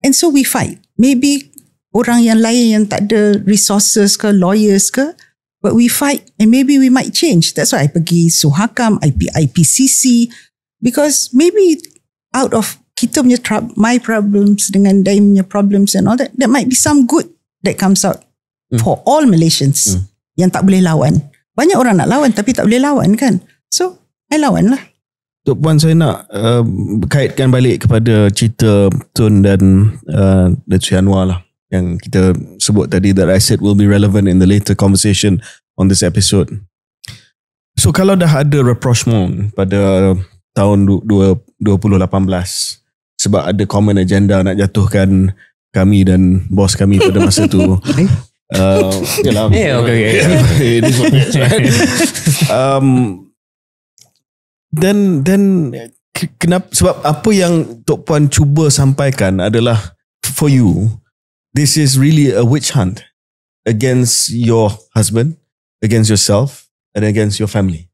And so we fight. Maybe orang yang lain yang tak ada resources ke, lawyers ke, but we fight and maybe we might change. That's why I pergi Suhakam, IPCC, because maybe out of kita punya my problems dengan Daim punya problems and all that, there might be some good that comes out for all Malaysians yang tak boleh lawan. Banyak orang nak lawan tapi tak boleh lawan kan. So, I lawan lah. Tok Puan, saya nak kaitkan balik kepada cerita Tun dan Datuk Seri Anwar lah, yang kita sebut tadi, that I said will be relevant in the later conversation on this episode. So kalau dah ada rapprochement pada tahun 2018 sebab ada common agenda nak jatuhkan kami dan bos kami pada masa tu. Yalah. Okay. It is what it is, right? Then kenapa, sebab apa yang Tok Puan cuba sampaikan adalah, for you, this is really a witch hunt against your husband, against yourself, and against your family.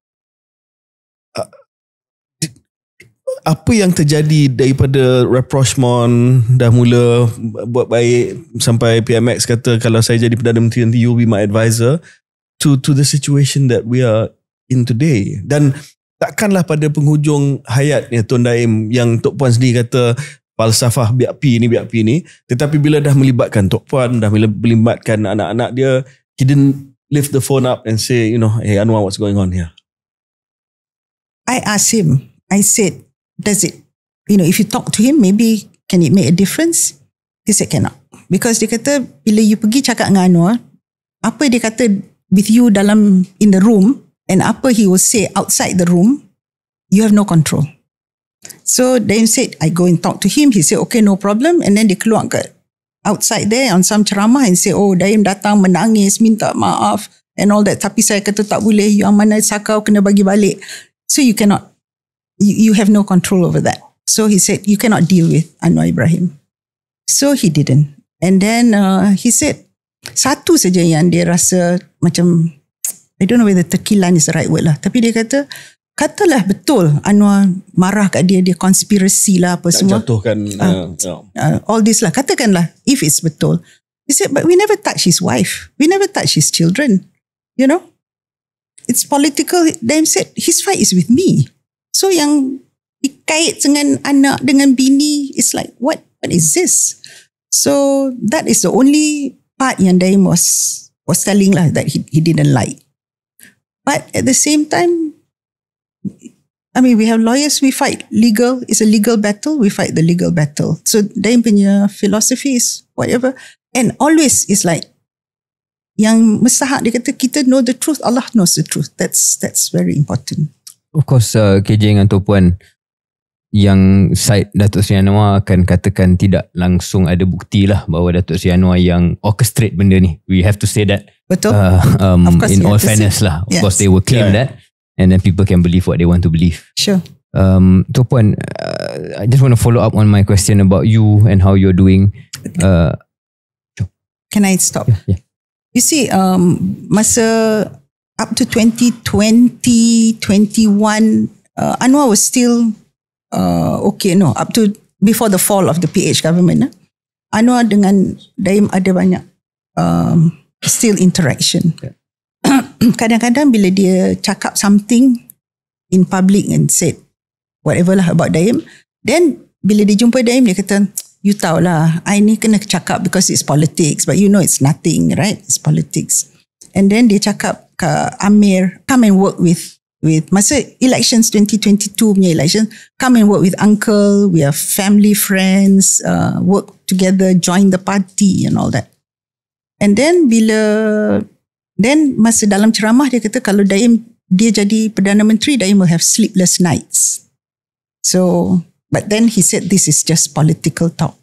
Apa yang terjadi daripada rapprochement dah mula buat baik sampai PMX kata kalau saya jadi Perdana Menteri nanti you be my advisor, to the situation that we are in today. Dan takkanlah pada penghujung hayatnya Tun Daim yang Tok Puan sendiri kata falsafah biak pi ni, tetapi bila dah melibatkan Tok Puan, dah melibatkan anak-anak dia, he didn't lift the phone up and say, hey Anwar, what's going on here? I asked him, I said, does it, if you talk to him, maybe can it make a difference? He said cannot. Because dia kata, bila you pergi cakap dengan Anwar, apa dia kata with you in the room, and apa he will say outside the room, you have no control. So Daim said, I go and talk to him. He said, okay, no problem. And then dia keluar kat outside there on some ceramah and say, oh, Daim datang menangis, minta maaf and all that. Tapi saya kata tak boleh, you amanah sakau kena bagi balik. So you cannot, you have no control over that. So he said, you cannot deal with Anwar Ibrahim. So he didn't. And then he said, satu saja yang dia rasa macam, I don't know whether terkilan is the right word lah. Tapi dia kata, katalah betul Anwar marah kat dia konspirasi lah apa semua. Jatuhkan all this lah. Katakanlah if it's betul. He said, but we never touch his wife. We never touch his children. It's political. Daim said, his fight is with me. So yang dikait dengan anak, dengan bini, it's like, what is this? So that is the only part yang Daim was telling lah that he didn't like. But at the same time, I mean, we have lawyers, we fight. Legal is a legal battle, we fight the legal battle. So Daim punya philosophy is whatever. And always is like, yang mustahak, dia kata kita know the truth, Allah knows the truth. That's very important. Of course, KJ dengan Toh Puan, yang side Datuk Seri Anwar akan katakan tidak langsung ada bukti lah bahawa Datuk Seri Anwar yang orchestrate benda ni. We have to say that. Betul. In all fairness lah. Of course they will claim that, and then people can believe what they want to believe. Sure. Toh Puan, I just want to follow up on my question about you and how you're doing. Can I stop? Yeah. You see, masa up to 2020, 21, Anwar was still up to before the fall of the PH government. Anwar dengan Daim ada banyak still interaction. Kadang-kadang bila dia cakap something in public and said whatever lah about Daim, then bila dia jumpa Daim, dia kata, you tahulah, I ni kena cakap because it's politics, but you know it's nothing, right? It's politics. And then dia cakap ke Amir, come and work with masa elections 2022 punya election, come and work with uncle, we are family friends, work together, join the party and all that. And then masa dalam ceramah dia kata kalau Daim dia jadi Perdana Menteri, Daim will have sleepless nights. So, but then he said this is just political talk.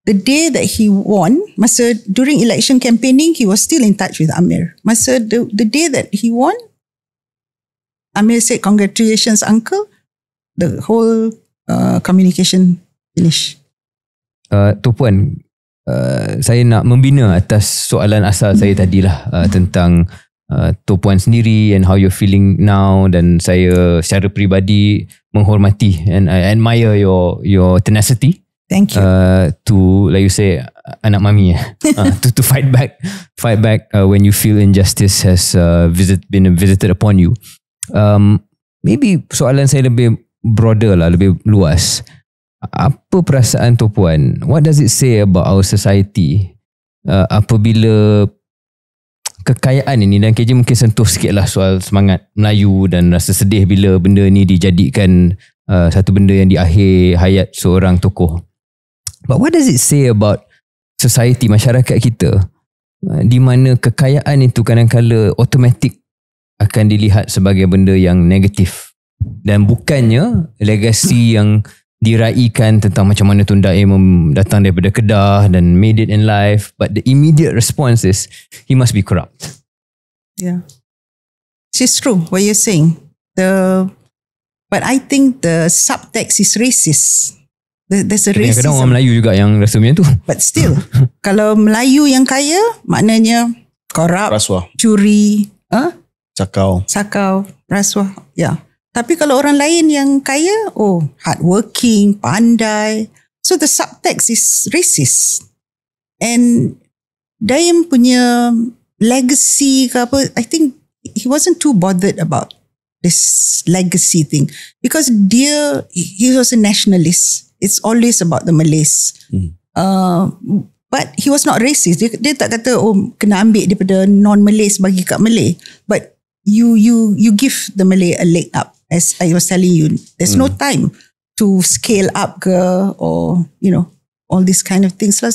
The day that he won, masa during election campaigning, he was still in touch with Amir. Masa the day that he won, Amir said, congratulations uncle. The whole communication finished. Toh Puan, saya nak membina atas soalan asal saya tadilah tentang Toh Puan sendiri and how you're feeling now, dan saya secara peribadi menghormati and I admire your tenacity. Thank you. To, like you say, anak mami to fight back when you feel injustice has been visited upon you. Maybe soalan saya lebih broader lah, lebih luas. Apa perasaan Toh Puan? What does it say about our society apabila kekayaan ini, dan KJ mungkin sentuh sikit lah soal semangat Melayu dan rasa sedih bila benda ni dijadikan satu benda yang di akhir hayat seorang tokoh. But what does it say about society, masyarakat kita, di mana kekayaan itu kadang-kala automatik akan dilihat sebagai benda yang negatif, dan bukannya legasi yang diraikan tentang macam mana Tun Daim datang daripada Kedah dan made it in life, but the immediate response is he must be corrupt. Yeah, it's true what you're saying. But I think the subtext is racist. There's a racism. Kadang-kadang orang Melayu juga yang rasa macam tu. But still, kalau Melayu yang kaya, maknanya korup, Rasuah, curi, Sakau, rasuah. Yeah. Tapi kalau orang lain yang kaya, hardworking, pandai. So the subtext is racist. And Daim punya legacy ke apa, I think he wasn't too bothered about this legacy thing. Because he was a nationalist. It's always about the Malays. But he was not racist. Dia tak kata, kena ambil daripada non-Malays bagi kat Malay. But you give the Malay a leg up. As I was telling you, there's no time to scale up or all these kind of things. So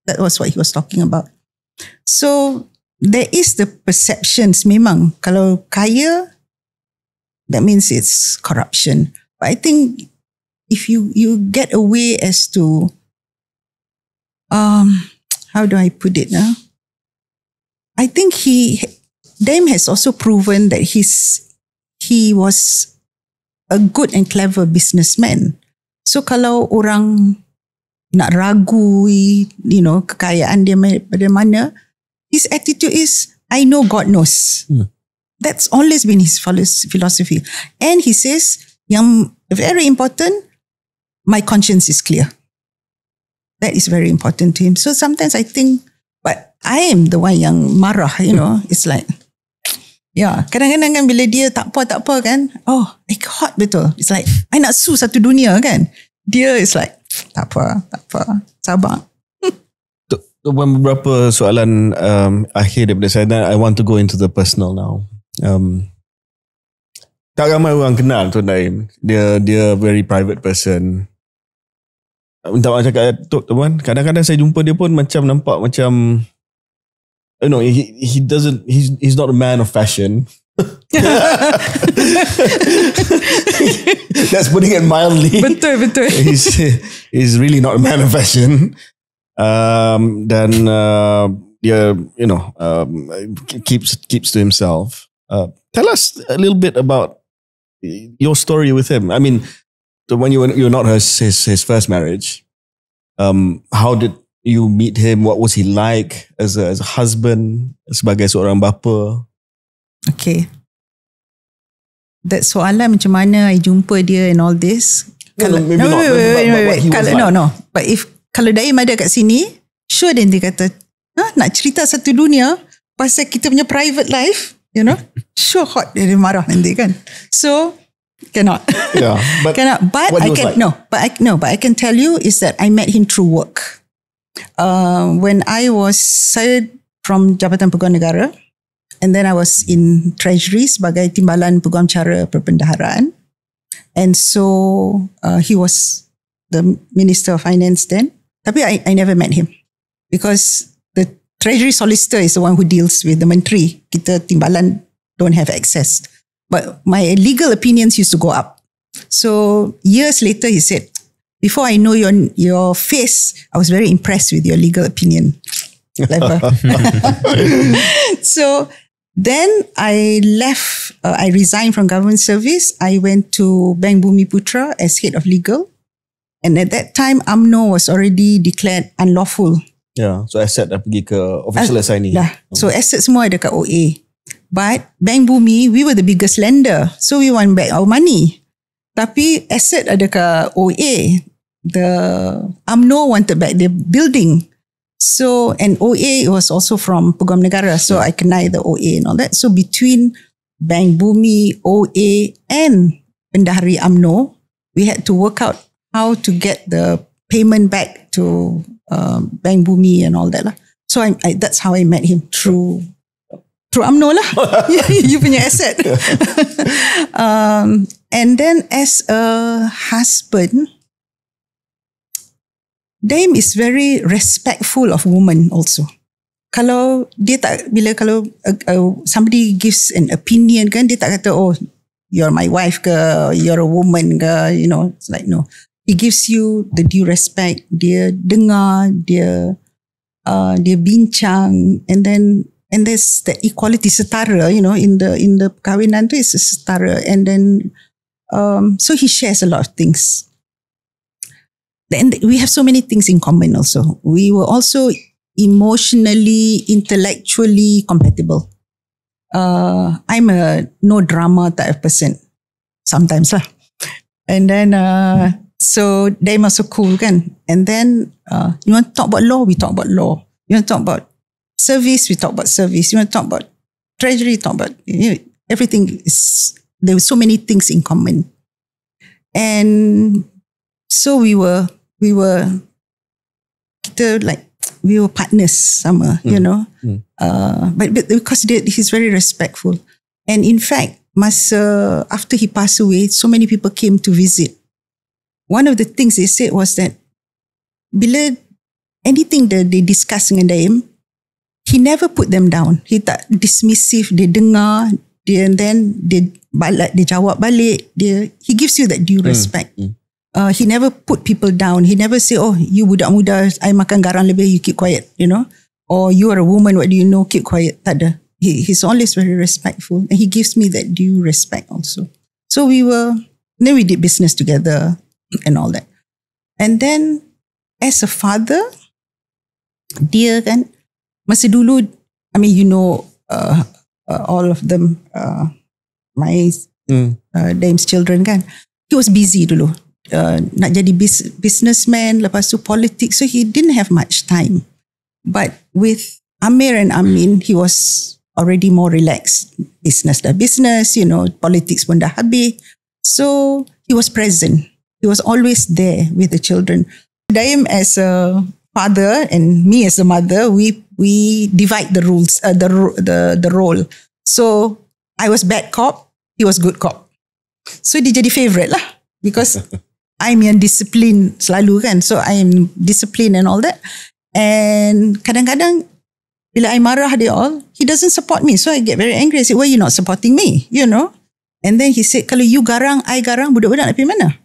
that was what he was talking about. So there is the perceptions memang kalau kaya, that means it's corruption. But I think if you get away as to how do I put it now? I think Daim has also proven that he was a good and clever businessman. So kalau orang nak ragu, kekayaan dia pada mana, his attitude is, I know God knows. That's always been his philosophy. And he says, yang very important, my conscience is clear. That is very important to him. So sometimes I think, but I am the one yang marah, it's like, kadang-kadang kan bila dia tak apa kan, hot betul. It's like, I nak sue satu dunia kan. Dia is like, tak apa, sabar. Beberapa soalan akhir daripada saya, dan I want to go into the personal now. Tak ramai orang kenal Tun Daim. Dia very private person. Minta maaf cakap Tok Puan, kadang-kadang saya jumpa dia pun nampak macam No, he doesn't. He's not a man of fashion. That's putting it mildly. Betul. He's really not a man of fashion. Keeps to himself. Tell us a little bit about your story with him. I mean, so when you're not his first marriage, how did you meet him? What was he like as a husband, sebagai seorang bapa? Okay. That soalan macam mana I jumpa dia and all this. Wait. But kalau Daim ada kat sini, sure then dia kata, nak cerita satu dunia pasal kita punya private life, you know? Sure hot dia marah nanti kan. So cannot. Yeah, but cannot. But I can tell you is that I met him through work. When saya from Jabatan Peguam Negara, and then I was in Treasury sebagai Timbalan Peguam Cara Perbendaharaan, and so he was the Minister of Finance then. Tapi I never met him because the Treasury Solicitor is the one who deals with the Menteri. Kita Timbalan don't have access. But my legal opinions used to go up. So years later he said, before I know your face, I was very impressed with your legal opinion. So then I left, I resigned from government service. I went to Bank Bumi Putra as head of legal. And at that time, UMNO was already declared unlawful. Yeah, so asset dah pergi ke official assignee. So asset semua ada kat OA. But Bank Bumi, we were the biggest lender. So we want back our money. Tapi asset ada kat OA. The UMNO wanted back the building. So, and OA was also from Peguam Negara. So I kenal the OA and all that. So between Bank Bumi, OA and Bendahari UMNO, we had to work out how to get the payment back to Bank Bumi and all that lah. So that's how I met him through UMNO lah. You punya asset. And then as a husband, Daim is very respectful of women also. Kalau dia tak, kalau somebody gives an opinion kan, dia tak kata, oh, you're my wife ke, you're a woman ke, you know, it's like no. He gives you the due respect. Dia dengar, dia bincang, and there's the equality, setara, you know, in the perkahwinan tu is setara, and then so he shares a lot of things. And we have so many things in common also. We were also emotionally, intellectually compatible. I'm a no drama type of person. Sometimes lah. And then, so Daim also cool kan. And then, you want to talk about law? We talk about law. You want to talk about service? We talk about service. You want to talk about treasury? Talk about, you know, everything is, there were so many things in common. And so we were partners sama, you know. But because he's very respectful. And in fact, after he passed away, so many people came to visit. One of the things they said was that bila anything that they discuss dengan Daim, he never put them down. He tak dismissive, dia dengar, and then dia jawab balik. He gives you that due respect. He never put people down. He never say, oh, you budak muda, I makan garam lebih, you keep quiet, you know. Or you are a woman, what do you know, keep quiet. Tak ada. He's always very respectful. And he gives me that due respect also. So then we did business together and all that. And then as a father, dia kan, masa dulu, I mean, you know, all of them, my Daim's children kan, he was busy dulu. Nak jadi businessman, lepas tu politics, so he didn't have much time. But with Amir and Amin, he was already more relaxed. Business dah business, you know, politics pun dah habis. So he was present. He was always there with the children. Daim as a father and me as a mother, we divide the rules, the role. So I was bad cop, he was good cop. So dia jadi favourite lah, because I'm yang discipline selalu kan. So I am disciplined and all that. And kadang-kadang bila I marah dia all, he doesn't support me. So I get very angry. I say, why you not supporting me? You know? And then he said, kalau you garang, I garang, budak-budak nak pergi mana?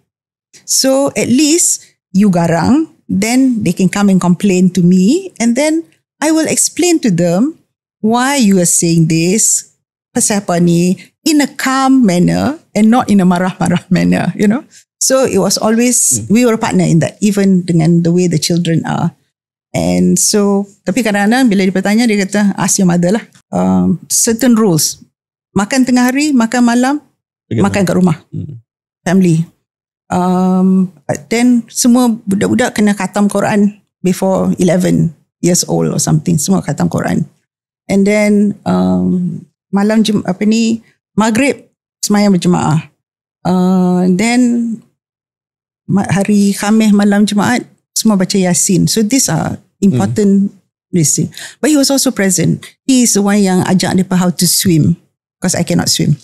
So at least you garang, then they can come and complain to me, and then I will explain to them why you are saying this, pasal apa ni, in a calm manner and not in a marah-marah manner, you know. So it was always, we were a partner in that, even dengan the way the children are. And so, tapi kadang-kadang bila dia bertanya, dia kata, ask your mother lah. Certain rules. Makan tengah hari, makan malam, makan kat rumah. Family. But then semua budak-budak kena khatam Quran before 11 years old or something. Semua khatam Quran. And then malam Maghrib semayang berjemaah. Then hari Khamis malam Jumaat semua baca Yasin. So these are important thing. But he was also present. He is the one yang ajak mereka how to swim, because I cannot swim.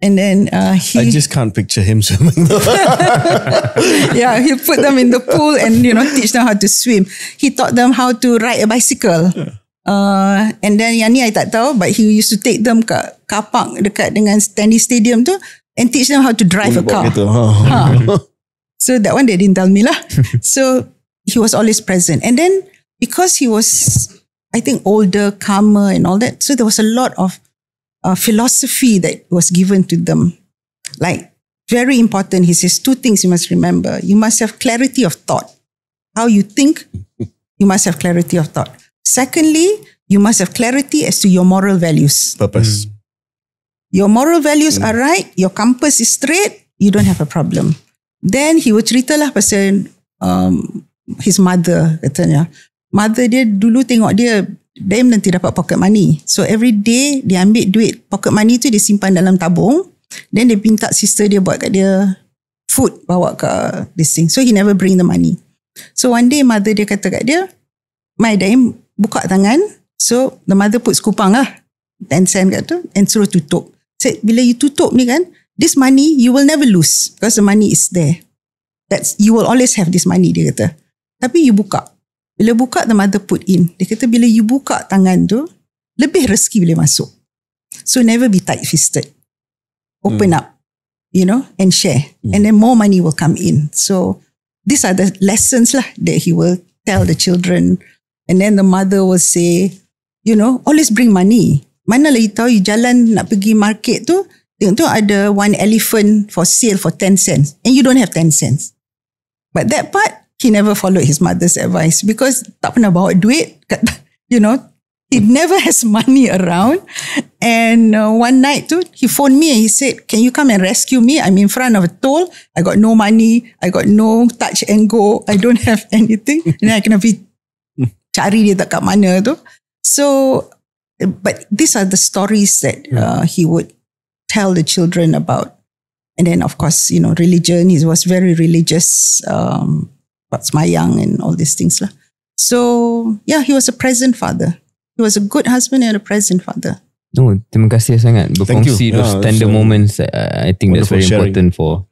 And then I just can't picture him swimming. Yeah, he put them in the pool and teach them how to swim. He taught them how to ride a bicycle. And then yang ni I tak tahu, but he used to take them kat car park dekat dengan tennis stadium tu and teach them how to drive a car. So that one they didn't tell me lah. So he was always present. And then because he was, I think, older, calmer and all that, so there was a lot of philosophy that was given to them. Like, very important, he says, 2 things you must remember. You must have clarity of thought. How you think, you must have clarity of thought. Secondly, you must have clarity as to your moral values. Purpose. Your moral values are right, your compass is straight, you don't have a problem. Then he would cerita lah pasal his mother, katanya. Mother dia dulu tengok dia, Daim nanti dapat pocket money. So every day dia ambil duit pocket money tu, dia simpan dalam tabung. Then dia minta sister dia buat kat dia food, bawa ke this thing. So he never bring the money. So one day mother dia kata kat dia, "My Daim, buka tangan." So the mother put skupang lah, 10 sen kat tu, and suruh tutup. Said, bila you tutup ni kan, this money you will never lose because the money is there. You will always have this money, dia kata. Tapi you buka. Bila buka, the mother put in. Dia kata bila you buka tangan tu, lebih rezeki boleh masuk. So never be tight-fisted. Open up, and share. And then more money will come in. So these are the lessons lah that he will tell the children. And then the mother will say, always bring money. Mana lagi tahu you jalan nak pergi market tu, tengok tu ada one elephant for sale for 10 cents. And you don't have 10 cents. But that part, he never followed his mother's advice because tak pernah bawa duit. He never has money around. And one night too, he phoned me and he said, "Can you come and rescue me? I'm in front of a toll. I got no money. I got no touch and go. I don't have anything." And I kena pergi cari dia tak kat mana tu. So, but these are the stories that he would tell the children about. And then of course, religion. He was very religious, about semayang and all these things lah. So, yeah, he was a present father. He was a good husband and a present father. No, terima kasih sangat berkongsi those tender moments. I think that's very important for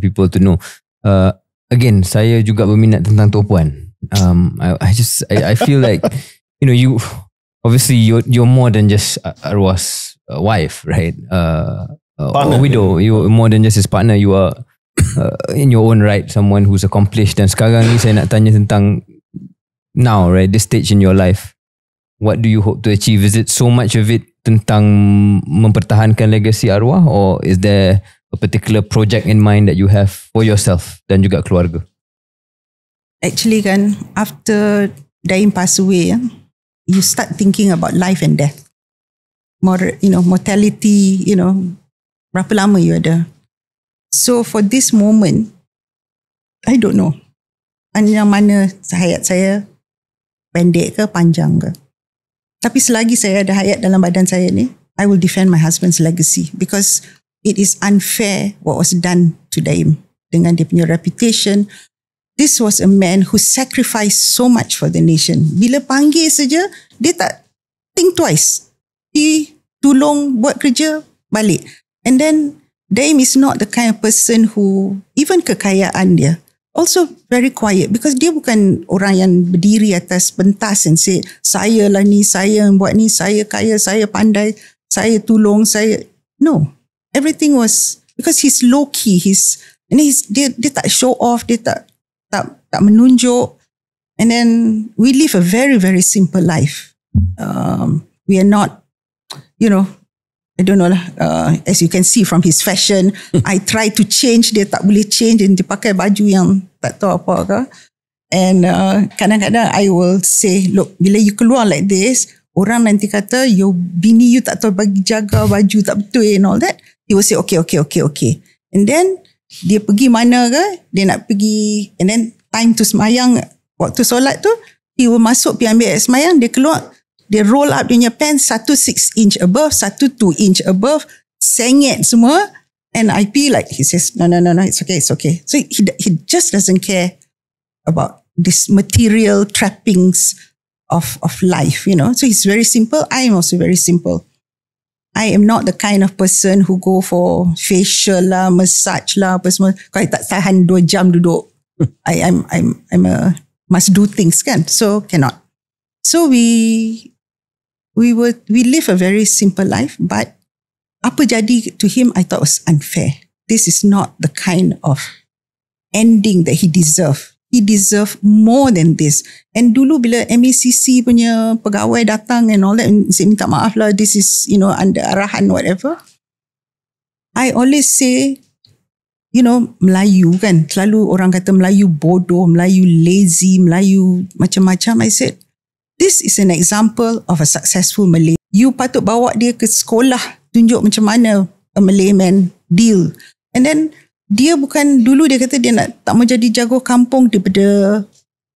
people to know. Again, saya juga berminat tentang Toh Puan. I feel like you obviously you're more than just Arwah's wife, right? Or widow. You're more than just his partner. You are in your own right someone who's accomplished. Dan sekarang ni saya nak tanya tentang now, right? This stage in your life. What do you hope to achieve? Is it so much of it tentang mempertahankan legasi arwah, or is there a particular project in mind that you have for yourself dan juga keluarga? Actually kan, after Daim pass away, you start thinking about life and death. Mortality, berapa lama you ada. So for this moment, I don't know. Yang mana hayat saya pendek ke panjang ke. Tapi selagi saya ada hayat dalam badan saya ni, I will defend my husband's legacy because it is unfair what was done to Daim dengan dia punya reputation. This was a man who sacrificed so much for the nation. Bila panggil saja, dia tak think twice. He tolong buat kerja, balik. And then Daim is not the kind of person who, even kekayaan dia, also very quiet because dia bukan orang yang berdiri atas pentas and say, saya lah ni, saya yang buat ni, saya kaya, saya pandai, saya tolong, saya. No. Everything was, because he's low key, dia tak show off, dia tak menunjuk. And then we live a very, very simple life. We are not, I don't know lah, as you can see from his fashion, I try to change, dia tak boleh change, dan dia pakai baju yang tak tahu apa ke. And kadang-kadang I will say, look, bila you keluar like this, orang nanti kata, bini you tak tahu bagi jaga baju tak betul and all that. He will say, okay. And then, dia pergi mana ke, dia nak pergi, and then time to semayang, waktu solat tu, he will masuk pergi ambil semayang, dia keluar, dia roll up dia punya pants, satu 6 inch above, satu 2 inch above, sengit semua, and I feel like, he says, no, it's okay. So he just doesn't care about this material trappings of life, So he's very simple. I am also very simple. I am not the kind of person who go for facial lah, massage lah, apa semua. Kau tak tahan 2 jam duduk. I'm a must do things kan, so cannot. So we live a very simple life, but apa jadi to him, I thought was unfair. This is not the kind of ending that he deserved. He deserved more than this. And dulu bila MACC punya pegawai datang and all that, saya minta maaf lah, this is, under arahan, whatever. I always say, Melayu kan, selalu orang kata Melayu bodoh, Melayu lazy, Melayu macam-macam. I said, this is an example of a successful Malay. You patut bawa dia ke sekolah, tunjuk macam mana a Malay man deal. And then, dia bukan, dulu dia kata dia tak mau jadi jago kampung daripada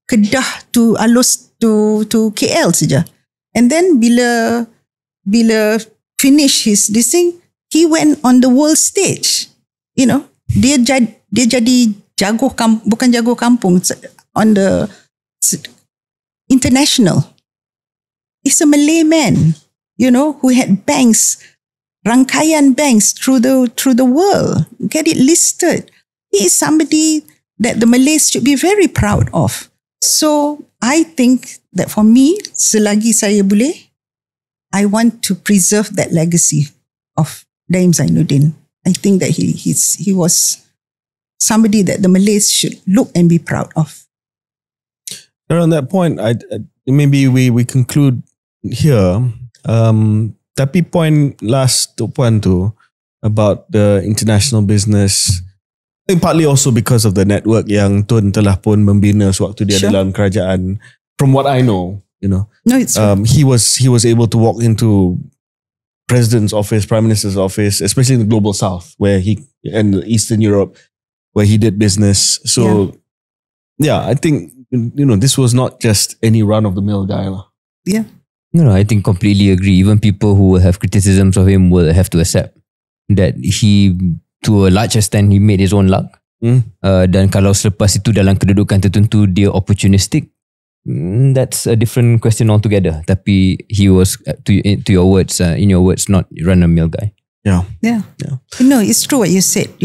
Kedah to Alus to KL saja. And then, bila finish his this thing, he went on the world stage. Dia jadi jago bukan jago kampung, on the international. He's a Malay man, who had banks, rangkaian banks through the world. Get it listed. He is somebody that the Malays should be very proud of. So I think that for me, selagi saya boleh, I want to preserve that legacy of Daim Zainuddin. I think that he was somebody that the Malays should look and be proud of. On that point, maybe we conclude here. Tapi point last Toh Puan tu about the international business, I think partly also because of the network yang Tun telah pun membina sewaktu dia dalam kerajaan. From what I know, no, it's he was able to walk into President's office, Prime Minister's office, especially in the global South, and Eastern Europe, where he did business. So, I think this was not just any run-of-the-mill guy. Yeah. No, I think completely agree. Even people who have criticisms of him will have to accept that he, to a large extent, he made his own luck. Dan kalau selepas itu dalam kedudukan tertentu dia opportunistic, that's a different question altogether. Tapi he was, in your words, not run-of-the-mill guy. Yeah. It's true what you said.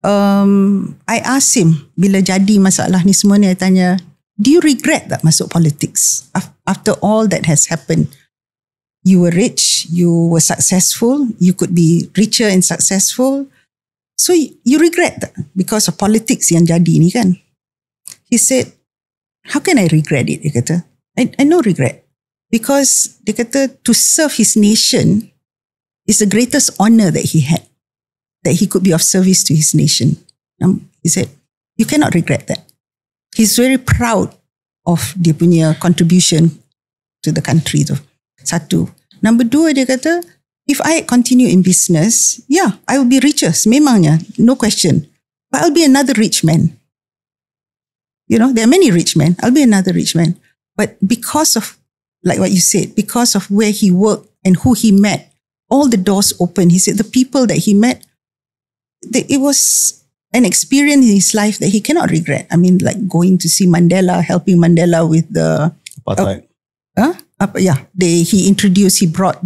I asked him bila jadi masalah ni semua ni, I tanya, do you regret that masuk politics after all that has happened? You were rich, you were successful, you could be richer and successful. So you regret that because of politics yang jadi ni kan? He said, how can I regret it? Dia kata, I no regret. Because dia kata to serve his nation is the greatest honor that he had. That he could be of service to his nation. He said, you cannot regret that. He's very proud of dia punya contribution to the country tu. Satu. Number 2, dia kata, if I continue in business, I will be richer. Memangnya, no question. But I'll be another rich man. There are many rich men. I'll be another rich man. But because of, like what you said, because of where he worked and who he met, all the doors open. He said the people that he met, it was an experience in his life that he cannot regret. I mean, like going to see Mandela, helping Mandela with the apartheid. He brought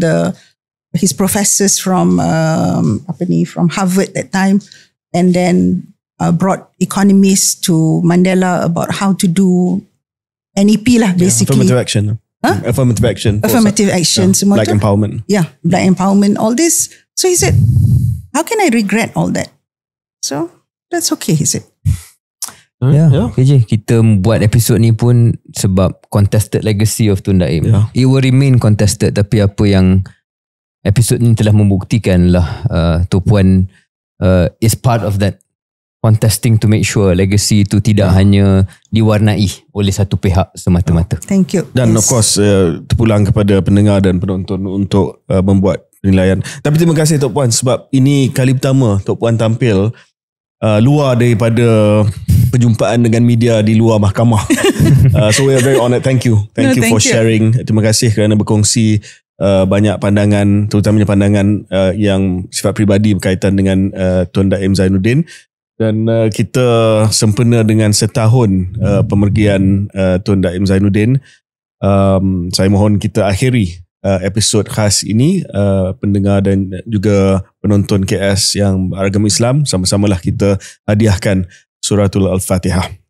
his professors from Harvard that time, and then brought economists to Mandela about how to do NEP lah basically. Affirmative action. Affirmative action. Affirmative action. Semua black tu. empowerment. Yeah, black empowerment, all this. So he said, how can I regret all that? So that's okay, he said. Okay je, kita buat episod ni pun sebab contested legacy of Tun Daim. It will remain contested, tapi apa yang episod ni telah membuktikan lah, Toh Puan is part of that contesting to make sure legacy itu tidak hanya diwarnai oleh satu pihak semata-mata. Thank you. Dan of course terpulang kepada pendengar dan penonton untuk membuat penilaian. Tapi terima kasih Toh Puan, sebab ini kali pertama Toh Puan tampil luar daripada perjumpaan dengan media di luar mahkamah. So we are very honoured. Thank you for sharing. Terima kasih kerana berkongsi banyak pandangan, terutamanya pandangan yang sifat peribadi berkaitan dengan Tun Daim Zainuddin. Dan kita sempena dengan setahun pemergian Tun Daim Zainuddin. Saya mohon kita akhiri episod khas ini. Pendengar dan juga penonton KS yang beragama Islam, sama-samalah kita hadiahkan Suratul Al-Fatihah.